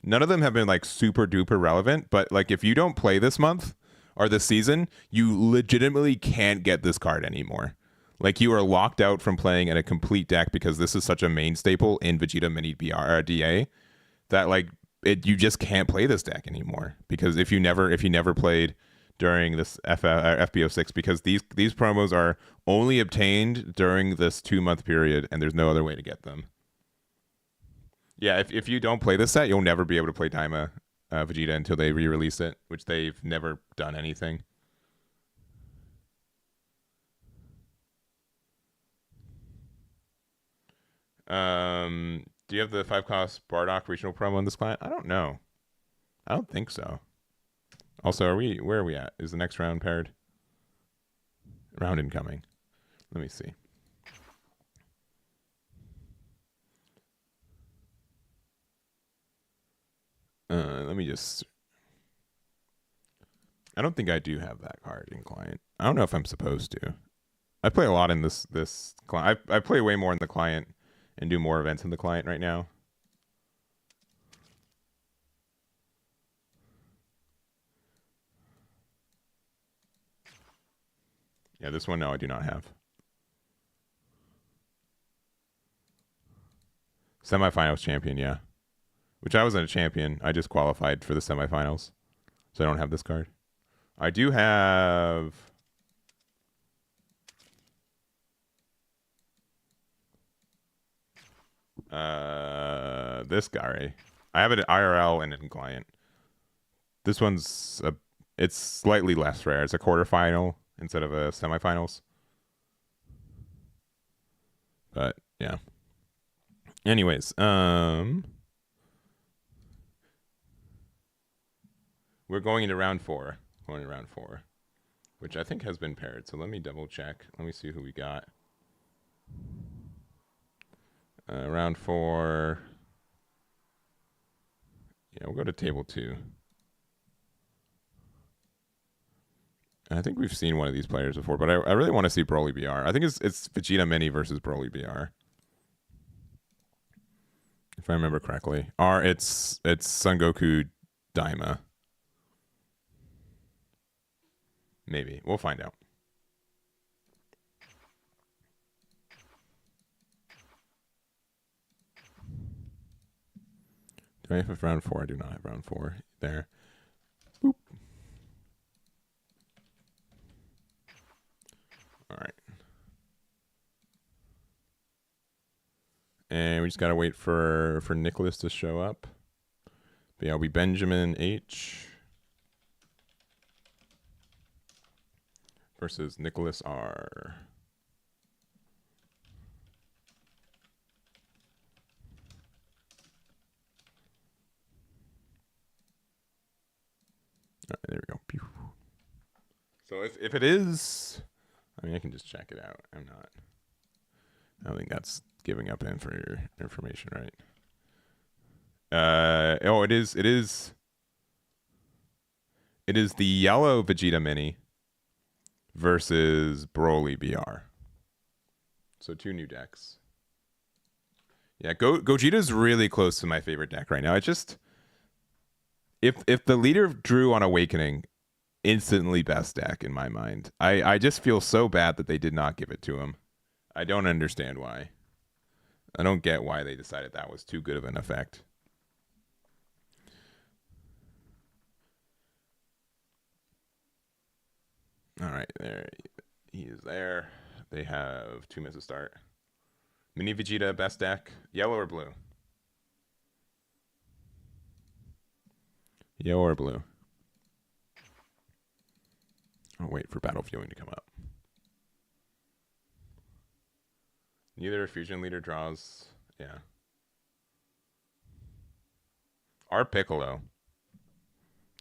None of them have been like super duper relevant, but like if you don't play this month or this season, you legitimately can't get this card anymore. Like you are locked out from playing in a complete deck because this is such a main staple in Vegeta Mini BR DA that like you just can't play this deck anymore because if you never played during this FB06 because these promos are only obtained during this 2-month period and there's no other way to get them. Yeah, if you don't play this set, you'll never be able to play Daima Vegeta until they re-release it, which they've never done anything. Do you have the 5-cost Bardock regional promo on this client? I don't know. I don't think so. Also, where are we at? Is the next round paired? Round incoming. Let me see. Let me just... I don't think I do have that card in client. I don't know if I'm supposed to. I play a lot in this client. I play way more in the client and do more events in the client right now. Yeah, this one, no, I do not have. Semifinals champion, yeah. Which I wasn't a champion. I just qualified for the semifinals. So I don't have this card. I do have... this guy. I have it at IRL and in client. This one's it's slightly less rare. It's a quarterfinal instead of a semifinals. But yeah. Anyways, we're going into round 4. Going to round 4, which I think has been paired. So let me double check. Let me see who we got. Round 4. Yeah, we'll go to table 2. I think we've seen one of these players before, but I really want to see Broly BR. I think it's Vegeta Mini versus Broly BR. If I remember correctly. Or it's Son Goku Daima. Maybe. We'll find out. Do I have round 4? I do not have round 4 there. Boop. All right. And we just got to wait for Nicholas to show up. But yeah, it'll be Benjamin H. versus Nicholas R. So if it is, I mean, I can just check it out. I don't think that's giving up information, right? Oh, it is the yellow Vegeta Mini versus Broly BR. So 2 new decks. Yeah, Gogeta's really close to my favorite deck right now. It just, if the leader drew on Awakening, instantly best deck in my mind. I just feel so bad that they did not give it to him. I don't understand why. I don't get why they decided that was too good of an effect. All right, there he is there. They have 2 minutes to start. Mini Vegeta, best deck, yellow or blue? Yellow or blue? I'll wait for battle viewing to come up. Neither fusion leader draws. Yeah. Our Piccolo.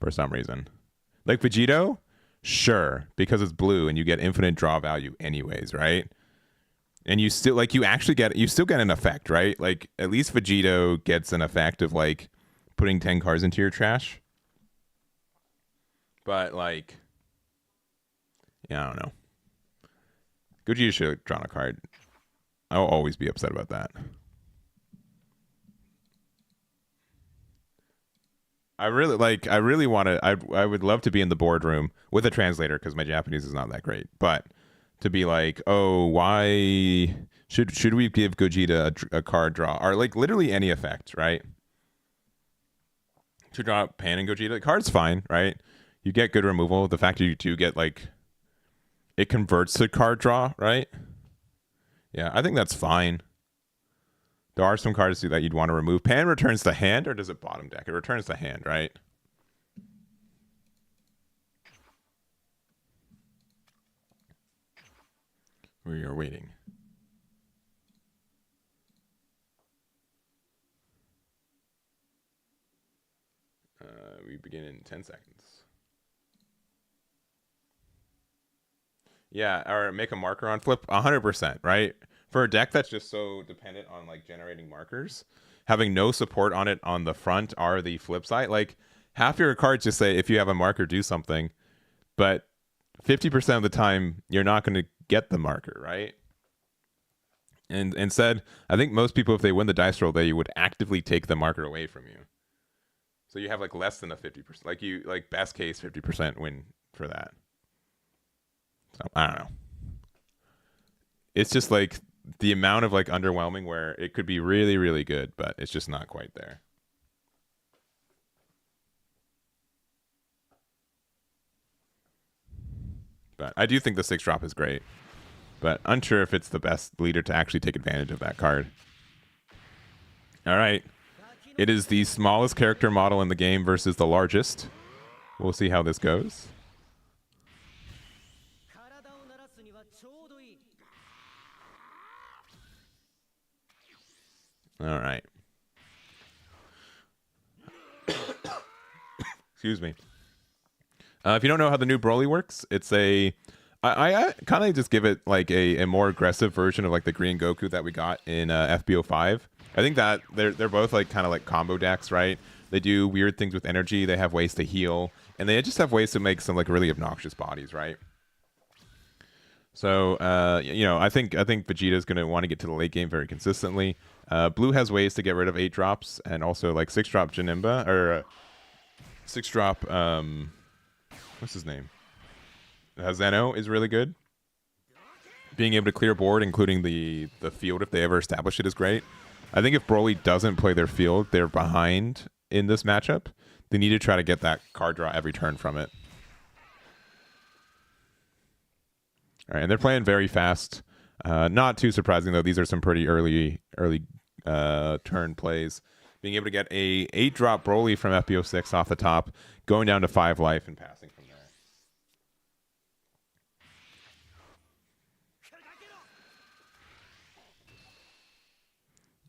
For some reason. Like Vegito? Sure. Because it's blue and you get infinite draw value anyways, right? And you still, like, you still get an effect, right? Like, at least Vegito gets an effect of, like, putting 10 cards into your trash. But, like, yeah, I don't know. Gogeta should have drawn a card. I'll always be upset about that. I would love to be in the boardroom with a translator because my Japanese is not that great. But to be like, oh, why should we give Gogeta a card draw? Or like literally any effect, right? To draw Pan and Gogeta, the card's fine, right? You get good removal. The fact that you do get like, it converts to card draw, right? Yeah, I think that's fine. There are some cards that you'd want to remove. Pan returns the hand, or does it bottom deck? It returns the hand, right? We are waiting. We begin in 10 seconds. Yeah, or make a marker on flip. 100%, right? For a deck that's just so dependent on like generating markers, having no support on it on the front are the flip side. Like half your cards just say if you have a marker, do something, but 50% of the time you're not going to get the marker, right? And instead, I think most people, if they win the dice roll, they would actively take the marker away from you. So you have like less than a 50%, like best case 50% win for that. So I don't know. It's just like the amount of like underwhelming where it could be really, really good, but it's just not quite there. But I do think the 6-drop is great, but unsure if it's the best leader to actually take advantage of that card. All right. It is the smallest character model in the game versus the largest. We'll see how this goes. All right. Excuse me. If you don't know how the new Broly works, it's I kind of just give it like a more aggressive version of like the Green Goku that we got in FB05. I think that they're both like kind of like combo decks, right? They do weird things with energy. They have ways to heal, and they just have ways to make some like really obnoxious bodies, right? So I think Vegeta's gonna want to get to the late game very consistently. Blue has ways to get rid of 8-drops and also like 6-drop Janemba or 6-drop what's his name? Zeno is really good. Being able to clear board, including the field if they ever establish it, is great. I think if Broly doesn't play their field, they're behind in this matchup. They need to try to get that card draw every turn from it. All right, and they're playing very fast. Not too surprising, though. These are some pretty early turn plays. Being able to get a 8-drop Broly from FB06 off the top, going down to 5 life and passing from there.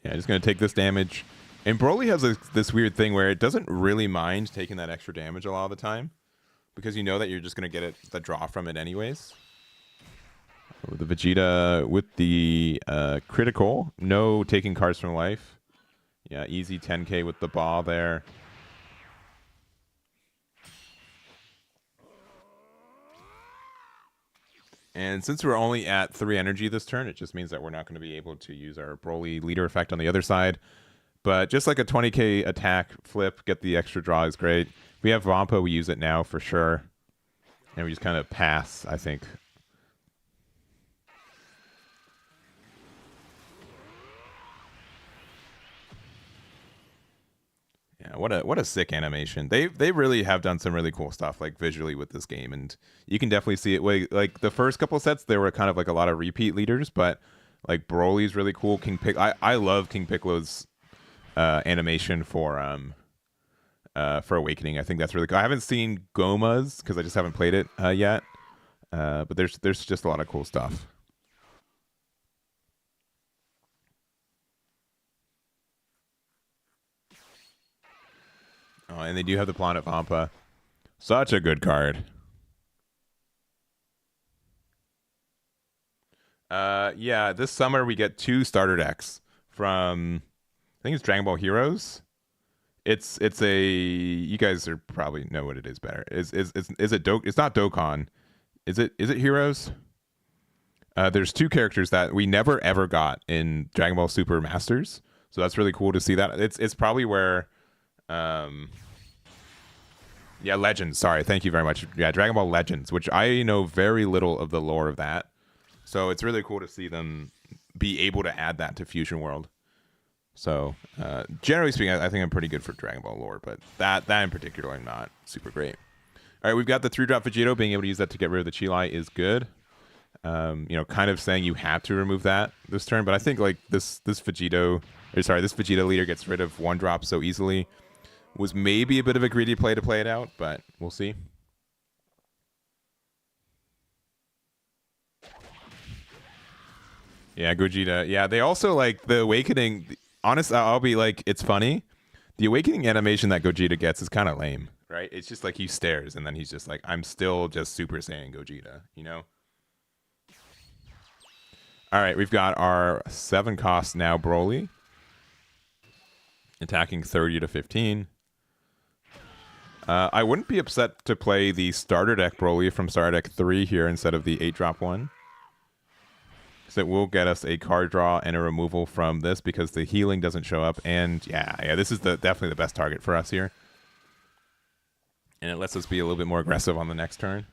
Yeah, just going to take this damage. And Broly has this weird thing where it doesn't really mind taking that extra damage a lot of the time. because you know that you're just gonna get the draw from it anyways. The Vegeta with the critical, no taking cards from life. Yeah, easy 10k with the ball there. And since we're only at 3 energy this turn, it just means that we're not going to be able to use our Broly leader effect on the other side. But just like a 20k attack flip, get the extra draw is great. If we have Vampa, we use it now for sure. And we just kind of pass, I think. Yeah, what a sick animation. They really have done some really cool stuff like visually with this game, and you can definitely see it. Like the first couple sets, there were kind of like a lot of repeat leaders, but like Broly's really cool. I love King Piccolo's animation for Awakening. I think that's really cool. I haven't seen Goma's because I just haven't played it yet, but there's just a lot of cool stuff. Oh, and they do have the Planet Vampa. Such a good card. Yeah, this summer we get 2 starter decks from, I think it's Dragon Ball Heroes. It's a, you guys are probably know what it is better. Is it it's not Dokkan. Is it Heroes? There's 2 characters that we never ever got in Dragon Ball Super Masters. So that's really cool to see that. It's probably where yeah, Legends. Sorry, thank you very much. Yeah, Dragon Ball Legends, which I know very little of the lore of that. So it's really cool to see them be able to add that to Fusion World. So generally speaking, I think I'm pretty good for Dragon Ball lore, but that in particular, I'm not super great. All right, we've got the 3-drop Vegeta. Being able to use that to get rid of the Chilai is good. You know, kind of saying you have to remove that this turn, but I think like this Vegeta leader gets rid of 1-drop so easily. Was maybe a bit of a greedy play to play it out, but we'll see. Yeah, Gogeta. Yeah, they also like the Awakening. Honest, I'll be like, it's funny. The Awakening animation that Gogeta gets is kind of lame, right? It's just like he stares and then he's just like, I'm still just Super Saiyan Gogeta, you know? All right, we've got our 7 cost now, Broly. Attacking 30 to 15. I wouldn't be upset to play the starter deck Broly from starter deck 3 here instead of the 8-drop one. Because it will get us a card draw and a removal from this because the healing doesn't show up. And yeah, this is definitely the best target for us here. And it lets us be a little bit more aggressive on the next turn.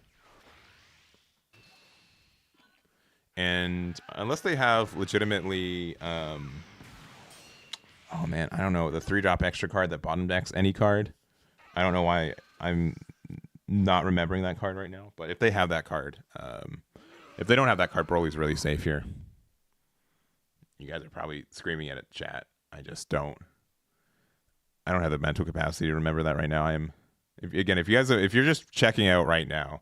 And unless they have legitimately... oh man, I don't know. The 3-drop extra card that bottom decks any card. I don't know why I'm not remembering that card right now. But if they have that card, if they don't have that card, Broly's really safe here. You guys are probably screaming at it, chat. I just don't. I don't have the mental capacity to remember that right now. If you're just checking out right now,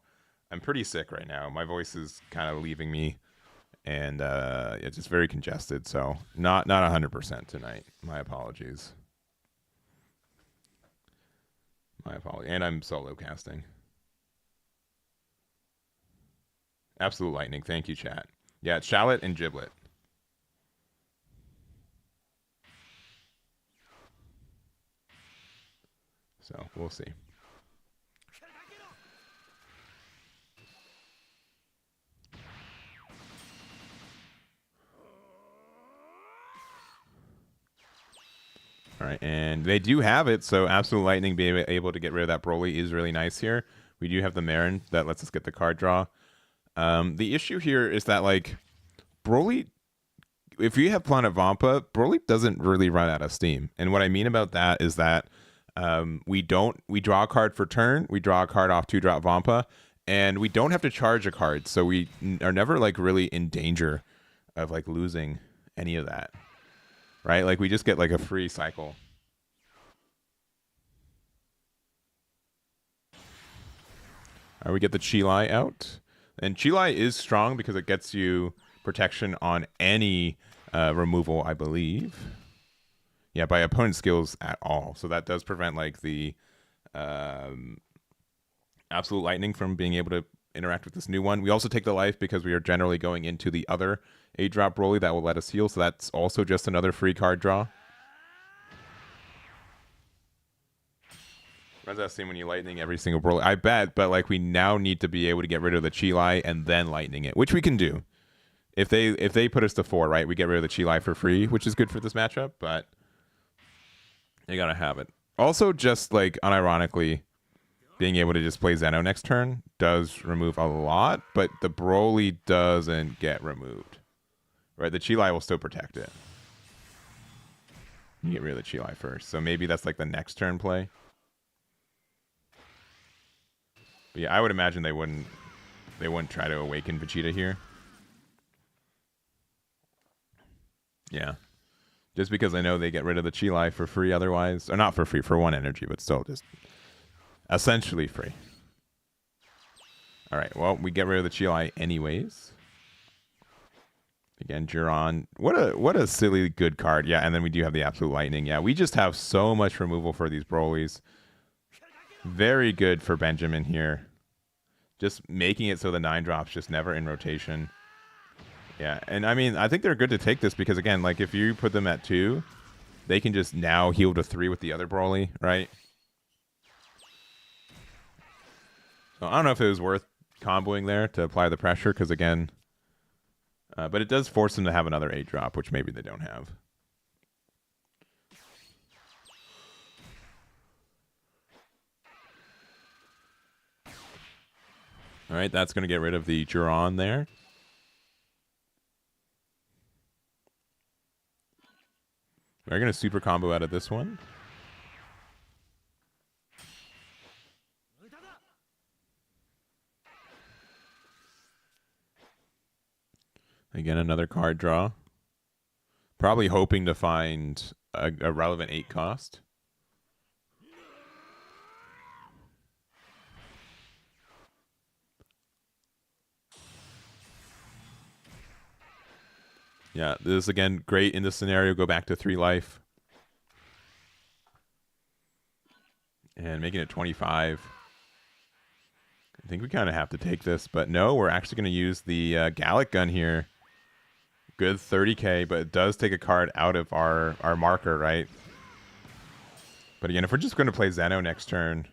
I'm pretty sick right now. My voice is kind of leaving me, and it's just very congested. So not 100% tonight. My apologies. My apologies. And I'm solo casting. Absolute lightning. Thank you, chat. Yeah, it's Shallot and Giblet. So we'll see. All right, and they do have it, so Absolute Lightning being able to get rid of that Broly is really nice here. We do have the Marin that lets us get the card draw. The issue here is that, like, Broly, if you have Planet Vampa, Broly doesn't really run out of steam. And what I mean about that is that we draw a card for turn, we draw a card off 2-drop Vampa, and we don't have to charge a card, so we are never, like, really in danger of, like, losing any of that. Right? Like, we just get, like, a free cycle. All right, we get the Chilai out. And Chilai is strong because it gets you protection on any removal, I believe. Yeah, by opponent skills at all. So that does prevent, like, the Absolute Lightning from being able to interact with this new one. We also take the life because we are generally going into the other 8-drop Broly that will let us heal, so that's also just another free card draw. Runs that scene when you lightning every single Broly. I bet, but like we now need to be able to get rid of the Chi and then lightning it, which we can do. If they put us to 4, right, we get rid of the Chi for free, which is good for this matchup, but you gotta have it. Also, just like unironically, being able to just play Zeno next turn does remove a lot, but the Broly doesn't get removed. Right, the Chi will still protect it. You get rid of the Chi first, so maybe that's like the next turn play. But yeah, I would imagine they wouldn't try to awaken Vegeta here. Yeah. Just because I know they get rid of the Chi for free otherwise. Or not for free, for 1 energy, but still just essentially free. Alright, well, we get rid of the Chi anyways. Again, Jiren. What a silly good card. Yeah, and then we do have the Absolute Lightning. Yeah, we just have so much removal for these Brolys. Very good for Benjamin here. Just making it so the 9-drops just never in rotation. Yeah, and I mean, I think they're good to take this because, again, like if you put them at 2, they can just now heal to 3 with the other Broly, right? So I don't know if it was worth comboing there to apply the pressure because, again, but it does force them to have another 8-drop, which maybe they don't have. All right, that's going to get rid of the Jiren there. We're going to super combo out of this one. Again, another card draw. Probably hoping to find a relevant 8 cost. Yeah, this is, again, great in this scenario. Go back to 3 life. And making it 25. I think we kind of have to take this, but no, we're actually going to use the Gallic Gun here. Good 30k, but it does take a card out of our marker, right? But again, if we're just going to play Zeno next turn,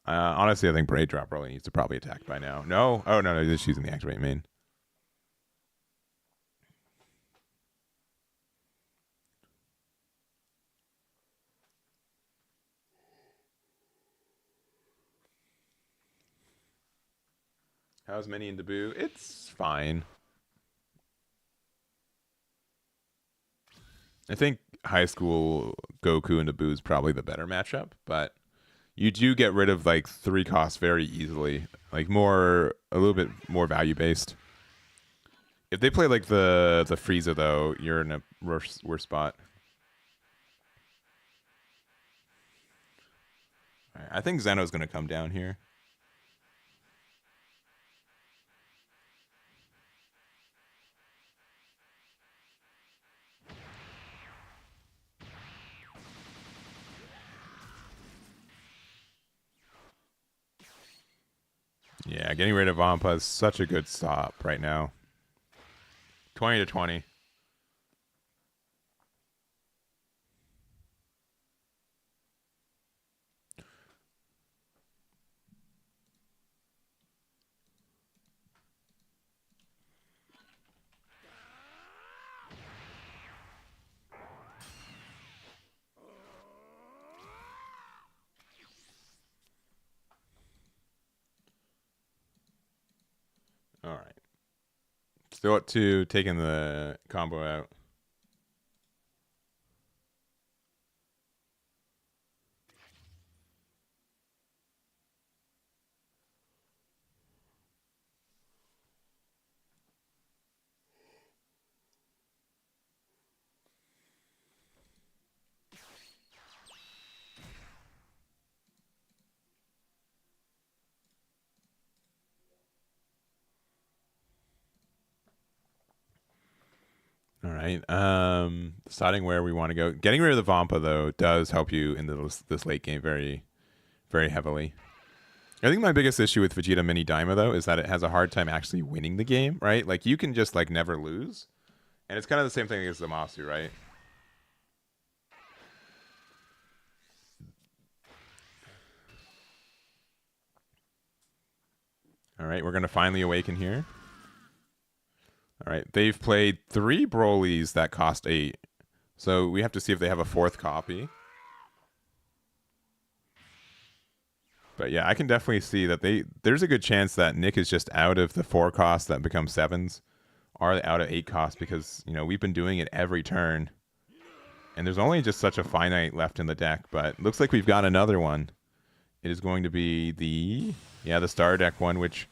honestly, I think Braid Drop probably needs to probably attack by now. No? Oh, no, just using the Activate main. How's Mini and Buu? It's fine. I think high school Goku and Buu is probably the better matchup, but you do get rid of like 3 costs very easily. Like a little bit more value based. If they play like the Frieza though, you're in a worse spot. All right, I think Zeno's going to come down here. Yeah, getting rid of Vampa is such a good stop right now. 20 to 20. All right. Still at 2, taking the combo out. All right. Deciding where we want to go. Getting rid of the Vampa though does help you in this late game very, very heavily. I think my biggest issue with Vegeta Mini Daima, though, is that it has a hard time actually winning the game, right? Like, you can just, like, never lose. And it's kind of the same thing as the Masu, right? All right, we're going to finally awaken here. All right, they've played 3 Brolys that cost 8. So we have to see if they have a 4th copy. But yeah, I can definitely see that there's a good chance that Nick is just out of the 4 costs that become 7s, or out of 8 costs, because, you know, we've been doing it every turn. And there's only just such a finite left in the deck, but looks like we've got another one. It is going to be the Star Deck one, which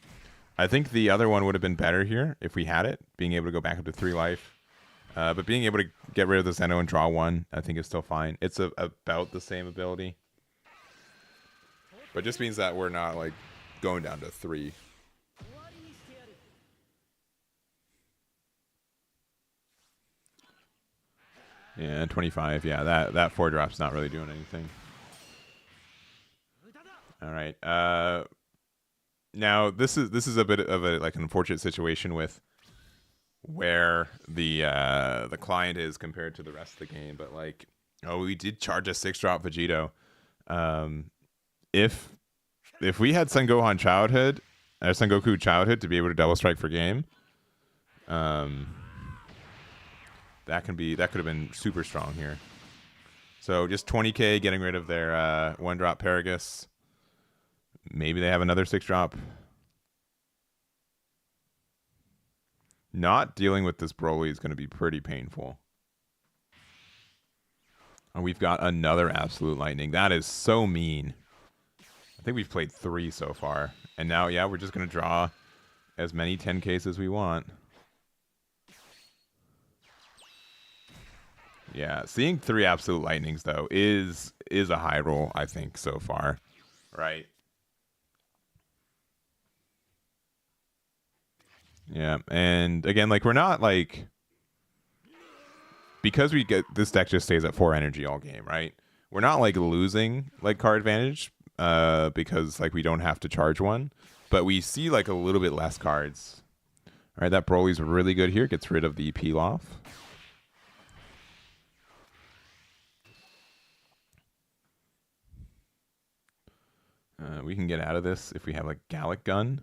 I think the other one would have been better here if we had it, being able to go back up to 3 life. But being able to get rid of the Zeno and draw 1, I think is still fine. It's about the same ability. But it just means that we're not, like, going down to 3. Yeah, 25. Yeah, that 4 drop's not really doing anything. All right. Now this is a bit of a like an unfortunate situation with where the client is compared to the rest of the game, but like, oh, we did charge a 6-drop Vegito. If we had Son Goku childhood to be able to double strike for game, that could have been super strong here. So just 20k, getting rid of their 1-drop Paragus. Maybe they have another 6-drop. Not dealing with this Broly is going to be pretty painful. And we've got another Absolute Lightning. That is so mean. I think we've played 3 so far. And now, yeah, we're just going to draw as many 10Ks as we want. Yeah, seeing 3 Absolute Lightnings, though, is a high roll, I think, so far. Right. Yeah, and again, like, we're not, like... Because we get... This deck just stays at 4 energy all game, right? We're not, like, losing, like, card advantage, because, like, we don't have to charge 1. But we see, like, a little bit less cards. All right, that Broly's really good here. Gets rid of the Pilaf. We can get out of this if we have, like, Gallic Gun.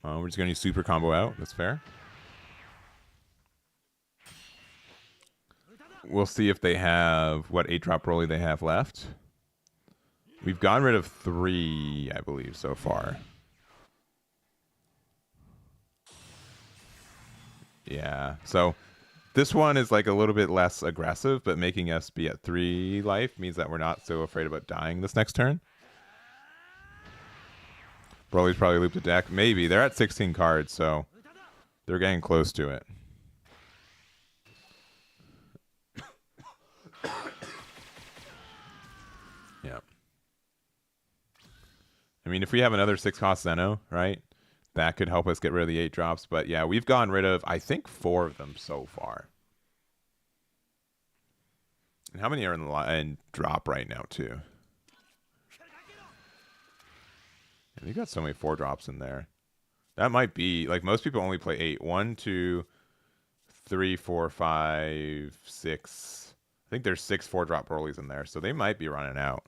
We're just going to use Super Combo out. That's fair. We'll see if they have what 8-drop Broly they have left. We've gotten rid of 3, I believe, so far. Yeah, so this one is like a little bit less aggressive, but making us be at 3 life means that we're not so afraid about dying this next turn. Broly's probably looped a deck. Maybe. They're at 16 cards, so they're getting close to it. Yeah. I mean, if we have another 6-cost Zeno, right, that could help us get rid of the 8 drops. But yeah, we've gotten rid of, I think, 4 of them so far. And how many are in drop right now, too? And you've got so many 4 drops in there. That might be, like, most people only play 8. 1, 2, 3, 4, 5, 6. I think there's 6 4-drop Broly's in there, so they might be running out.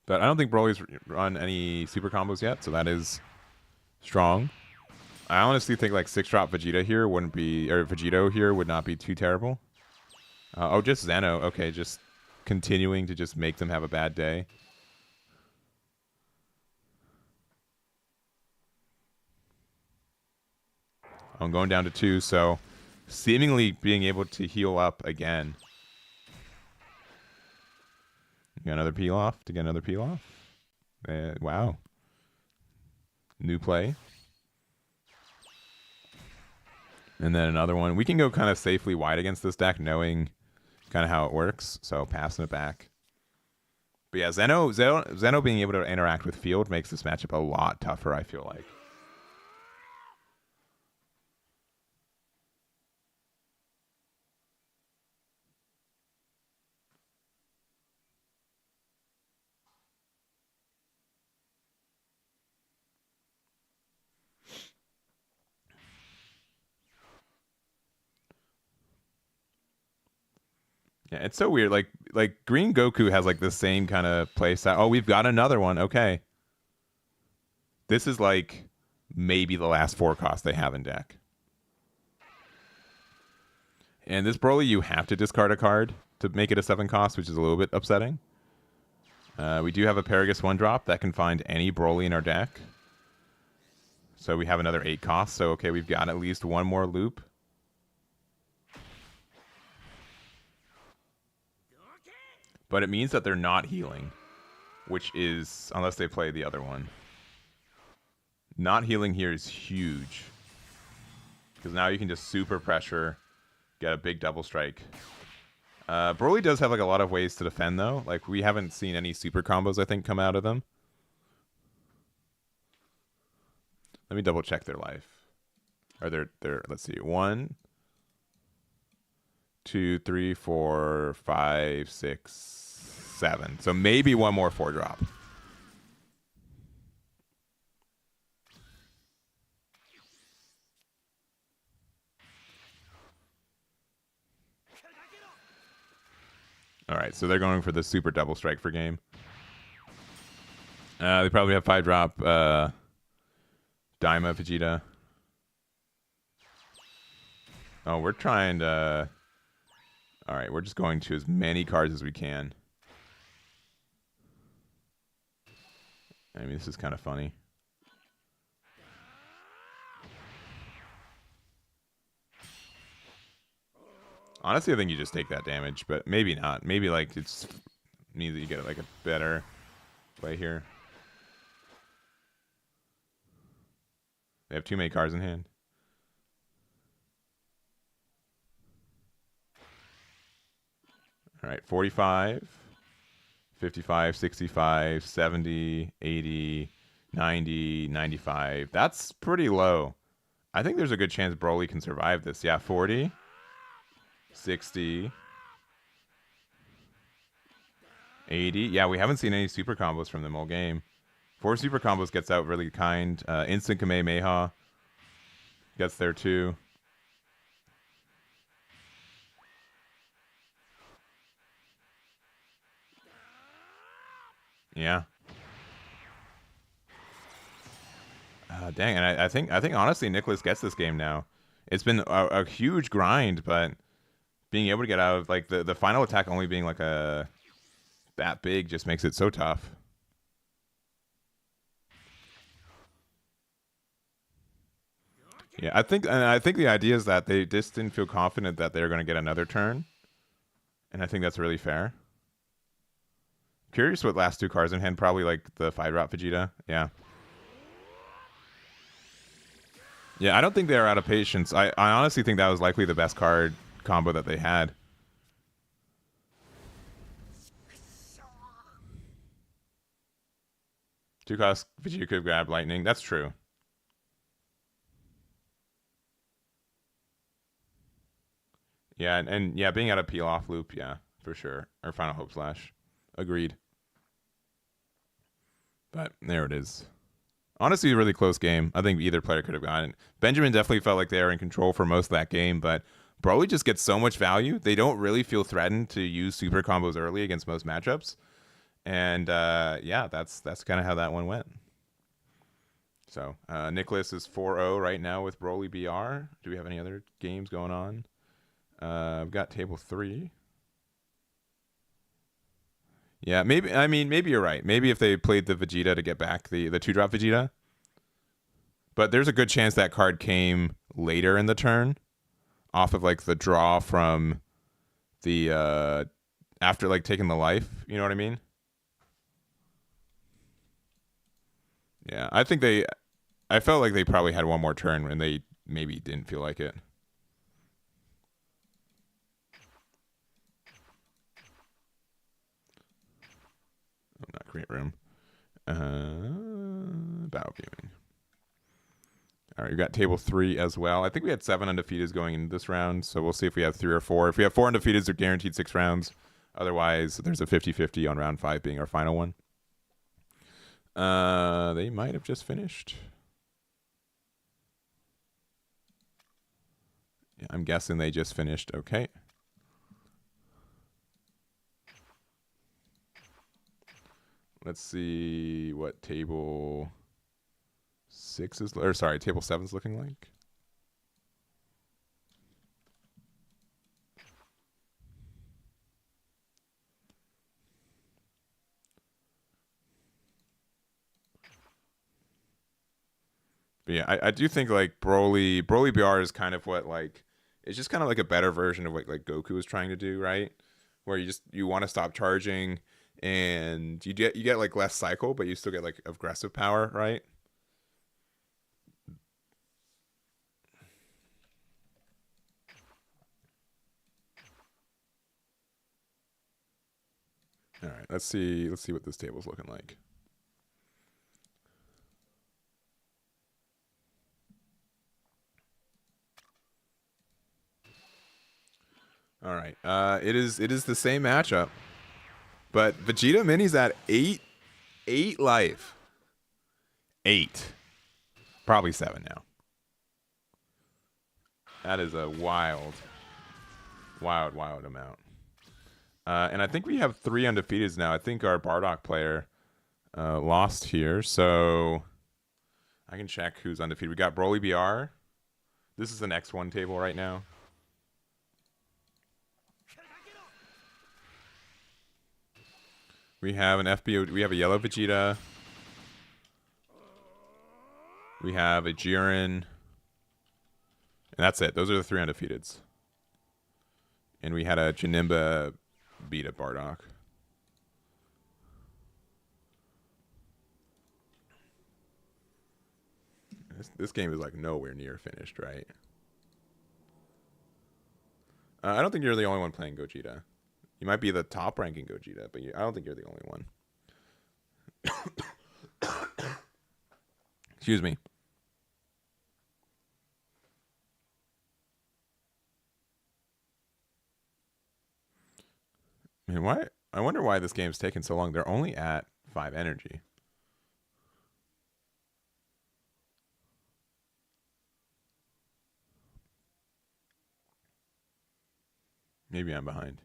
But I don't think Broly's run any super combos yet, so that is strong. I honestly think, like, 6-drop Vegeta here wouldn't be, or Vegito here would not be too terrible. Oh, just Zeno. Okay, just continuing to just make them have a bad day. I'm going down to 2, so seemingly being able to heal up again. You got another peel off to get another peel off. Wow. New play. And then another one. We can go kind of safely wide against this deck, knowing kind of how it works. So passing it back. But yeah, Zeno being able to interact with field makes this matchup a lot tougher, I feel like. Yeah, it's so weird. Like Green Goku has like the same kind of play style. Oh, we've got another one. Okay. This is like maybe the last 4 cost they have in deck. And this Broly, you have to discard a card to make it a 7 cost, which is a little bit upsetting. We do have a Paragus 1-drop that can find any Broly in our deck. So we have another 8 costs. So, okay, we've got at least one more loop. But it means that they're not healing, which is, unless they play the other one. Not healing here is huge. Because now you can just super pressure, get a big double strike. Broly does have like a lot of ways to defend though. Like we haven't seen any super combos I think come out of them. Let me double check their life. Or their let's see. 1, 2, 3, 4, 5, 6, 7. So maybe one more 4-drop. All right, so they're going for the super double strike for game. They probably have 5-drop Daima Vegeta. Oh, we're trying to... All right, we're just going to as many cards as we can. I mean, this is kind of funny. Honestly, I think you just take that damage, but maybe not. Maybe like it's means that you get like a better play here. They have too many cards in hand. All right, 45, 55, 65, 70, 80, 90, 95. That's pretty low. I think there's a good chance Broly can survive this. Yeah, 40. 60, 80. Yeah, we haven't seen any super combos from them all game. 4 super combos gets out really kind. Instant Kamehameha gets there too. Yeah. Dang, and I think honestly Nicholas gets this game now. It's been a huge grind, but being able to get out of like the final attack only being like that big just makes it so tough. Yeah, I think the idea is that they just didn't feel confident that they were going to get another turn, and I think that's really fair. Curious what last 2 cards in hand, probably like the 5-drop Vegeta. Yeah. Yeah, I don't think they are out of patience. I honestly think that was likely the best card combo that they had. Two cost Vegeta could grab lightning. That's true. Yeah, and yeah, being out of peel off loop, yeah, for sure. Or final hope slash. Agreed. But there it is. Honestly, a really close game. I think either player could have gotten it. Benjamin definitely felt like they were in control for most of that game, but Broly just gets so much value. They don't really feel threatened to use super combos early against most matchups. And yeah, that's kind of how that one went. So Nicholas is 4-0 right now with Broly BR. Do we have any other games going on? I've got table 3. Yeah, maybe. I mean, maybe you're right. Maybe if they played the Vegeta to get back the 2-drop Vegeta, but there's a good chance that card came later in the turn, off of like the draw from the after like taking the life. You know what I mean? Yeah, I think they. I felt like they probably had one more turn, and they maybe didn't feel like it. Not create room. Battle viewing. All right, we got table 3 as well. I think we had 7 undefeateds going into this round, so we'll see if we have 3 or 4. If we have 4 undefeateds, they're guaranteed 6 rounds. Otherwise, there's a 50-50 on round 5 being our final one. They might have just finished. Yeah, I'm guessing they just finished. Okay. Let's see what table 6 is, or sorry, table 7 is looking like. But yeah, I do think like Broly BR is kind of what like it's just kind of like a better version of what like Goku was trying to do, right? Where you want to stop charging and you get like less cycle, but you still get like aggressive power, right? All right, let's see what this table's looking like. All right, it is the same matchup, but Vegeta Mini's at 8 life, 8, probably 7 now. That is a wild amount. And I think we have 3 undefeateds now. I think our Bardock player lost here, so I can check who's undefeated. We got Broly BR. This is the next one table right now. We have an FB. We have a yellow Vegeta. We have a Jiren. And that's it. Those are the 3 undefeateds. And we had a Janemba beat at Bardock. This game is like nowhere near finished, right? I don't think you're the only one playing Gogeta. You might be the top ranking Gogeta, but I don't think you're the only one. Excuse me. Man, why? I wonder why this game's taking so long. They're only at 5 energy. Maybe I'm behind.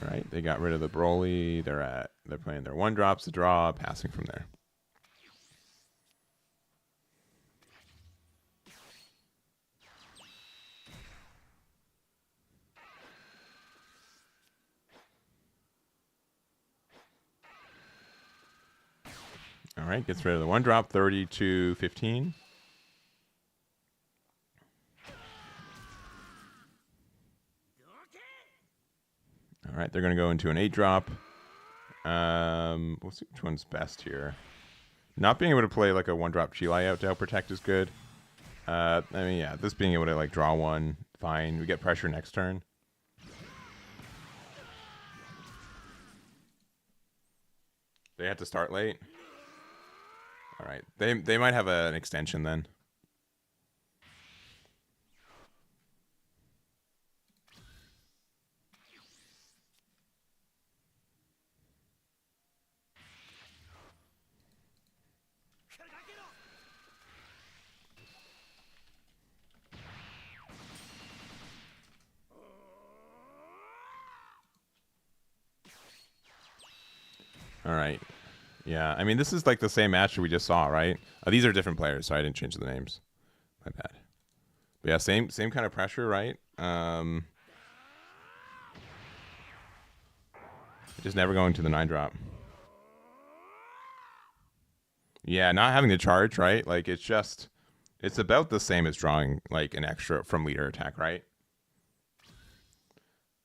All right, they got rid of the Broly. They're playing their 1-drops to draw, passing from there. All right, gets rid of the 1-drop, 30-15. All right, they're going to go into an 8-drop. We'll see which one's best here. Not being able to play like a 1-drop Chilai out to help protect is good. I mean, yeah, this being able to like draw one, fine. We get pressure next turn. They had to start late. All right, they might have an extension then. All right. Yeah, I mean, this is like the same match we just saw, right? These are different players, so I didn't change the names. My bad. But yeah, same kind of pressure, right? Just never going to the 9-drop. Yeah, not having to charge, right? Like, it's about the same as drawing like an extra from leader attack, right?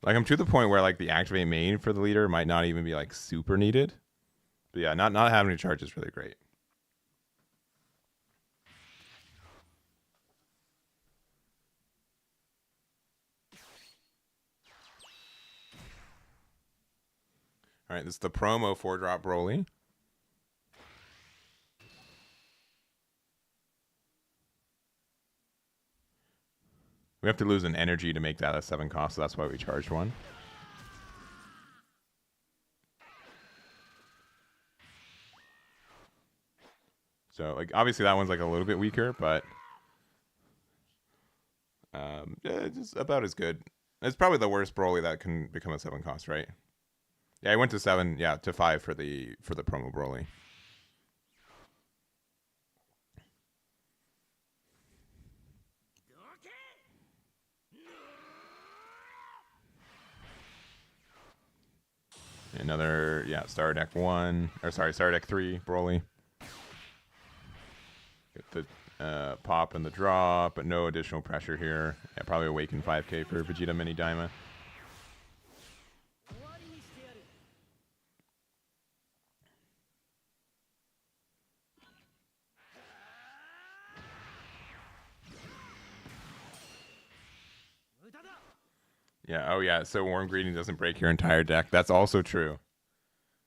Like, I'm to the point where like the activate main for the leader might not even be like super needed. But yeah, not having to charge is really great. All right, this is the promo 4-drop Broly. We have to lose an energy to make that a 7 cost, so that's why we charged one. So like obviously that one's like a little bit weaker, but yeah, just about as good. It's probably the worst Broly that can become a 7 cost, right? Yeah, I went to 7, yeah, to 5 for the promo Broly. Another, yeah, Star Deck 1, or sorry, Star Deck 3, Broly. Get the pop and the draw, but no additional pressure here. Yeah, probably Awaken 5k for Vegeta Mini Daima. Yeah, oh yeah, so Warm Greeting doesn't break your entire deck. That's also true.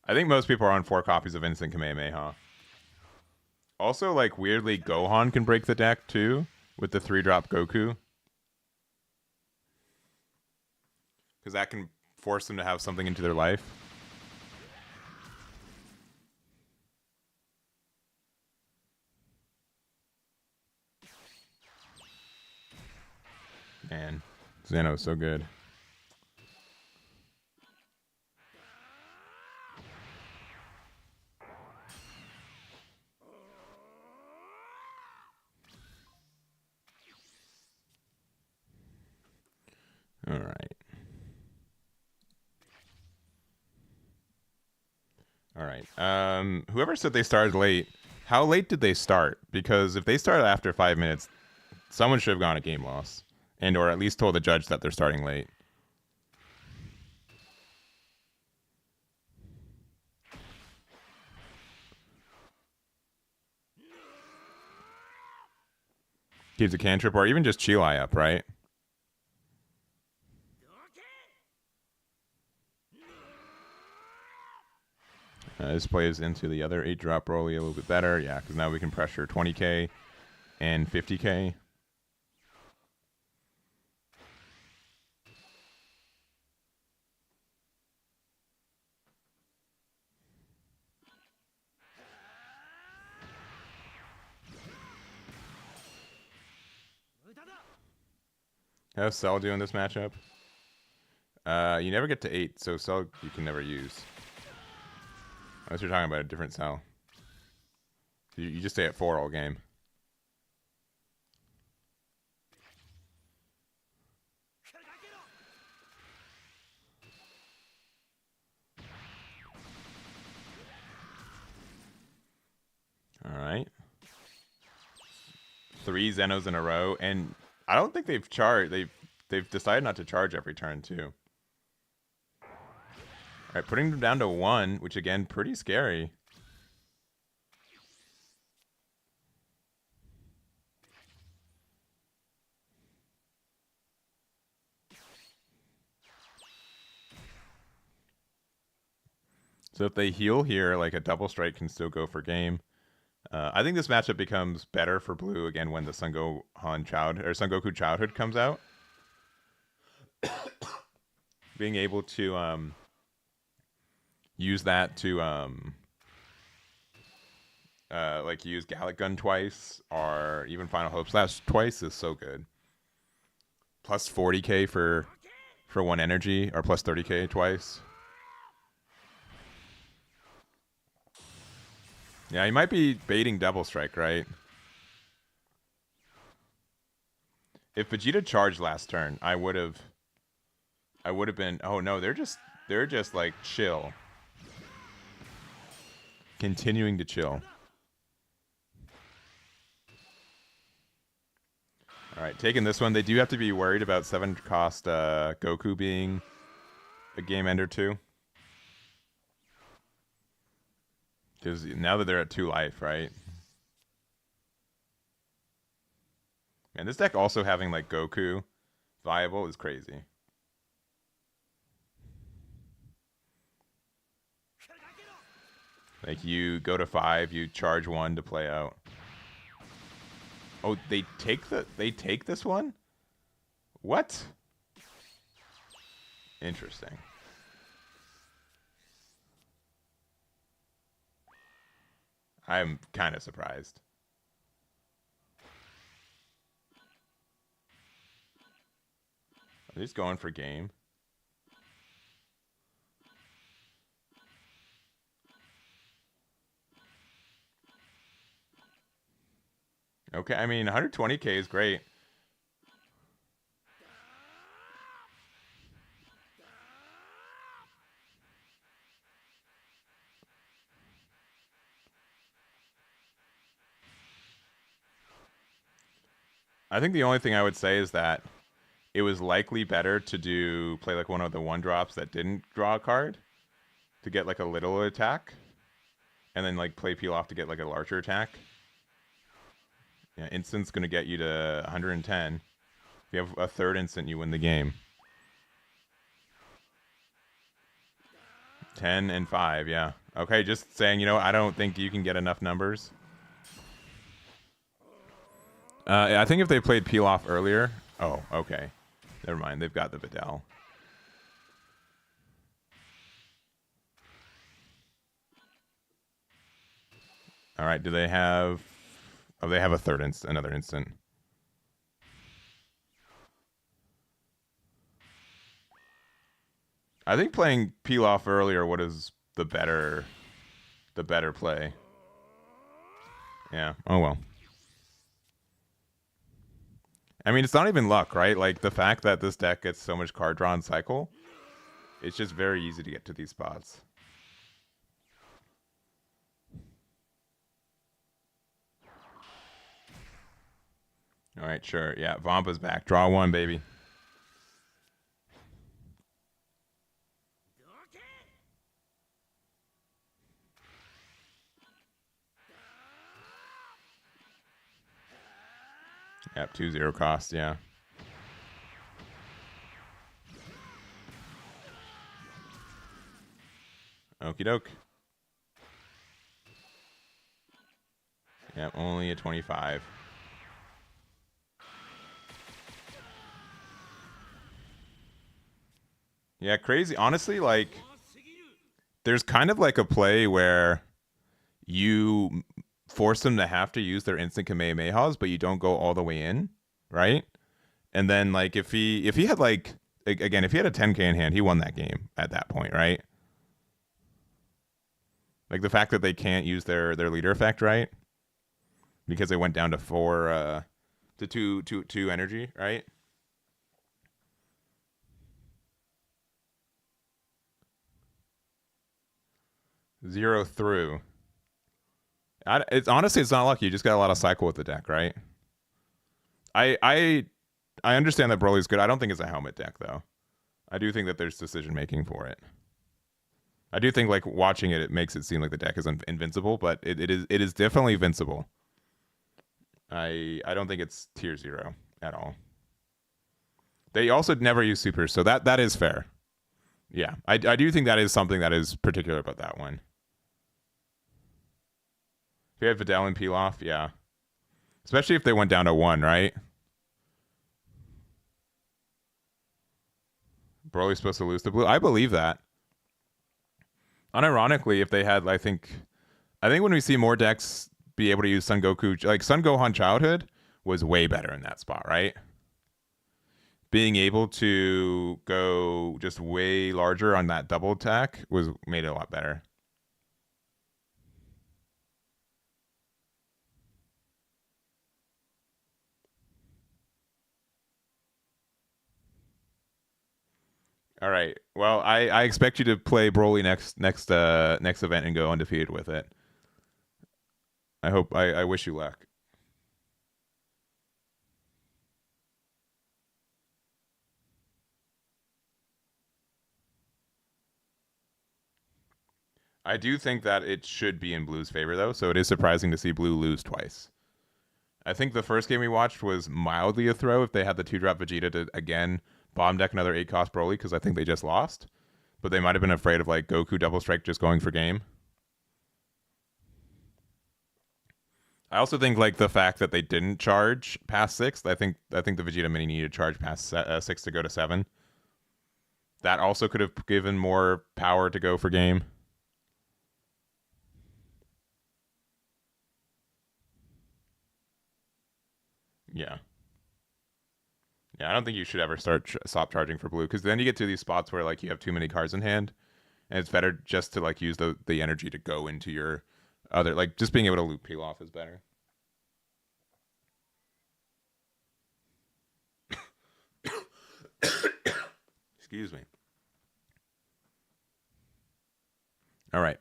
I think most people are on 4 copies of Instant Kamehameha. Also, like, weirdly, Gohan can break the deck, too, with the 3-drop Goku. Because that can force them to have something into their life. Man, Xano's so good. All right. All right. Whoever said they started late, how late did they start? Because if they started after 5 minutes, someone should have gone a game loss. And or at least told the judge that they're starting late. Keeps a cantrip or even just Chilai up, right? This plays into the other 8-drop Broly a little bit better. Yeah, because now we can pressure 20k and 50k. How's Cell doing this matchup? You never get to 8, so Cell you can never use. Unless you're talking about a different Cell. You just stay at 4 all game. All right. 3 Zenos in a row, and I don't think they've charged. They've decided not to charge every turn too. All right, putting them down to 1, which again pretty scary. So if they heal here, like a double strike can still go for game. I think this matchup becomes better for Blue again when the Son Goku Childhood comes out. Being able to use that to like use Gallic Gun twice or even Final Hope Slash twice is so good. Plus 40k for 1 energy or plus 30k twice. Yeah, he might be baiting double strike, right? If Vegeta charged last turn, I would have been. Oh no, they're just like chill, continuing to chill. All right, taking this one. They do have to be worried about 7 cost Goku being a game ender too, because now that they're at 2 life, right? And this deck also having like Goku viable is crazy. Like you go to 5, you charge 1 to play out. Oh, they take this one? What? Interesting. I'm kind of surprised. Are they just going for game? Okay, I mean, 120k is great. I think the only thing I would say is that it was likely better to play like one of the one drops that didn't draw a card to get like a little attack, and then like play peel off to get like a larger attack. Yeah, instant's gonna get you to 110. If you have a third instant, you win the game. 10 and 5, yeah. Okay, just saying, you know, I don't think you can get enough numbers. I think if they played peel off earlier. Oh, okay. Never mind. They've got the Vidal. All right. Do they have? Oh, they have a third instant, another instant. I think playing peel off earlier. What is the better play? Yeah. Oh well. I mean, it's not even luck, right? Like the fact that this deck gets so much card draw in cycle, it's just very easy to get to these spots. All right, sure. Yeah, Vampa's back. Draw one, baby. Yep, 2-0 cost, yeah. Okie doke. Yep, only a 25. Yeah, crazy. Honestly, like, there's kind of like a play where you force them to have to use their instant Kamehamehas, but you don't go all the way in, right? And then like if he had like again, if he had a 10k in hand, he won that game at that point, right? Like the fact that they can't use their leader effect, right? Because they went down to 4 to 2 energy, right? Zero through. It's honestly, it's not lucky. You just got a lot of cycle with the deck, right? I understand that Broly's good. I don't think it's a helmet deck though. I do think that there's decision making for it. I do think like watching it, it makes it seem like the deck is invincible, but it is definitely invincible. I don't think it's tier 0 at all. They also never use super, so that is fair. Yeah, I do think that is something that is particular about that one. If you had Vidal and peel off, yeah. Especially if they went down to 1, right? Broly's supposed to lose the blue. I believe that. Unironically, if they had, I think when we see more decks be able to use Son Goku, like Son Gohan Childhood was way better in that spot, right? Being able to go just way larger on that double attack made it a lot better. All right. Well, I expect you to play Broly next event and go undefeated with it. I wish you luck. I do think that it should be in Blue's favor though, so it is surprising to see Blue lose twice. I think the first game we watched was mildly a throw if they had the 2-drop Vegeta to again bomb deck another 8-cost Broly because I think they just lost. But they might have been afraid of like Goku double strike just going for game. I also think like the fact that they didn't charge past 6. I think the Vegeta mini needed to charge past 6 to go to 7. That also could have given more power to go for game. Yeah. Yeah, I don't think you should ever stop charging for blue because then you get to these spots where like you have too many cards in hand, and it's better just to like use the energy to go into your other like just being able to loop peel off is better. Excuse me. All right.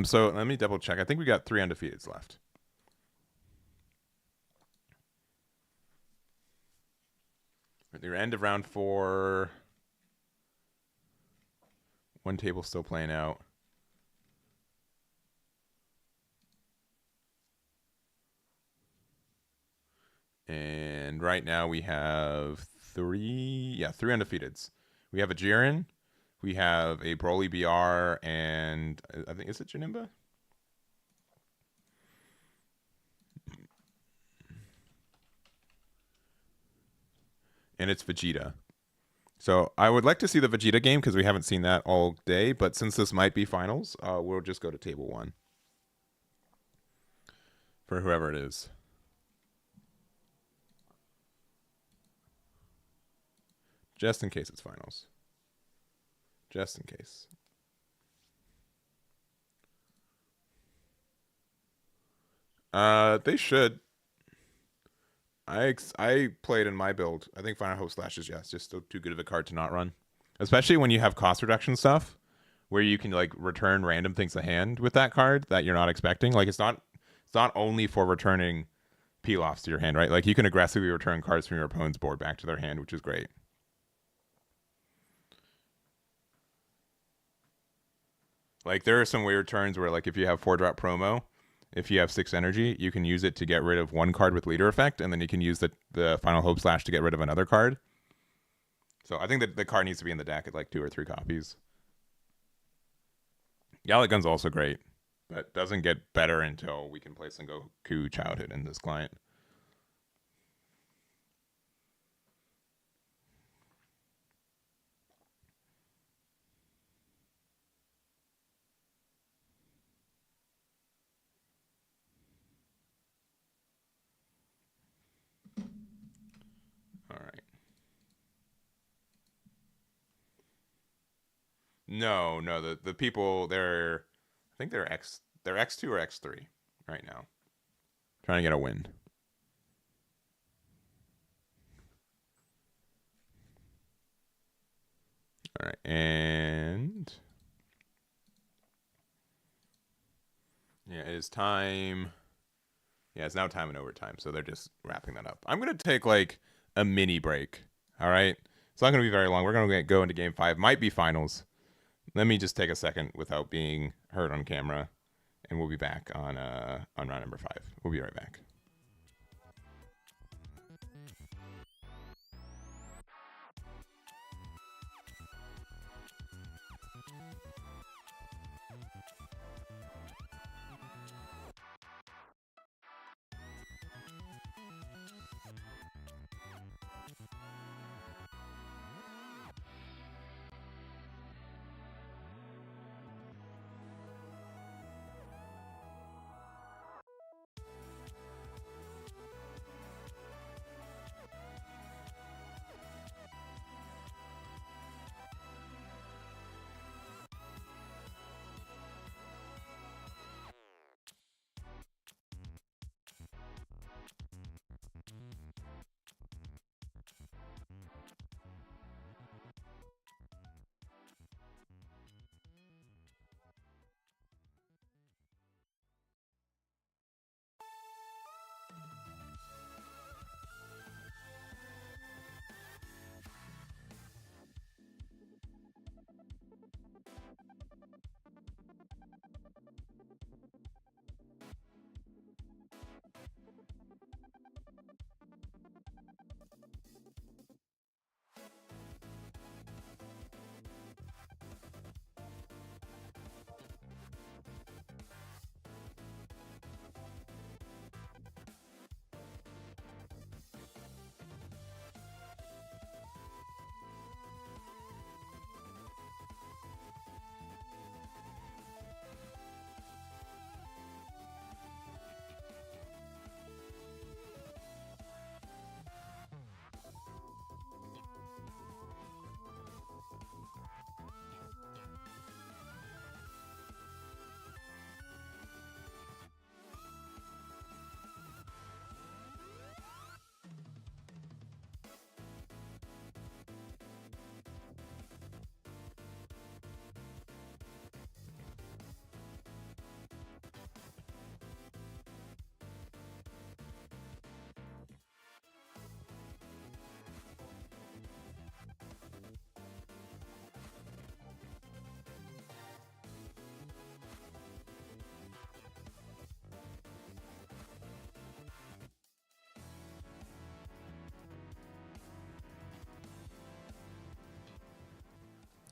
So let me double check. I think we got 3 undefeateds left. At the end of round 4. One table still playing out. And right now we have 3 undefeateds. We have a Jiren, we have a Broly BR, and I think, is it Janemba? And it's Vegeta. So I would like to see the Vegeta game because we haven't seen that all day. But since this might be finals, we'll just go to table 1 for whoever it is. Just in case it's finals. Just in case. They should. I played in my build. I think Final Hope Slash is just still too good of a card to not run, especially when you have cost reduction stuff, where you can like return random things to hand with that card that you're not expecting. Like it's not only for returning peel offs to your hand, right? Like you can aggressively return cards from your opponent's board back to their hand, which is great. Like there are some weird turns where like if you have 4-drop promo, if you have 6 energy, you can use it to get rid of one card with leader effect, and then you can use the Final Hope Slash to get rid of another card. So I think that the card needs to be in the deck at like 2 or 3 copies. Galagun's also great, but doesn't get better until we can play Sengoku Childhood in this client. All right. No, the people they're I think they're X2 or X3 right now. Trying to get a win. All right, and yeah, it is time. Yeah, it's now time in overtime, so they're just wrapping that up. I'm gonna take like a mini break. All right, it's not gonna be very long. We're gonna go into game 5. Might be finals. Let me just take a second without being heard on camera, and we'll be back on round number 5. We'll be right back.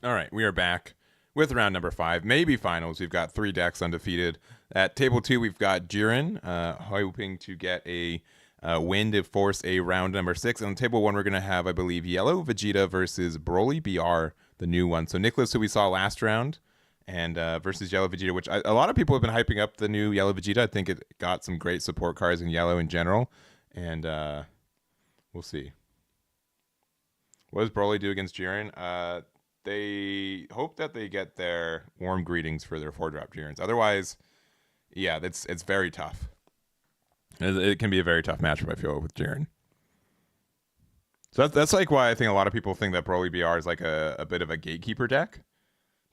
All right, we are back with round number 5, maybe finals. We've got 3 decks undefeated. At table 2, we've got Jiren, hoping to get a win to force a round number 6. And on table 1, we're going to have, I believe, Yellow Vegeta versus Broly BR, the new one. So Nicholas, who we saw last round, and versus Yellow Vegeta, which a lot of people have been hyping up the new Yellow Vegeta. I think it got some great support cards in Yellow in general. And we'll see. What does Broly do against Jiren? They hope that they get their warm greetings for their 4-drop Jirens. Otherwise, yeah, it's very tough. It can be a very tough matchup, I feel, with Jiren. So that's like why I think a lot of people think that Broly BR is like a bit of a gatekeeper deck.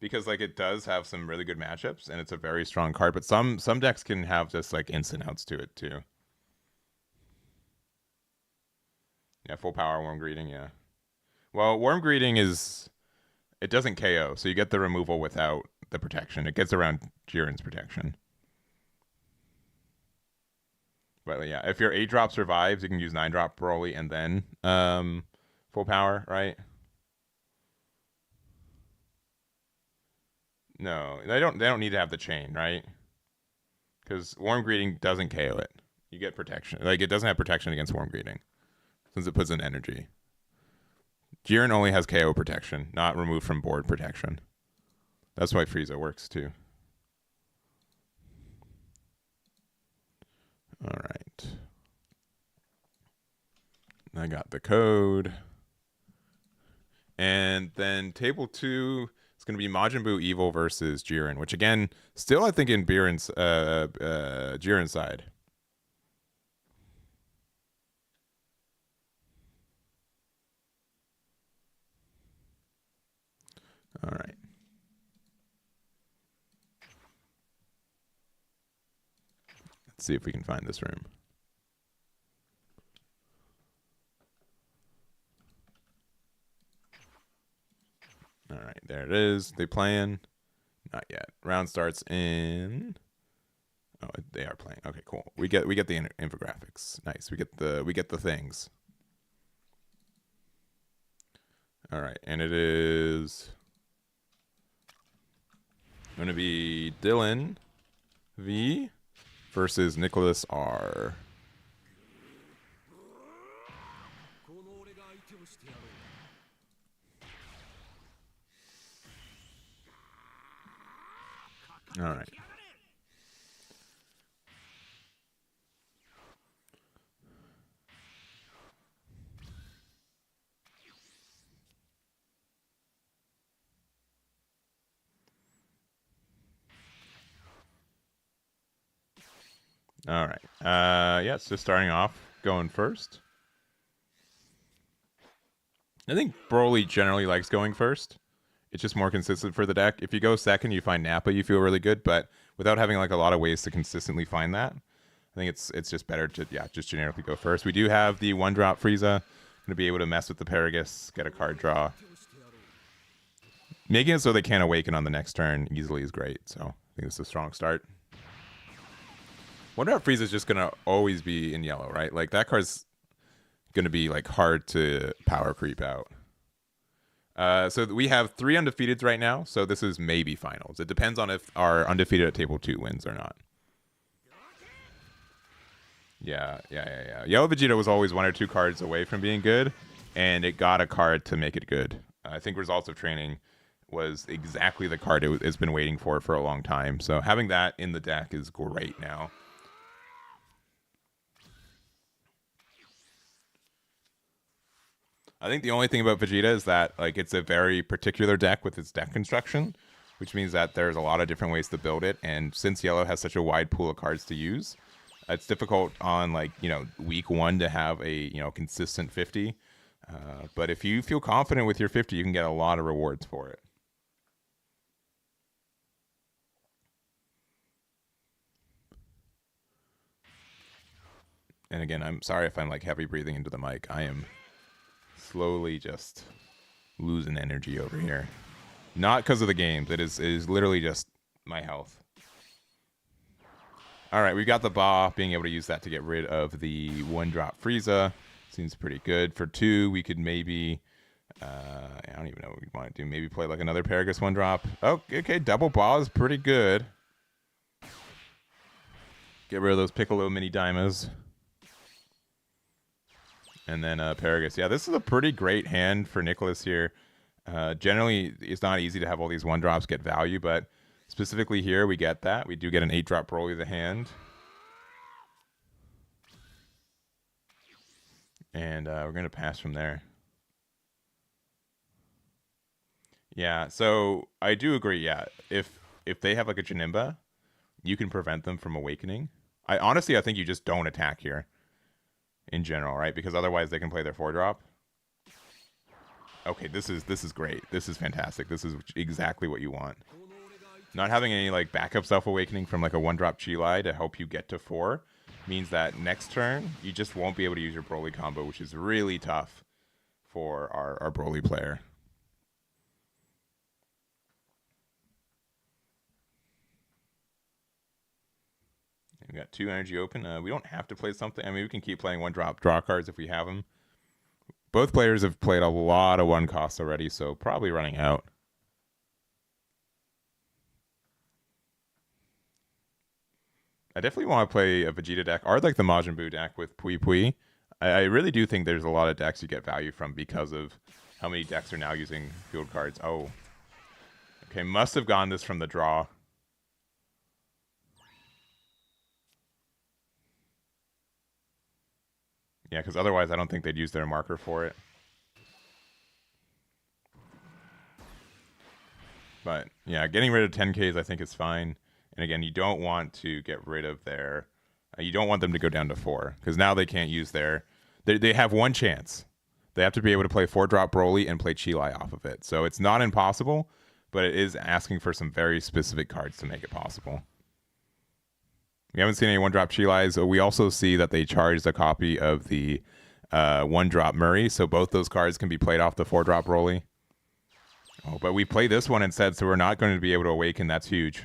Because like it does have some really good matchups and it's a very strong card, but some decks can have just like instant outs to it too. Yeah, full power warm greeting, yeah. Well, warm greeting it doesn't KO, so you get the removal without the protection. It gets around Jiren's protection. But yeah, if your 8-drop survives, you can use 9-drop Broly and then full power, right? No, they don't need to have the chain, right? Because warm greeting doesn't KO it. You get protection. Like it doesn't have protection against warm greeting, since it puts in energy. Jiren only has KO protection, not removed from board protection. That's why Frieza works too. All right. I got the code. And then table 2 is going to be Majin Buu Evil versus Jiren, which again, still I think in Jiren's side. All right. Let's see if we can find this room. All right, there it is. They playing? Not yet. Round starts in. Oh, they are playing. Okay, cool. We get the infographics. Nice. We get the things. All right, and it is going to be Dylan V versus Nicholas R. All right. All right. Yeah, so starting off, going first. I think Broly generally likes going first. It's just more consistent for the deck. If you go second, you find Nappa, you feel really good, but without having like a lot of ways to consistently find that, I think it's just better to just generically go first. We do have the 1-drop Frieza, going to be able to mess with the Paragus, get a card draw. Making it so they can't awaken on the next turn easily is great. So I think it's a strong start. 1-drop Frieza is just going to always be in yellow, right? Like that card's going to be like hard to power creep out. So we have 3 undefeateds right now, so this is maybe finals. It depends on if our undefeated at table 2 wins or not. Yeah. Yellow Vegeta was always 1 or 2 cards away from being good, and it got a card to make it good. I think Results of Training was exactly the card it's been waiting for a long time. So having that in the deck is great now. I think the only thing about Vegeta is that like it's a very particular deck with its deck construction, which means that there's a lot of different ways to build it. And since Yellow has such a wide pool of cards to use, it's difficult on like week 1 to have a consistent 50. But if you feel confident with your 50, you can get a lot of rewards for it. And again, I'm sorry if I'm like heavy breathing into the mic. I am slowly just losing energy over here. Not because of the games. It is literally just my health. All right, we got the Ba, being able to use that to get rid of the 1-drop Frieza. Seems pretty good. For 2, we could maybe I don't even know what we want to do. Maybe play like another Paragus 1-drop. Oh, okay. Double ball is pretty good. Get rid of those Piccolo mini Dymos. And then Paragus. Yeah, this is a pretty great hand for Nicholas here. Generally, it's not easy to have all these 1-drops get value, but specifically here, we get that. We do get an 8-drop Broly as a hand. And we're going to pass from there. Yeah, so I do agree, yeah. If they have like a Janemba, you can prevent them from awakening. I think you just don't attack here in general, right? Because otherwise they can play their 4-drop. Okay, this is great. This is fantastic. This is exactly what you want. Not having any like backup self-awakening from like a 1-drop Chi-Lai to help you get to 4 means that next turn you just won't be able to use your Broly combo, which is really tough for our Broly player. We got 2 energy open. We don't have to play something. I mean, we can keep playing 1-drop draw cards if we have them. Both players have played a lot of 1 costs already, so probably running out. I definitely want to play a Vegeta deck, or like the Majin Buu deck with Pui Pui. I really do think there's a lot of decks you get value from because of how many decks are now using field cards. Oh. Okay, must have gotten this from the draw. Yeah, because otherwise I don't think they'd use their marker for it. But yeah, getting rid of 10Ks I think is fine. And again, you don't want to get rid of their... you don't want them to go down to 4. Because now they can't use their... They have one chance. They have to be able to play 4-drop Broly and play Chi-Lai off of it. So it's not impossible, but it is asking for some very specific cards to make it possible. We haven't seen any 1-drop Chi-Lais. We also see that they charged a copy of the 1-drop Murray, so both those cards can be played off the 4-drop Broly. Oh, but we play this one instead, so we're not going to be able to awaken. That's huge.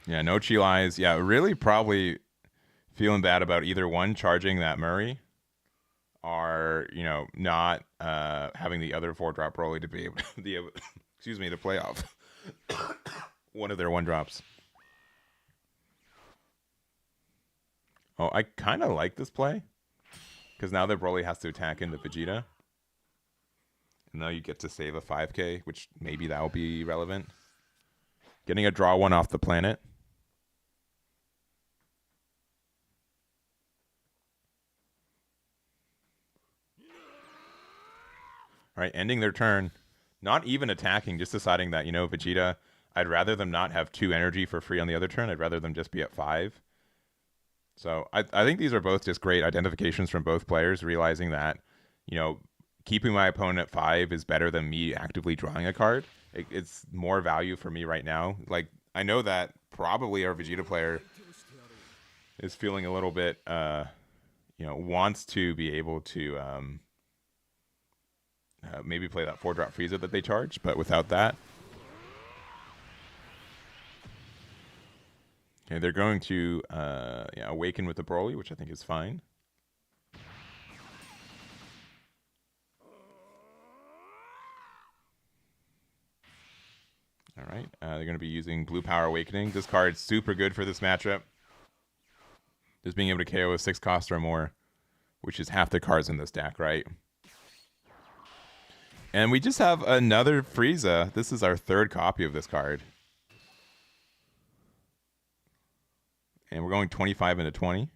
Yeah, no Chi-Lais. Yeah, really probably feeling bad about either one charging that Murray or, you know, not having the other 4-drop Broly to be able excuse me, to play off one of their 1-drops. Oh, I kind of like this play because now that Broly has to attack into Vegeta. And now you get to save a 5K, which maybe that will be relevant. Getting a draw 1 off the planet. All right, ending their turn. Not even attacking, just deciding that, you know, Vegeta, I'd rather them not have 2 energy for free on the other turn. I'd rather them just be at 5. So I think these are both just great identifications from both players, realizing that, you know, keeping my opponent at 5 is better than me actively drawing a card. It's more value for me right now. Like, I know that probably our Vegeta player is feeling a little bit, you know, wants to be able to maybe play that 4-drop Frieza that they charge, but without that. Okay, they're going to yeah, awaken with the Broly, which I think is fine. All right, they're going to be using Blue Power Awakening. This card's super good for this matchup. Just being able to KO a 6 cost or more, which is half the cards in this deck, right? And we just have another Frieza. This is our 3rd copy of this card. And we're going 25 into 20.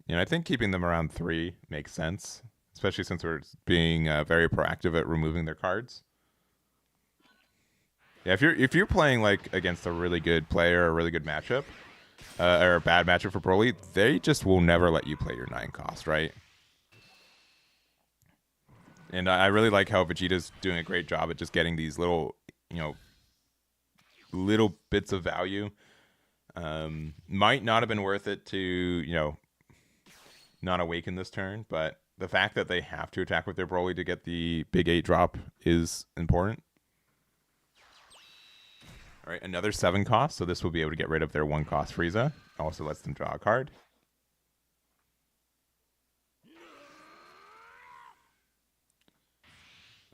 You know, I think keeping them around 3 makes sense, especially since we're being very proactive at removing their cards. Yeah, if you're playing like against a really good player, or a really good matchup, or a bad matchup for Broly, they just will never let you play your 9 cost, right? And I really like how Vegeta's doing a great job at just getting these little, you know, little bits of value. Might not have been worth it to, you know, not awaken this turn, but the fact that they have to attack with their Broly to get the big 8 drop is important. All right, another 7 cost, so this will be able to get rid of their 1 cost Frieza. Also lets them draw a card.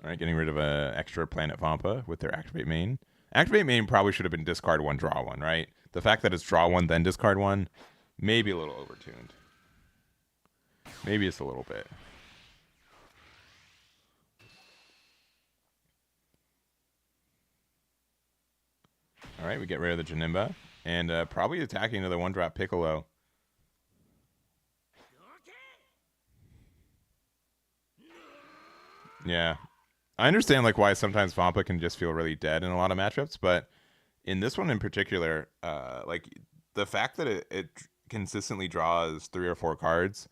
All right, getting rid of a extra Planet Vampa with their Activate main. Activate main probably should have been discard 1, draw 1, right? The fact that it's draw 1, then discard 1, maybe a little overtuned. Maybe it's a little bit. All right, we get rid of the Janemba. And probably attacking another 1-drop Piccolo. Yeah. I understand like why sometimes Vampa can just feel really dead in a lot of matchups, but in this one in particular, like the fact that it consistently draws 3 or 4 cards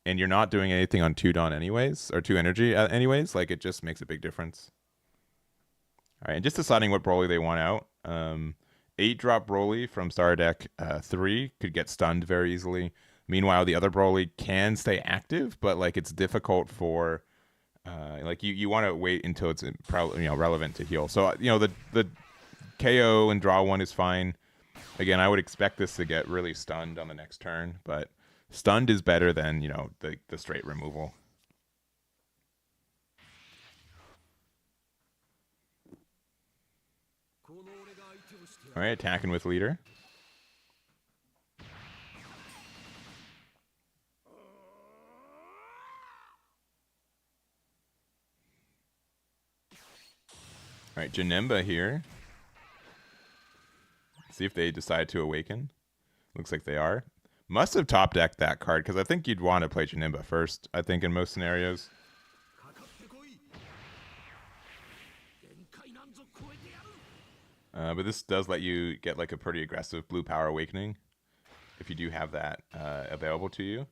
and you're not doing anything on 2 Dawn anyways, or 2 energy anyways, like it just makes a big difference. All right, and just deciding what Broly they want out. 8-drop Broly from Star Deck 3 could get stunned very easily. Meanwhile, the other Broly can stay active, but like it's difficult for like you want to wait until it's relevant to heal. So the KO and draw 1 is fine. Again, I would expect this to get really stunned on the next turn, but stunned is better than the straight removal. All right, attacking with leader. All right, Janemba here. See if they decide to awaken. Looks like they are. Must have top decked that card because I think you'd want to play Janemba first, I think, in most scenarios. But this does let you get like a pretty aggressive blue power awakening if you do have that available to you.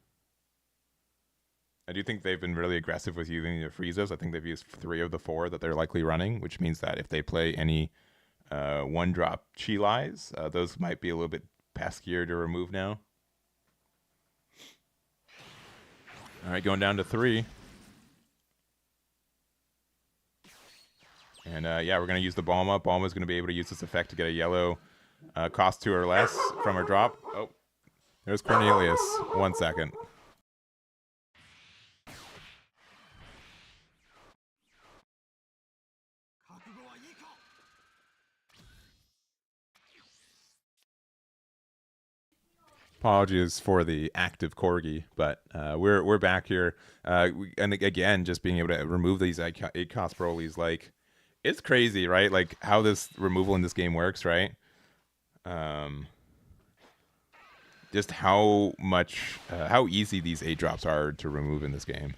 I do think they've been really aggressive with using the Friezas. I think they've used 3 of the 4 that they're likely running, which means that if they play any 1-drop Chi-Lais, those might be a little bit peskier to remove now. All right, going down to 3. And yeah, we're going to use the Bulma. Bulma's going to be able to use this effect to get a yellow cost 2 or less from her drop. Oh, there's Cornelius. 1 second. Apologies for the active corgi, but we're back here, and again, just being able to remove these 8-cost Broly's, like it's crazy, right? Like how this removal in this game works, right? Just how much, how easy these 8-drops are to remove in this game.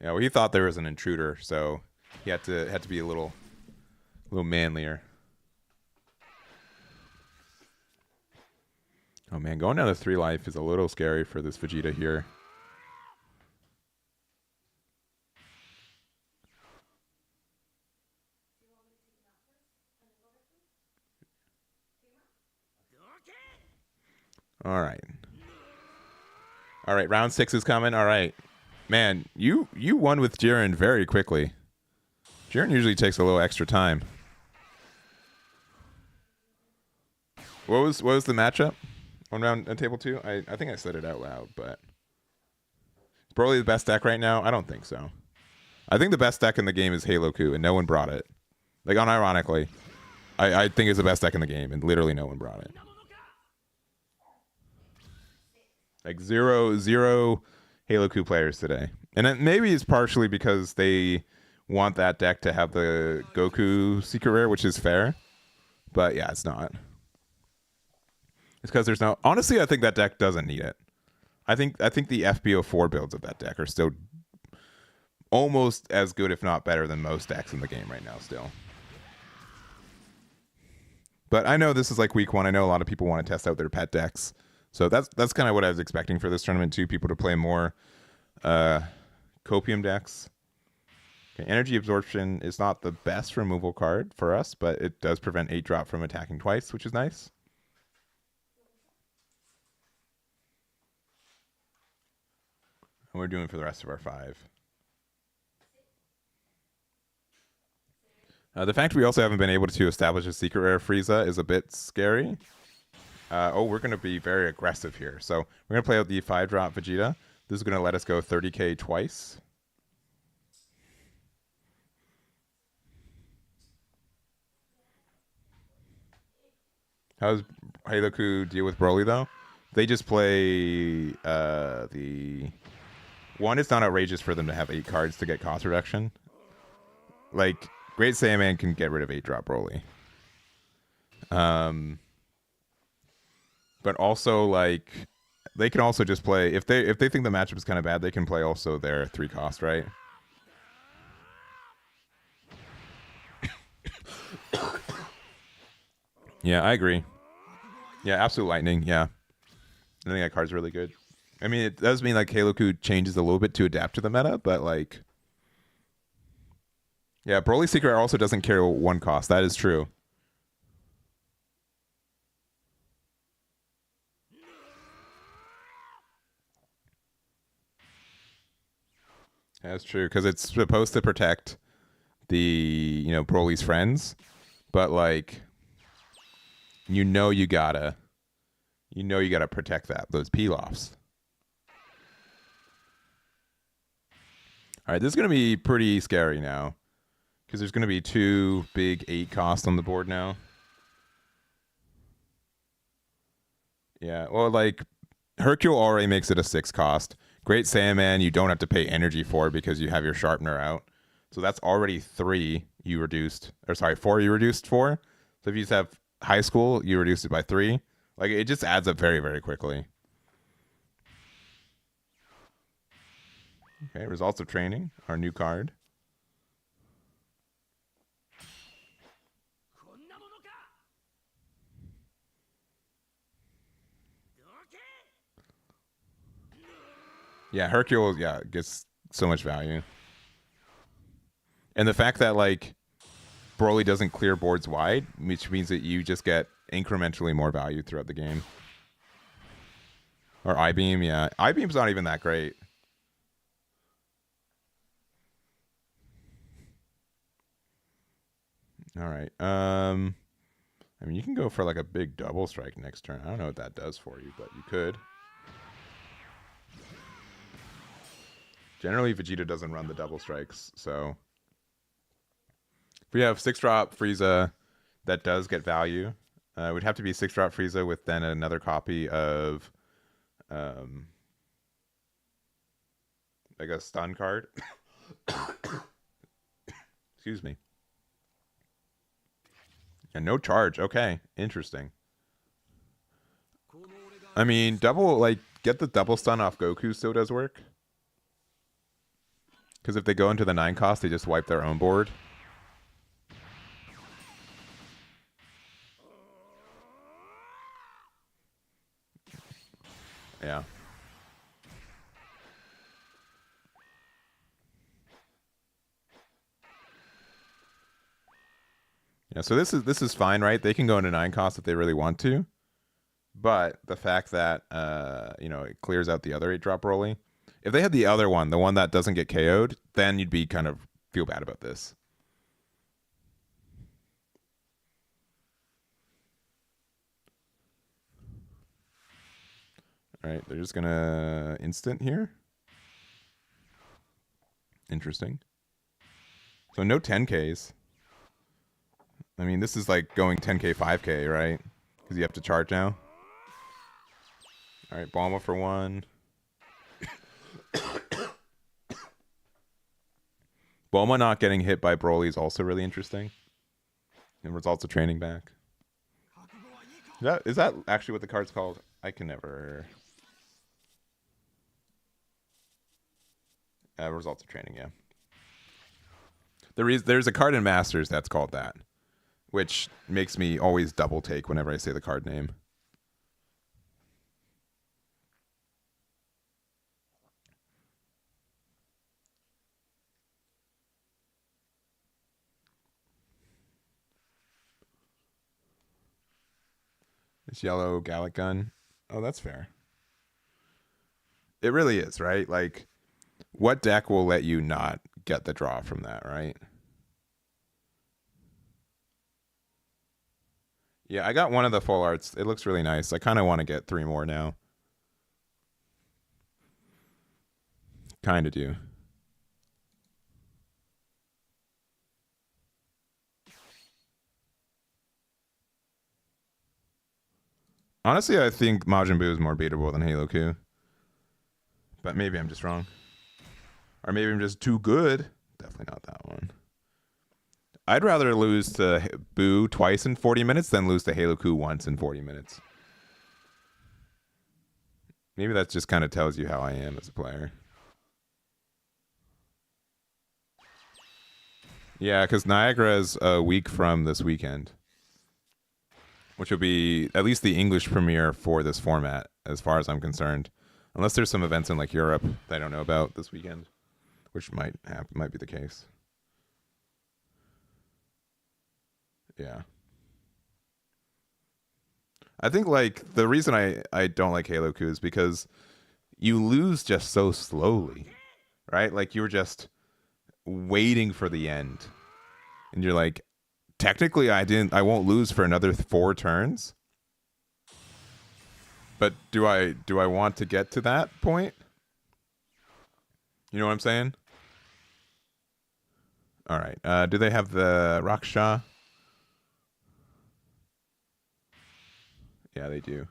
Yeah, well, he thought there was an intruder, so he had to be a little manlier. Oh man, going down to 3 life is a little scary for this Vegeta here. All right. All right, round 6 is coming. All right. Man, you won with Jiren very quickly. Jiren usually takes a little extra time. What was the matchup on round table 2? I think I said it out loud, but is Broly the best deck right now? I don't think so. I think the best deck in the game is Halo Coup, and no one brought it. Like, unironically, I think it's the best deck in the game, and literally no one brought it. Like zero Halo Coup players today, and it maybe it's partially because they want that deck to have the Goku secret rare, which is fair. But yeah, it's not. It's because there's no. Honestly, I think that deck doesn't need it. I think the FB04 builds of that deck are still almost as good, if not better, than most decks in the game right now. Still. But I know this is like week 1. I know a lot of people want to test out their pet decks. So that's kind of what I was expecting for this tournament too. People to play more copium decks. Okay, energy absorption is not the best removal card for us, but it does prevent 8-drop from attacking twice, which is nice. And we're doing for the rest of our 5. The fact we also haven't been able to establish a secret rare Frieza is a bit scary. Oh, we're going to be very aggressive here. So we're going to play out the 5-drop Vegeta. This is going to let us go 30k twice. How does Heiloku deal with Broly, though? They just play the... One, it's not outrageous for them to have 8 cards to get cost reduction. Like, Great Saiyaman can get rid of 8-drop Broly. But also, like, they can also just play... If they think the matchup is kind of bad, they can play also their 3 cost, right? Yeah, I agree. Yeah, Absolute Lightning, yeah. I think that card's really good. I mean, it does mean like Heiloku changes a little bit to adapt to the meta, but like... Yeah, Broly Secret also doesn't carry 1 cost. That is true. That's true, because it's supposed to protect the, Broly's friends, but like... You gotta protect those Pilafs. All right, this is going to be pretty scary now. Because there's going to be 2 big 8 costs on the board now. Yeah, well, like, Hercule already makes it a 6 cost. Great Saiyaman, you don't have to pay energy for because you have your Sharpener out. So that's already 3 you reduced. Or sorry, 4 you reduced for. So if you just have High School, you reduce it by 3. Like, it just adds up very, very quickly. Okay, Results of Training, our new card. Yeah, Hercule, gets so much value. And the fact that, like, Broly doesn't clear boards wide, which means that you just get incrementally more value throughout the game. Or I-Beam, yeah. I-Beam's not even that great. All right. I mean, you can go for like a big double strike next turn. I don't know what that does for you, but you could. Generally, Vegeta doesn't run the double strikes, so... If we have 6-drop Frieza, that does get value. It would have to be 6-drop Frieza with then another copy of... like a stun card. Excuse me. And no charge. Okay, interesting. I mean, get the double stun off Goku still does work. Because if they go into the 9 cost, they just wipe their own board. Yeah. Yeah, so this is fine, right? They can go into 9 cost if they really want to. But the fact that it clears out the other 8-drop Broly. If they had the other one, the one that doesn't get KO'd, then you'd be kind of feel bad about this. All right, they're just gonna instant here. Interesting. So no 10Ks. I mean, this is like going 10K, 5K, right? Because you have to charge now. All right, Bulma for 1. Bulma not getting hit by Broly is also really interesting. And Results of Training back. Is that actually what the card's called? I can never... Results of Training, yeah. There's a card in Masters that's called that, which makes me always double take whenever I say the card name. This yellow Gallic gun. Oh, that's fair. It really is, right? Like, what deck will let you not get the draw from that, right? Yeah, I got one of the full arts. It looks really nice. I kind of want to get 3 more now. Kind of do. Honestly, I think Majin Buu is more beatable than Halo Q. But maybe I'm just wrong. Or maybe I'm just too good. Definitely not that one. I'd rather lose to Buu twice in 40 minutes than lose to Halo Q once in 40 minutes. Maybe that just kind of tells you how I am as a player. Yeah, because Niagara is a week from this weekend, which will be at least the English premiere for this format, as far as I'm concerned. Unless there's some events in like Europe that I don't know about this weekend, which might be the case. Yeah. I think like the reason I don't like Halo Q is because you lose just so slowly, right? Like you were just waiting for the end, and you're like, technically I won't lose for another 4 turns. But do I want to get to that point? You know what I'm saying? All right. Do they have the Raksha? Yeah, they do.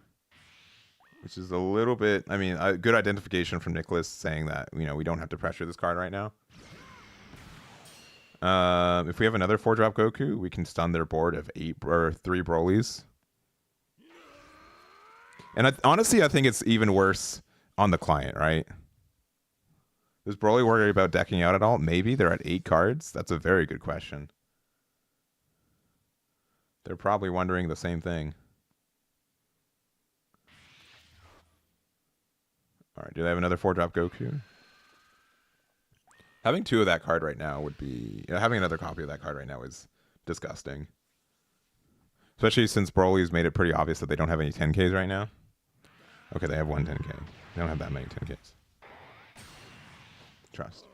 Which is a little bit, I mean, a good identification from Nicholas saying that, you know, we don't have to pressure this card right now. If we have another 4-drop Goku, we can stun their board of 3 Brolys. And honestly, I think it's even worse on the client, right? Does Broly worry about decking out at all? Maybe. They're at 8 cards. That's a very good question. They're probably wondering the same thing. All right. Do they have another 4-drop Goku? Having 2 of that card right now would be... having another copy of that card right now is disgusting. Especially since Broly's made it pretty obvious that they don't have any 10Ks right now. Okay, they have 1 10K. They don't have that many 10Ks. Trust.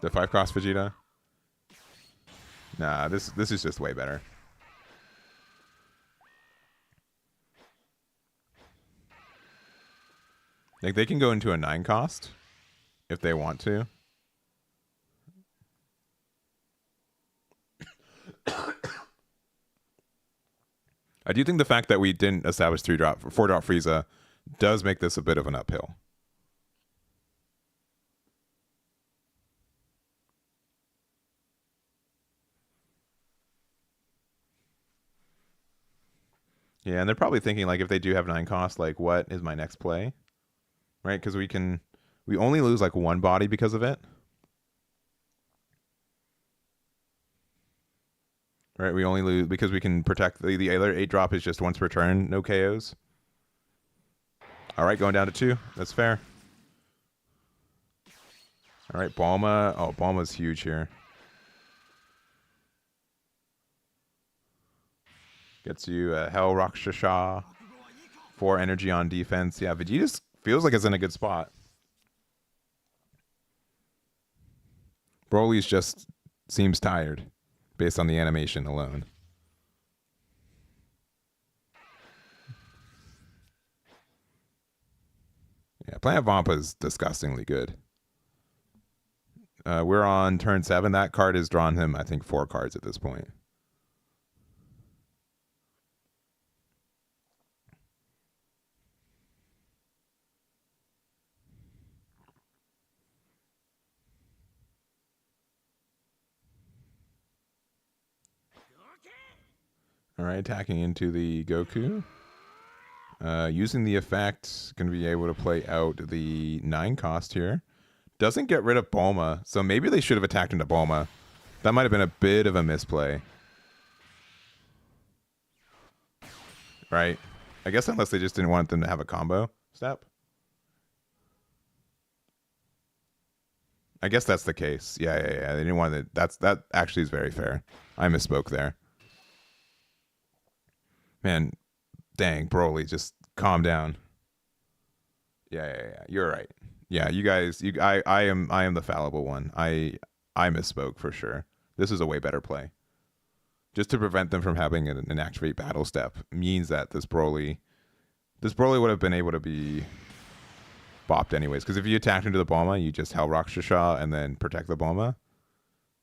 The 5-cost Vegeta? Nah, this is just way better. Like they can go into a 9-cost if they want to. I do think the fact that we didn't establish 4-drop Frieza does make this a bit of an uphill. Yeah, and they're probably thinking like if they do have 9-cost, like what is my next play? Right? Because we only lose like 1 body because of it. Right, we only lose because we can protect the other 8-drop is just once per turn, no KOs. All right, going down to 2. That's fair. All right, Bulma. Oh, Bulma's huge here. Gets you a Hell Rakshasha. 4 energy on defense. Yeah, Vegeta feels like it's in a good spot. Broly's just seems tired based on the animation alone. Yeah, Planet Vampa is disgustingly good. We're on turn 7. That card has drawn him, I think, 4 cards at this point. All right, attacking into the Goku. Using the effect, going to be able to play out the 9-cost here. Doesn't get rid of Bulma, so maybe they should have attacked into Bulma. That might have been a bit of a misplay. Right? I guess unless they just didn't want them to have a combo step. I guess that's the case. Yeah. They didn't want to... That actually is very fair. I misspoke there. Man, dang, Broly just Calm down. Yeah. You're right. Yeah, you guys. I am the fallible one. I misspoke for sure. This is a way better play. Just to prevent them from having an activate battle step means that this Broly would have been able to be bopped anyways. Because if you attack into the Bulma, you just Hell Rock Shasha and then protect the Bulma.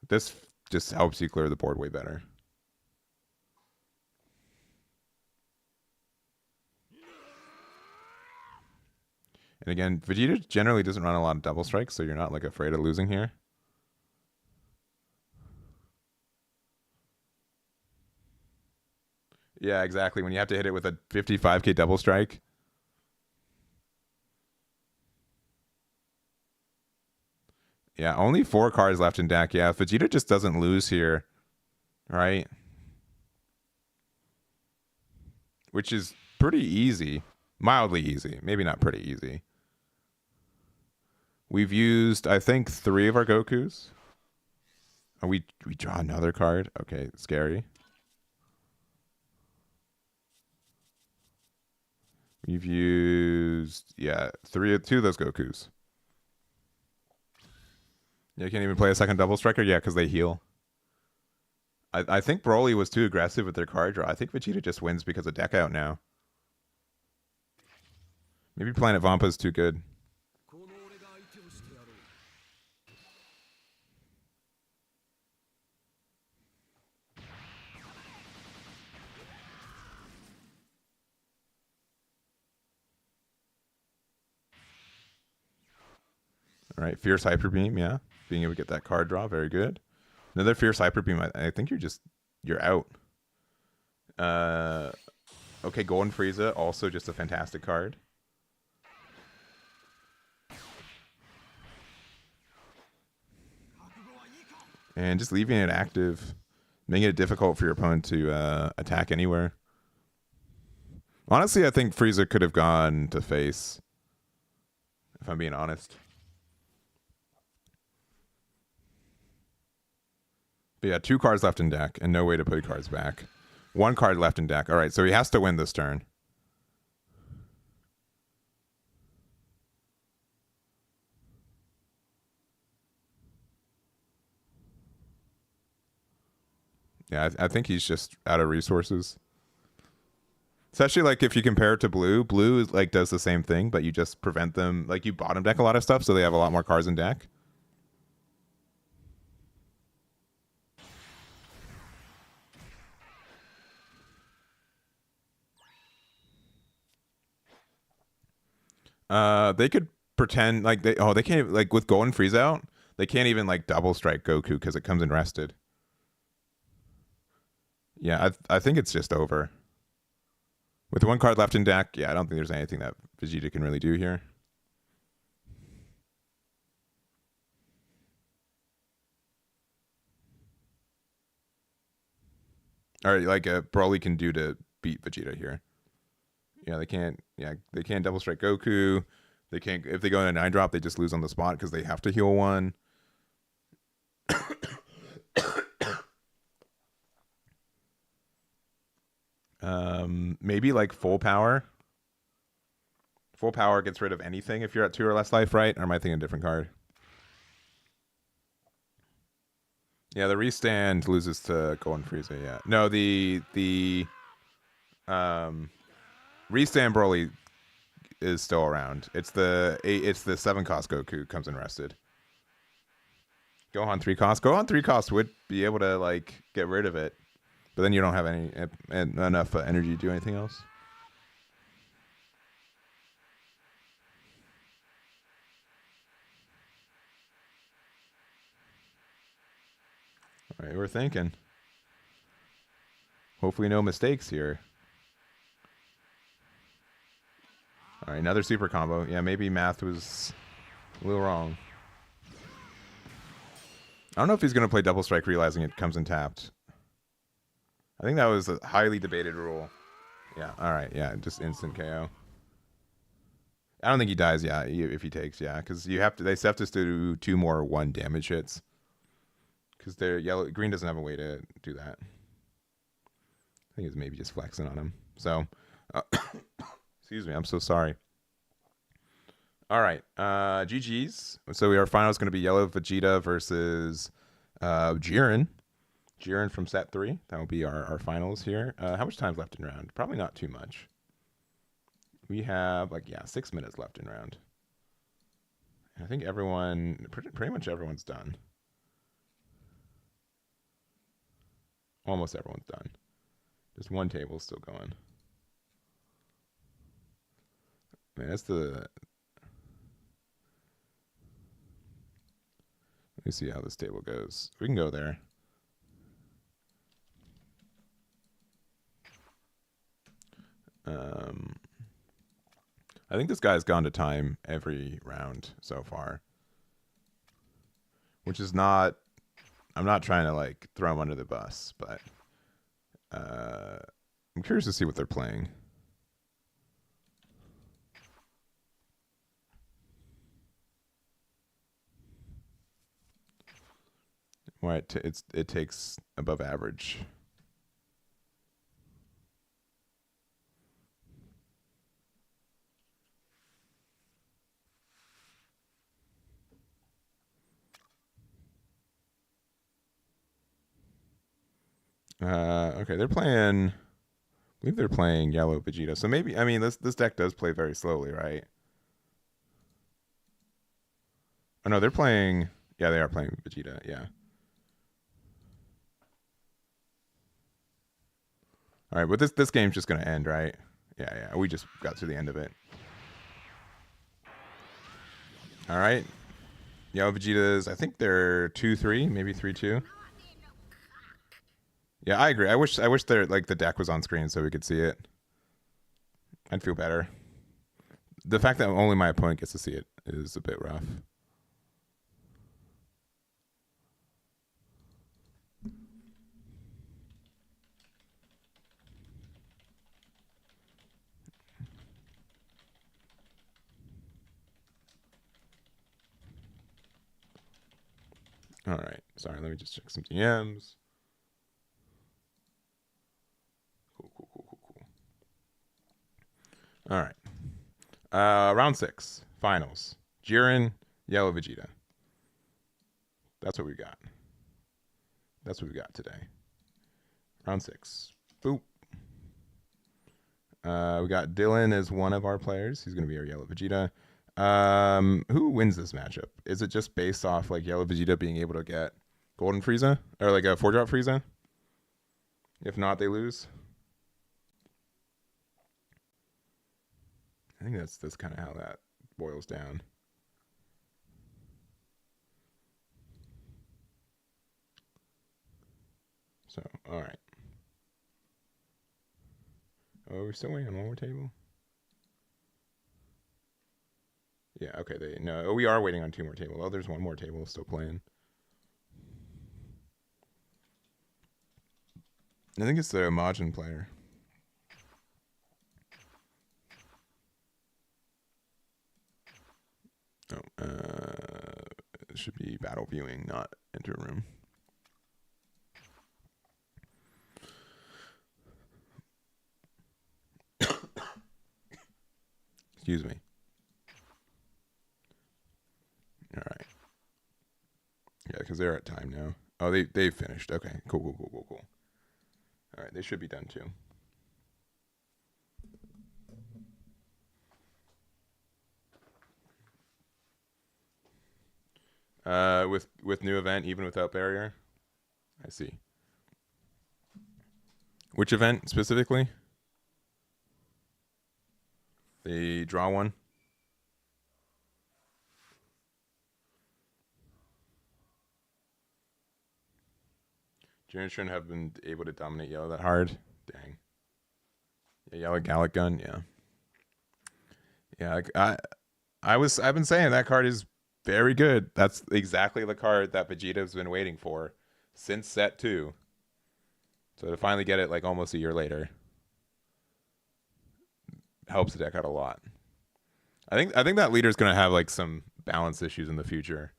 This just helps you clear the board way better. And again, Vegeta generally doesn't run a lot of double strikes, so you're not like afraid of losing here. Yeah, exactly. When you have to hit it with a 55k double strike. Yeah, only 4 cards left in deck. Yeah, Vegeta just doesn't lose here, right? Which is pretty easy. Mildly easy. Maybe not pretty easy. We've used, I think, 3 of our Gokus. Oh, we draw another card. Okay, scary. We've used, yeah, 2 of those Gokus. You can't even play a second double striker? Yeah, because they heal. I think Broly was too aggressive with their card draw. I think Vegeta just wins because of deck out now. Maybe Planet Vampa is too good. All right, Fierce Hyper Beam, yeah. Being able to get that card draw, very good. Another Fierce Hyper Beam, I think you're out. Okay, Golden Frieza, also just a fantastic card. And just leaving it active, making it difficult for your opponent to attack anywhere. Honestly, I think Frieza could have gone to face, if I'm being honest. But yeah, 2 cards left in deck and no way to put cards back. 1 card left in deck. All right, so he has to win this turn. Yeah, I think he's just out of resources. Especially like if you compare it to Blue, Blue is like does the same thing, but you just prevent them. Like you bottom deck a lot of stuff, so they have a lot more cards in deck. They could pretend like they can't like with Golden Freeze out, they can't even like double strike Goku because it comes in rested. Yeah, I think it's just over. With 1 card left in deck, yeah, I don't think there's anything that Vegeta can really do here. All right, like Broly can do to beat Vegeta here. Yeah, they can't. Yeah, they can't double strike Goku. They can't. If they go in a 9-drop, they just lose on the spot because they have to heal 1. Maybe like full power. Full power gets rid of anything if you're at 2 or less life, right? Or am I thinking a different card? Yeah, the restand loses to Golden Frieza. Yeah, no, the restand Broly is still around. It's the 7 cost Goku comes in rested. Gohan 3 cost. Gohan 3 cost would be able to like get rid of it, but then you don't have enough energy to do anything else. All right, we're thinking. Hopefully, no mistakes here. All right, another super combo. Yeah, maybe math was a little wrong. I don't know if he's going to play double strike realizing it comes in tapped. I think that was a highly debated rule. Yeah, all right. Yeah, just instant KO. I don't think he dies, yeah, if he takes, yeah, because they have to do 2 more 1 damage hits. Because green doesn't have a way to do that. I think it's maybe just flexing on him. So, Excuse me. I'm so sorry. All right. GG's. So our final is going to be Yellow Vegeta versus Jiren. Jiren from set 3. That will be our finals here. How much time's left in round? Probably not too much. We have 6 minutes left in round. I think everyone, pretty much everyone's done. Almost everyone's done. Just one table still going. Man, that's the... Let me see how this table goes. We can go there. I think this guy's gone to time every round so far. Which is not... I'm not trying to throw him under the bus, but I'm curious to see what they're playing. Why it takes above average. Okay, they're playing. I believe they're playing Yellow Vegeta. So maybe this deck does play very slowly, right? Oh no, they're playing. Yeah, they are playing Vegeta. Yeah. All right, but this game's just gonna end, right? Yeah. We just got to the end of it. All right. Yellow Vegeta's. I think they're 2-3, maybe 3-2. Yeah, I agree. I wish the deck was on screen so we could see it. I'd feel better. The fact that only my opponent gets to see it is a bit rough. All right. Sorry, let me just check some DMs. Cool. All right. Round 6, finals. Jiren, Yellow Vegeta. That's what we got. That's what we got today. Round 6. Boop. We got Dylan as one of our players. He's going to be our Yellow Vegeta. Who wins this matchup? Is it just based off Yellow Vegeta being able to get Golden Frieza? Or a 4-drop Frieza? If not, they lose. I think that's kind of how that boils down. So, all right. Oh, we're still waiting on one more table? Yeah, okay. No, we are waiting on 2 more tables. Oh, there's 1 more table still playing. I think it's the Majin player. Oh, it should be battle viewing, not enter room. Excuse me. All right. Yeah, because they're at time now. Oh, they've finished. Okay, cool. All right, they should be done too. With new event, even without barrier. I see. Which event specifically? The draw one. Jiren shouldn't have been able to dominate yellow that hard. Dang. Yeah, yellow Gallic gun. Yeah. I've been saying that card is very good. That's exactly the card that Vegeta's been waiting for since set 2. So to finally get it almost a year later helps the deck out a lot. I think that leader's gonna have some balance issues in the future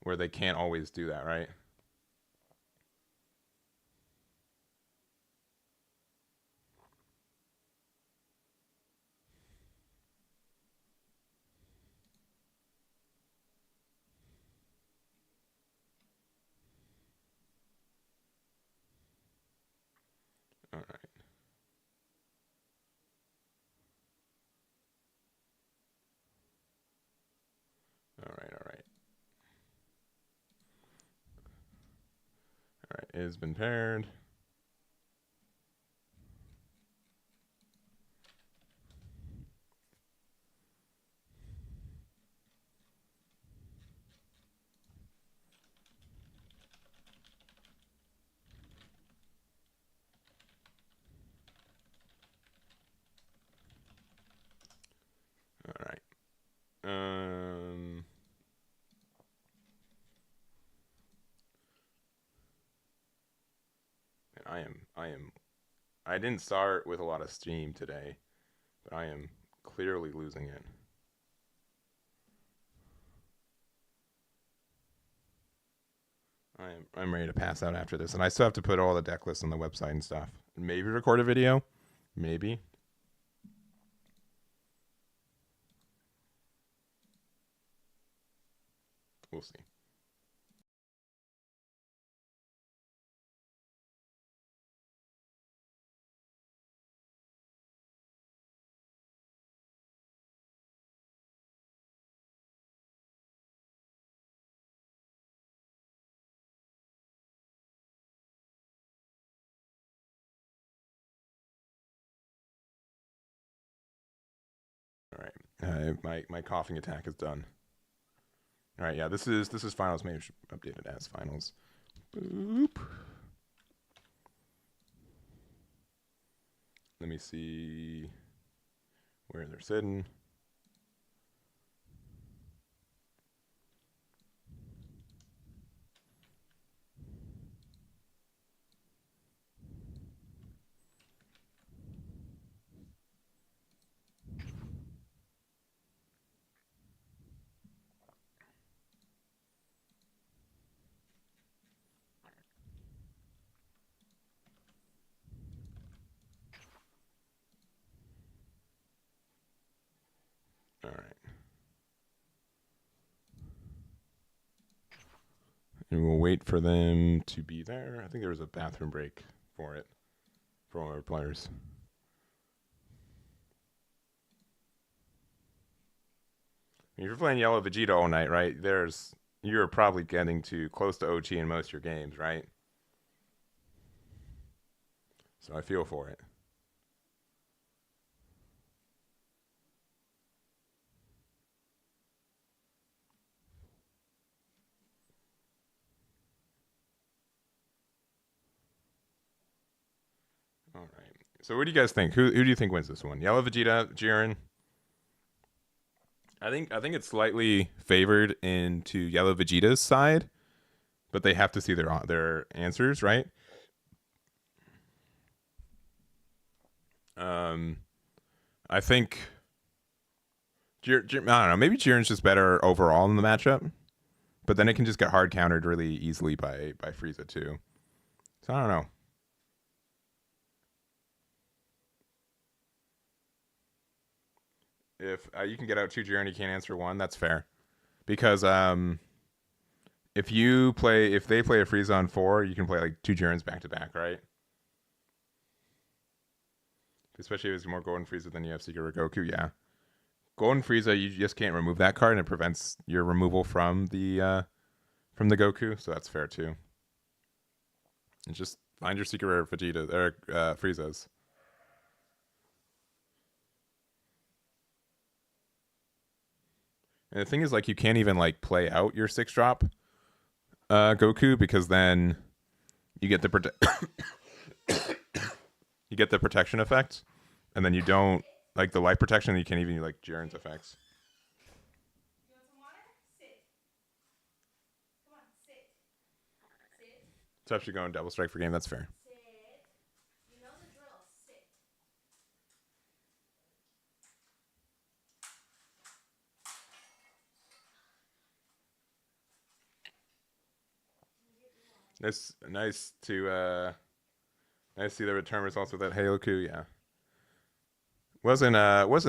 where they can't always do that, right? has been paired. All right. I didn't start with a lot of steam today, but I am clearly losing it. I'm ready to pass out after this, and I still have to put all the deck lists on the website and stuff. Maybe record a video, maybe. We'll see. All right, my coughing attack is done. All right, yeah, this is finals. Maybe I should update it as finals. Boop. Let me see where they're sitting. All right. And we'll wait for them to be there. I think there was a bathroom break for it for all our players. If you're playing yellow Vegeta all night, right? You're probably getting to close to OT in most of your games, right? So I feel for it. All right. So what do you guys think? Who do you think wins this one? Yellow Vegeta, Jiren? I think it's slightly favored into Yellow Vegeta's side, but they have to see their answers, right? I think I don't know. Maybe Jiren's just better overall in the matchup, but then it can just get hard countered really easily by Frieza too. So I don't know. If you can get out two Jiren, you can't answer one. That's fair, because if they play a Frieza on 4, you can play like two Jirens back to back, right? Especially if it's more Golden Frieza than you have Secret Goku. Yeah, Golden Frieza, you just can't remove that card, and it prevents your removal from the Goku. So that's fair too. And just find your Secret Rare Vegeta or Friezas. And the thing is, like, you can't even like play out your 6-drop Goku, because then you get the you get the protection effect, and then you don't like the life protection. You can't even like Jiren's effects. You want some water? Sit. Come on, sit. Sit. It's actually going double strike for game. That's fair. Sit. You know the drill. Sit. It's nice to see the return results with that Halo coup. Yeah, wasn't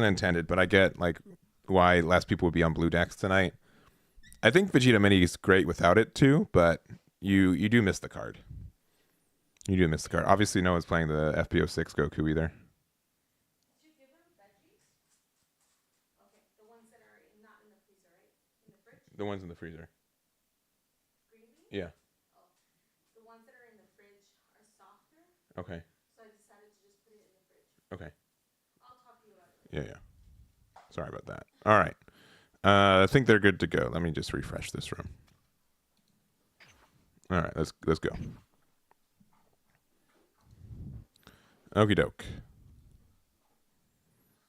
intended, but I get like why less people would be on blue decks tonight. I think Vegeta Mini is great without it too, but you do miss the card. You do miss the card. Obviously, no one's playing the FB06 Goku either. Did you give him veggies? Okay, the ones that are not in the freezer, right? In the fridge? The ones in the freezer. Green beans? Yeah. Oh. The ones that are in the Okay. So I decided to just put it in the fridge. Okay. I'll talk to you about it. Yeah. Sorry about that. All right. I think they're good to go. Let me just refresh this room. All right, let's go. Okie doke.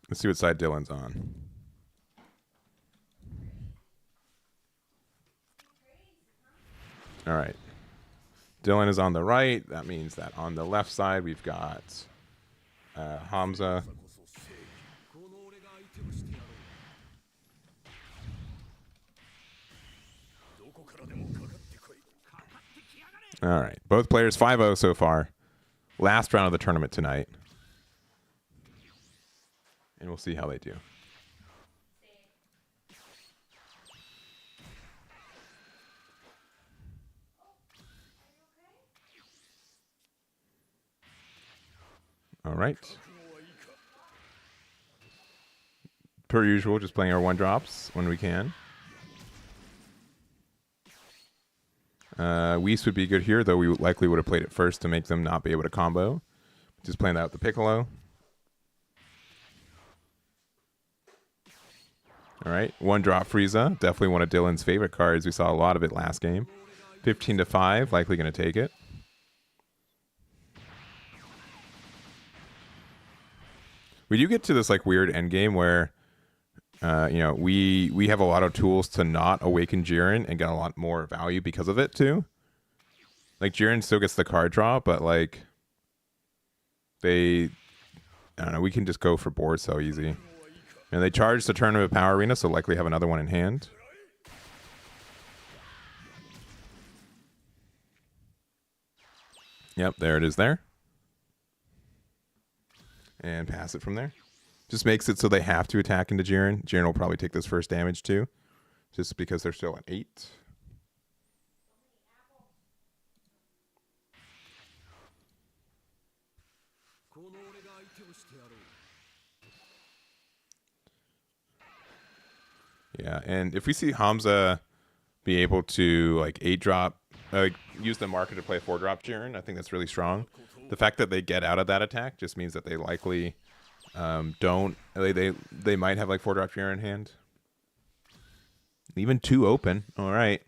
Let's see what side Dylan's on. All right. Dylan is on the right. That means that on the left side we've got Hamza. All right. Both players 5-0 so far. Last round of the tournament tonight. And we'll see how they do. All right. Per usual, just playing our 1-drops when we can. Whis would be good here, though we likely would have played it first to make them not be able to combo. Just playing that with the Piccolo. All right, 1-drop Frieza. Definitely one of Dylan's favorite cards. We saw a lot of it last game. 15-5, likely going to take it. We do get to this like weird end game where, you know, we have a lot of tools to not awaken Jiren and get a lot more value because of it too. Like Jiren still gets the card draw, but like I don't know, we can just go for board so easy. And they charge the Tournament of Power Arena, so likely have another one in hand. Yep, there it is there. And pass it from there. Just makes it so they have to attack into Jiren. Jiren will probably take this first damage too, just because they're still at 8. Yeah, and if we see Hamza be able to like 8-drop, use the marker to play 4-drop Jiren, I think that's really strong. The fact that they get out of that attack just means that they likely don't. They might have like 4-drop Jiren in hand. Even 2 open. All right.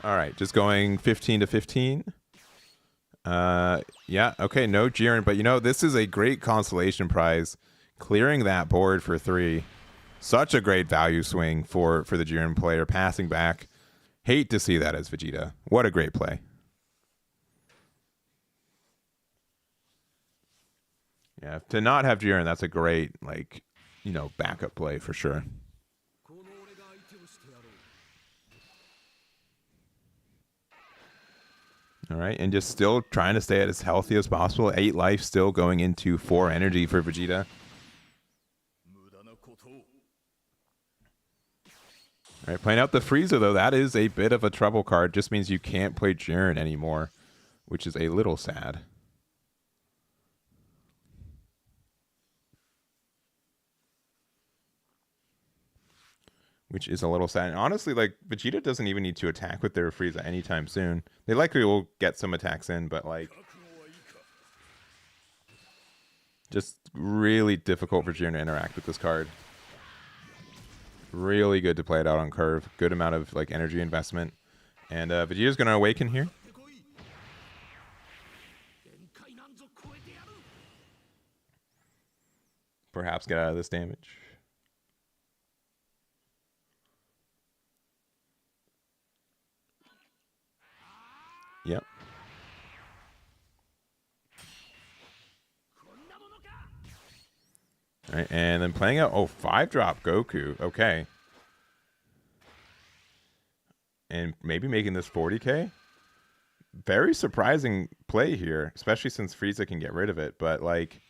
All right, just going 15-15. Yeah, okay, no Jiren, but you know, this is a great consolation prize. Clearing that board for 3. Such a great value swing for the Jiren player, passing back. Hate to see that as Vegeta. What a great play. Yeah, to not have Jiren, that's a great, like, you know, backup play for sure. All right, and just still trying to stay at as healthy as possible. 8 life, still going into 4 energy for Vegeta. All right, playing out the Frieza, though, that is a bit of a trouble card. Just means you can't play Jiren anymore, which is a little sad. Which is a little sad. And honestly, like, Vegeta doesn't even need to attack with their Frieza anytime soon. They likely will get some attacks in, but, like, just really difficult for Jiren to interact with this card. Really good to play it out on curve. Good amount of, like, energy investment. And Vegeta's going to awaken here. Perhaps get out of this damage. Yep. All right, and then playing out, 5-drop Goku. Okay. And maybe making this 40k. Very surprising play here, especially since Frieza can get rid of it. But, like,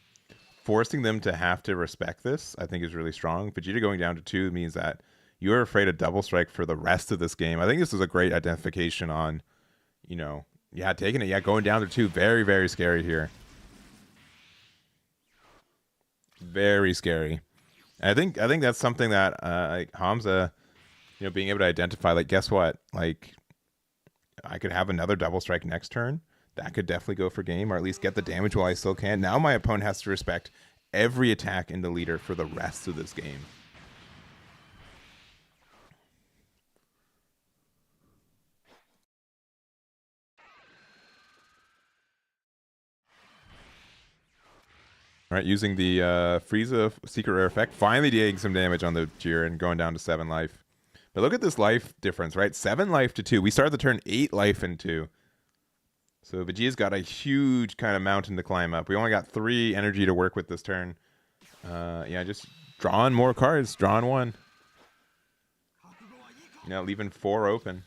forcing them to have to respect this, I think, is really strong. Vegeta going down to 2 means that you're afraid of double strike for the rest of this game. I think this is a great identification on, you know, yeah, taking it. Yeah, going down to 2. Very, very scary here. Very scary. And I think that's something that like Hamza, being able to identify, like, guess what? Like, I could have another double strike next turn. That could definitely go for game, or at least get the damage while I still can. Now my opponent has to respect every attack in the leader for the rest of this game. All right, using the Frieza secret rare effect, finally dealing some damage on the Jiren, going down to 7 life. But look at this life difference, right? 7 life to 2. We started the turn 8 life and 2. So Vegeta's got a huge kind of mountain to climb up. We only got 3 energy to work with this turn. Yeah, just drawing more cards. Drawing 1. Leaving 4 open.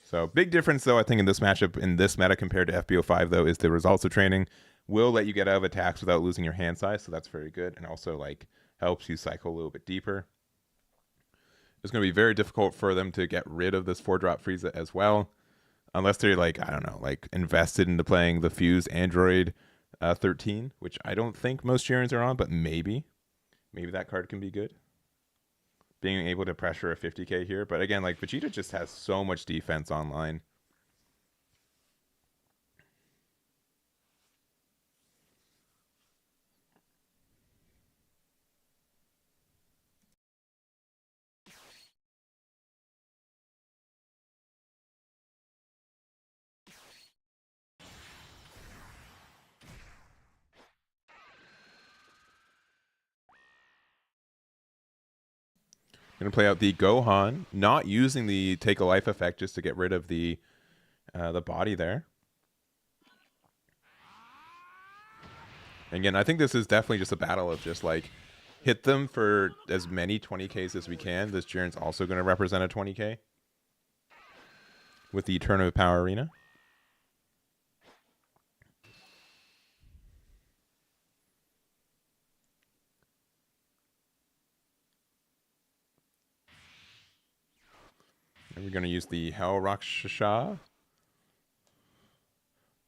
So big difference, though, I think, in this matchup, in this meta compared to FB05, though, is the results of training will let you get out of attacks without losing your hand size. So that's very good. And also, like, helps you cycle a little bit deeper. It's going to be very difficult for them to get rid of this 4-drop Frieza as well. Unless they're, like, I don't know, like, invested into playing the Fuse Aandroidd 13, which I don't think most Jirens are on, but maybe. Maybe that card can be good. Being able to pressure a 50k here. But again, like, Vegeta just has so much defense online. Going to play out the Gohan, not using the take a life effect just to get rid of the body there. Again, I think this is definitely just a battle of just, like, hit them for as many 20Ks as we can. This Jiren's also going to represent a 20K with the Tournament Power Arena. And we're going to use the Hell Rakshasa.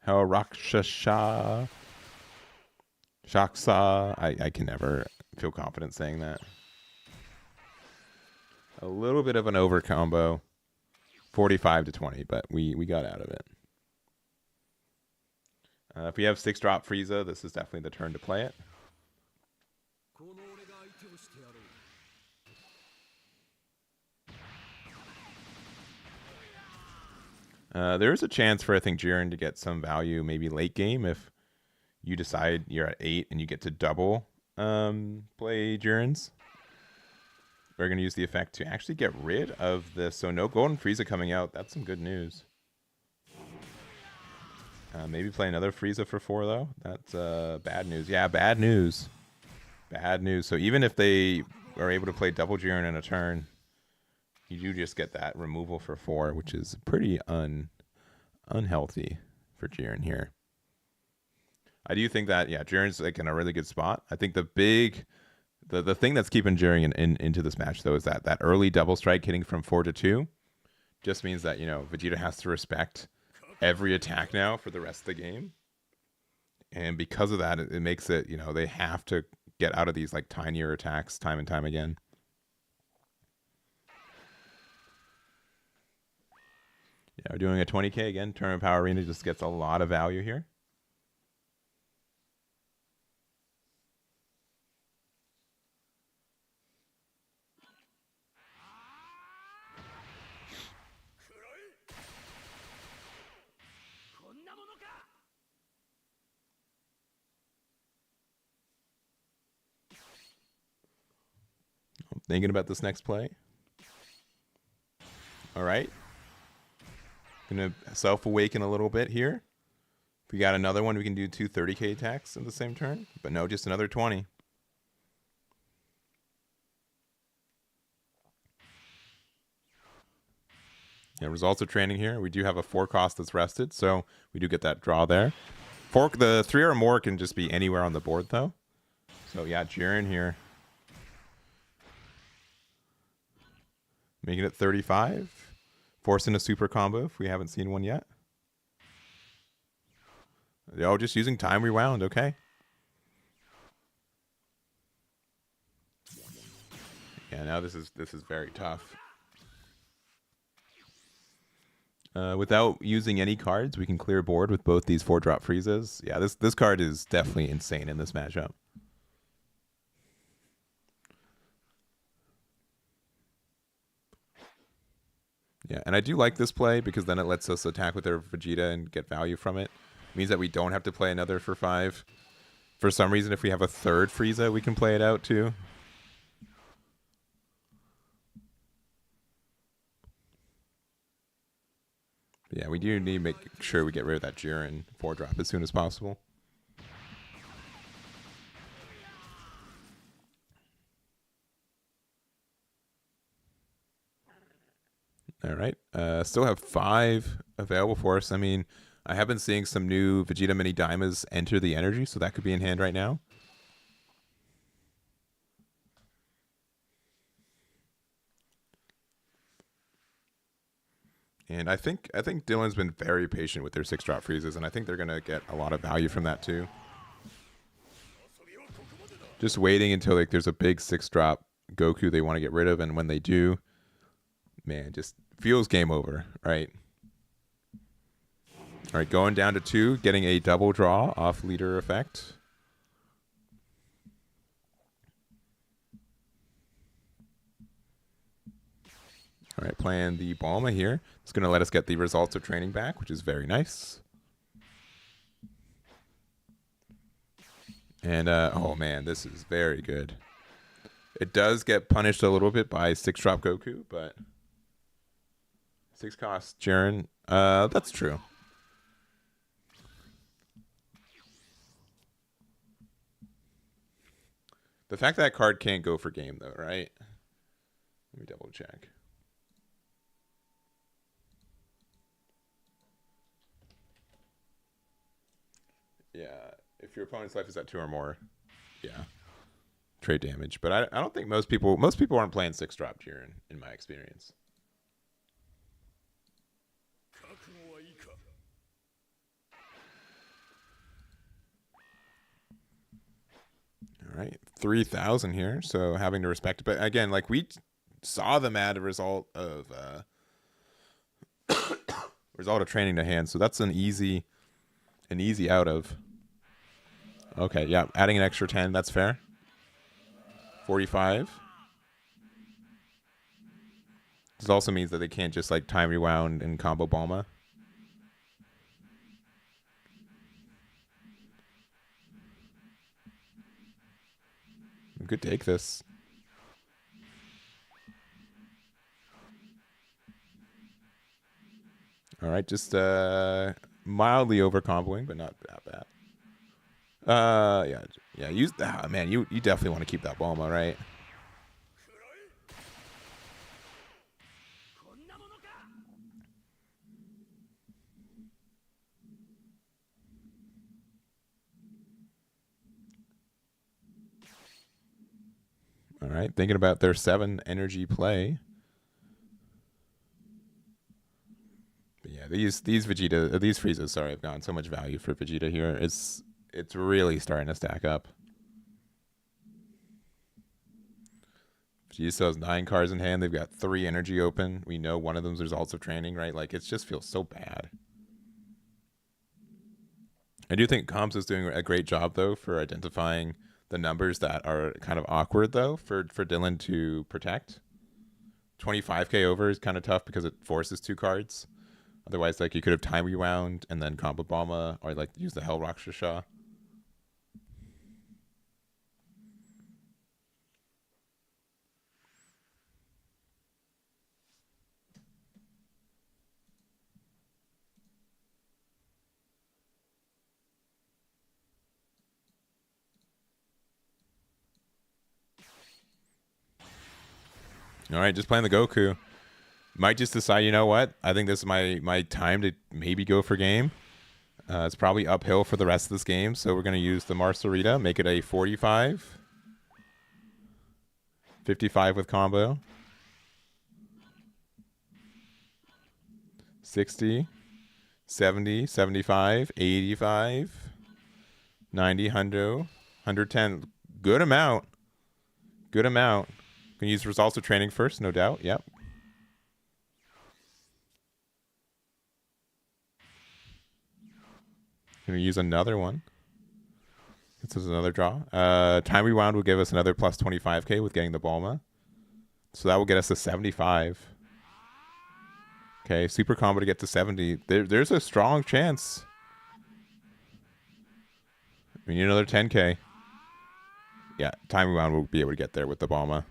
Hell Rakshasa. Shaksa. I can never feel confident saying that. A little bit of an over combo. 45 to 20, but we got out of it. If we have 6-drop Frieza, this is definitely the turn to play it. There is a chance for, I think, Jiren to get some value maybe late game if you decide you're at 8 and you get to double play Jiren's. We're going to use the effect to actually get rid of this. So no Golden Frieza coming out. That's some good news. Maybe play another Frieza for 4, though. That's bad news. Yeah, bad news. Bad news. So even if they are able to play double Jiren in a turn, you do just get that removal for 4, which is pretty unhealthy for Jiren here. I do think that, yeah, Jiren's, like, in a really good spot. I think the thing that's keeping Jiren into this match, though, is that early double strike hitting from 4 to 2 just means that, Vegeta has to respect every attack now for the rest of the game. And because of that, it makes it, they have to get out of these, like, tinier attacks time and time again. Yeah, we're doing a 20k again. Tournament Power Arena just gets a lot of value here. I'm thinking about this next play. All right. Gonna self-awaken a little bit here. If we got another one, we can do 2 30k attacks in the same turn. But no, just another 20. Yeah, results of training here. We do have a 4 cost that's rested, so we do get that draw there. The 3 or more can just be anywhere on the board, though. So yeah, Jiren here. Making it 35. Forcing a super combo if we haven't seen one yet. Oh, just using time rewound. Okay. Yeah, now this is very tough. Without using any cards, we can clear board with both these 4-drop freezes. Yeah, this card is definitely insane in this matchup. Yeah, and I do like this play because then it lets us attack with our Vegeta and get value from it. It means that we don't have to play another for 5. For some reason, if we have a third Frieza, we can play it out too. But yeah, we do need to make sure we get rid of that Jiren 4-drop as soon as possible. All right. Still have 5 available for us. I mean, I have been seeing some new Vegeta Mini Daimas enter the energy, so that could be in hand right now. And I think Dylan's been very patient with their 6-drop freezes, and I think they're going to get a lot of value from that too. Just waiting until like there's a big 6-drop Goku they want to get rid of, and when they do, man, just feels game over, right? All right, going down to 2, getting a double draw off leader effect. All right, playing the Bulma here. It's going to let us get the results of training back, which is very nice. And, oh man, this is very good. It does get punished a little bit by 6-drop Goku, but 6 cost Jiren. That's true. The fact that card can't go for game, though, right? Let me double check. Yeah, if your opponent's life is at 2 or more, yeah, trade damage. But I don't think most people aren't playing 6-drop Jiren in my experience. All right, 3,000 here, so having to respect it. But again, like we saw them add a result of training to hand, so that's an easy out of. Okay, yeah, adding an extra 10, that's fair. 45. This also means that they can't just like time rewound and combo Bulma. We could take this. All right, just mildly over comboing, but not that bad. Yeah. Use man. You definitely want to keep that Bulma, right? All right, thinking about their 7 energy play. But yeah, these Friezas, sorry, have gotten so much value for Vegeta here. It's really starting to stack up. Vegeta still has 9 cards in hand. They've got 3 energy open. We know one of them's results of training, right? Like, it just feels so bad. I do think Comps is doing a great job, though, for identifying the numbers that are kind of awkward, though, for Dylan to protect. 25k over is kind of tough because it forces 2 cards. Otherwise, like, you could have time rewound and then combo Bulma, or like use the Hell Rakshasa. All right, just playing the Goku. Might just decide, you know what? I think this is my time to maybe go for game. It's probably uphill for the rest of this game, so we're going to use the Marcelita, make it a 45. 55 with combo. 60. 70. 75. 85. 90. 100. 110. Good amount. Good amount. Gonna use results of training first, no doubt. Yep. Gonna use another one. This is another draw. Time rewound will give us another plus 25k with getting the Bulma. So that will get us to 75. Okay, super combo to get to 70. There's a strong chance. We need another 10k. Yeah, time rewound will be able to get there with the Bulma.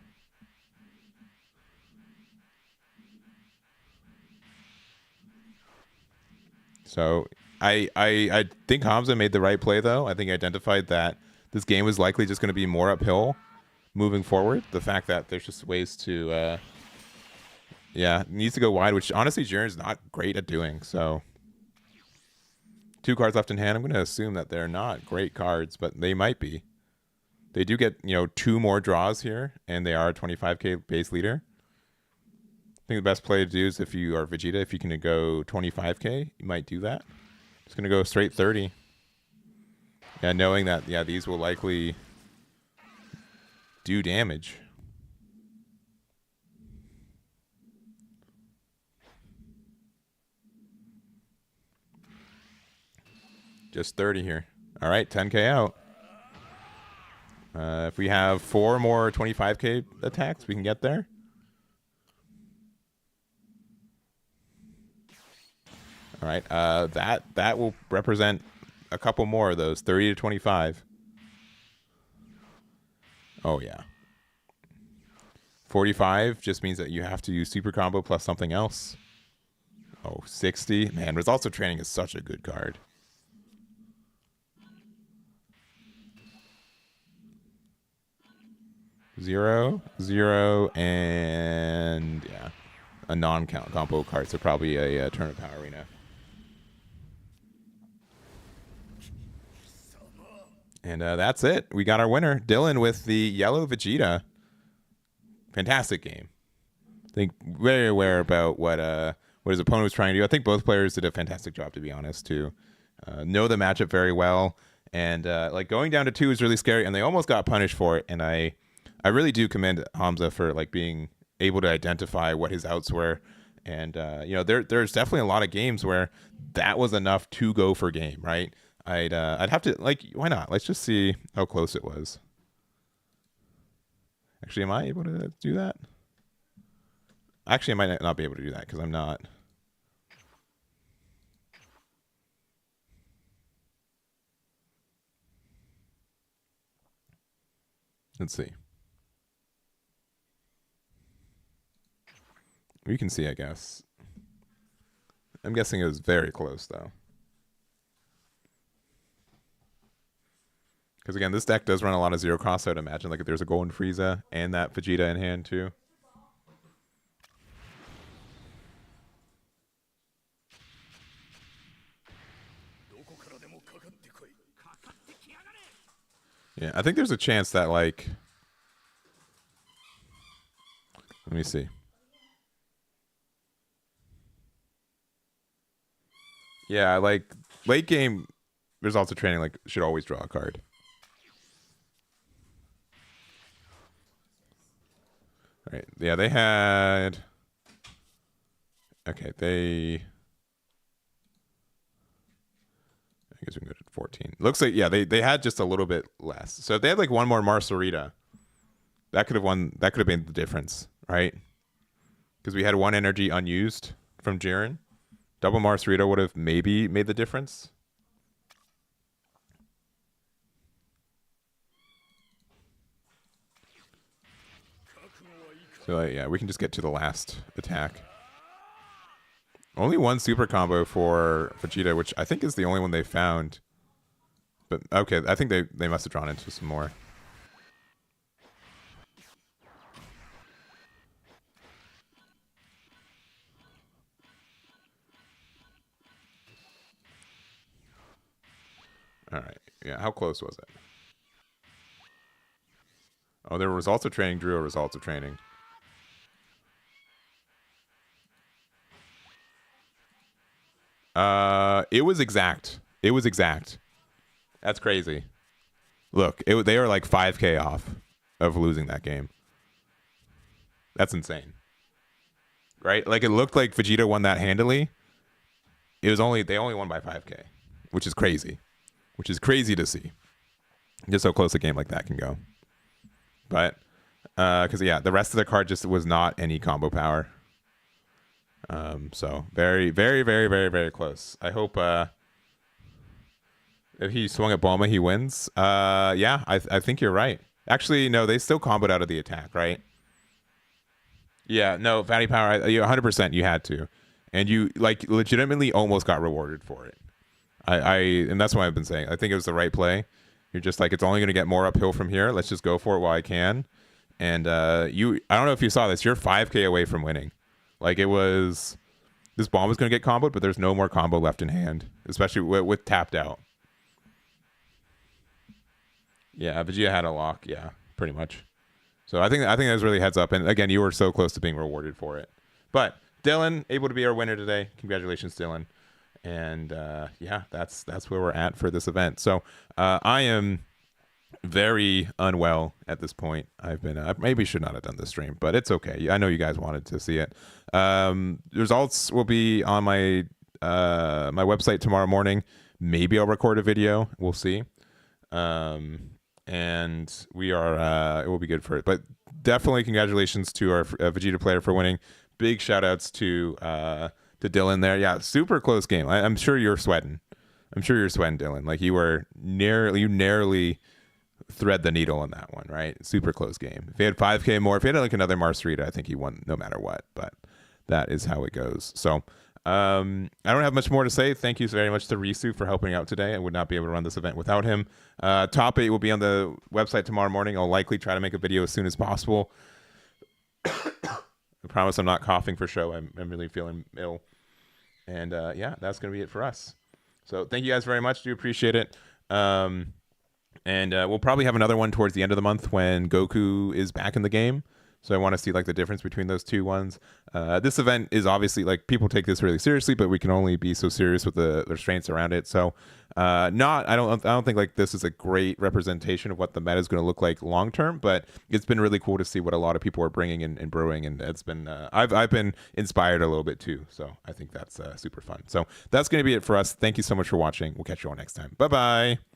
So I think Hamza made the right play, though. I think he identified that this game was likely just going to be more uphill moving forward. The fact that there's just ways to, yeah, needs to go wide, which honestly Jiren's not great at doing. So 2 cards left in hand. I'm going to assume that they're not great cards, but they might be. They do get, 2 more draws here, and they are a 25k base leader. I think the best play to do is if you are Vegeta, if you can go 25k, you might do that. Just going to go straight 30. Yeah, knowing that, yeah, these will likely do damage. Just 30 here. All right, 10k out. If we have 4 more 25k attacks, we can get there. All right, that will represent a couple more of those, 30 to 25. Oh, yeah. 45 just means that you have to use super combo plus something else. Oh, 60. Man, results of training is such a good card. Zero, and yeah, a non-count combo card, so probably a Turn of Power Arena. And that's it. We got our winner, Dylan, with the yellow Vegeta. Fantastic game. I think very aware about what his opponent was trying to do. I think both players did a fantastic job, to be honest, to know the matchup very well. And like going down to 2 is really scary, and they almost got punished for it. And I really do commend Hamza for like being able to identify what his outs were. And there's definitely a lot of games where that was enough to go for game, right? I'd have to, like, why not? Let's just see how close it was. Actually, am I able to do that? Actually, I might not be able to do that because I'm not. Let's see. We can see, I guess. I'm guessing it was very close, though. Because again, this deck does run a lot of zero cost, so I'd imagine like if there's a Golden Frieza and that Vegeta in hand too. Yeah, I think there's a chance that like, let me see. Yeah, like late game results of training like should always draw a card. All right. Yeah, they had. Okay, they. I guess we can go to 14. Looks like they had just a little bit less. So if they had like one more Marcelita, that could have won. That could have been the difference, right? Because we had 1 energy unused from Jiren. Double Marcelita would have maybe made the difference. So yeah, we can just get to the last attack. Only 1 super combo for Vegeta, which I think is the only one they found. But okay, I think they must have drawn into some more. All right. Yeah, how close was it? Oh, there were results of training, drew a results of training. It was exact. It was exact. That's crazy. Look, they were like 5k off of losing that game. That's insane, right? Like it looked like Vegeta won that handily. They only won by 5K, which is crazy. Which is crazy to see. Just how close a game like that can go. But because yeah, the rest of the card just was not any combo power. So very, very, very, very, very close. I hope if he swung at Bulma, he wins. Yeah, I think you're right. Actually, no, they still comboed out of the attack, right? Yeah, no, fatty power. You 100%. You had to, and you like legitimately almost got rewarded for it. And that's why I've been saying. I think it was the right play. You're just like, it's only going to get more uphill from here. Let's just go for it while I can. And I don't know if you saw this. You're 5K away from winning. Like it was, this bomb was going to get comboed, but there's no more combo left in hand, especially with tapped out. Yeah, Vegeta had a lock. Yeah, pretty much. So I think that was really heads up. And again, you were so close to being rewarded for it. But Dylan, able to be our winner today. Congratulations, Dylan. And yeah, that's where we're at for this event. So I am very unwell at this point. I've been I maybe should not have done this stream, but it's okay. I know you guys wanted to see it. Results will be on my my website tomorrow morning. Maybe I'll record a video. We'll see. And we are it will be good for it. But definitely congratulations to our Vegeta player for winning. Big shout outs to Dylan there. Yeah, super close game. I'm sure you're sweating. I'm sure you're sweating, Dylan. Like you narrowly thread the needle in that one, right? Super close game. If he had 5K more, if he had like another Marsrita, I think he won no matter what. But that is how it goes. So I don't have much more to say. Thank you very much to Risu for helping out today. I would not be able to run this event without him. Top 8 will be on the website tomorrow morning. I'll likely try to make a video as soon as possible. I promise I'm not coughing for show. I'm really feeling ill. And yeah, that's going to be it for us. So thank you guys very much. Do appreciate it. And we'll probably have another one towards the end of the month when Goku is back in the game. So I want to see like the difference between those two ones. This event is obviously like people take this really seriously, but we can only be so serious with the restraints around it. So I don't think like this is a great representation of what the meta is going to look like long term, but it's been really cool to see what a lot of people are bringing and brewing, and it's been I've been inspired a little bit too. So I think that's super fun. So that's going to be it for us. Thank you so much for watching. We'll catch you all next time. Bye bye.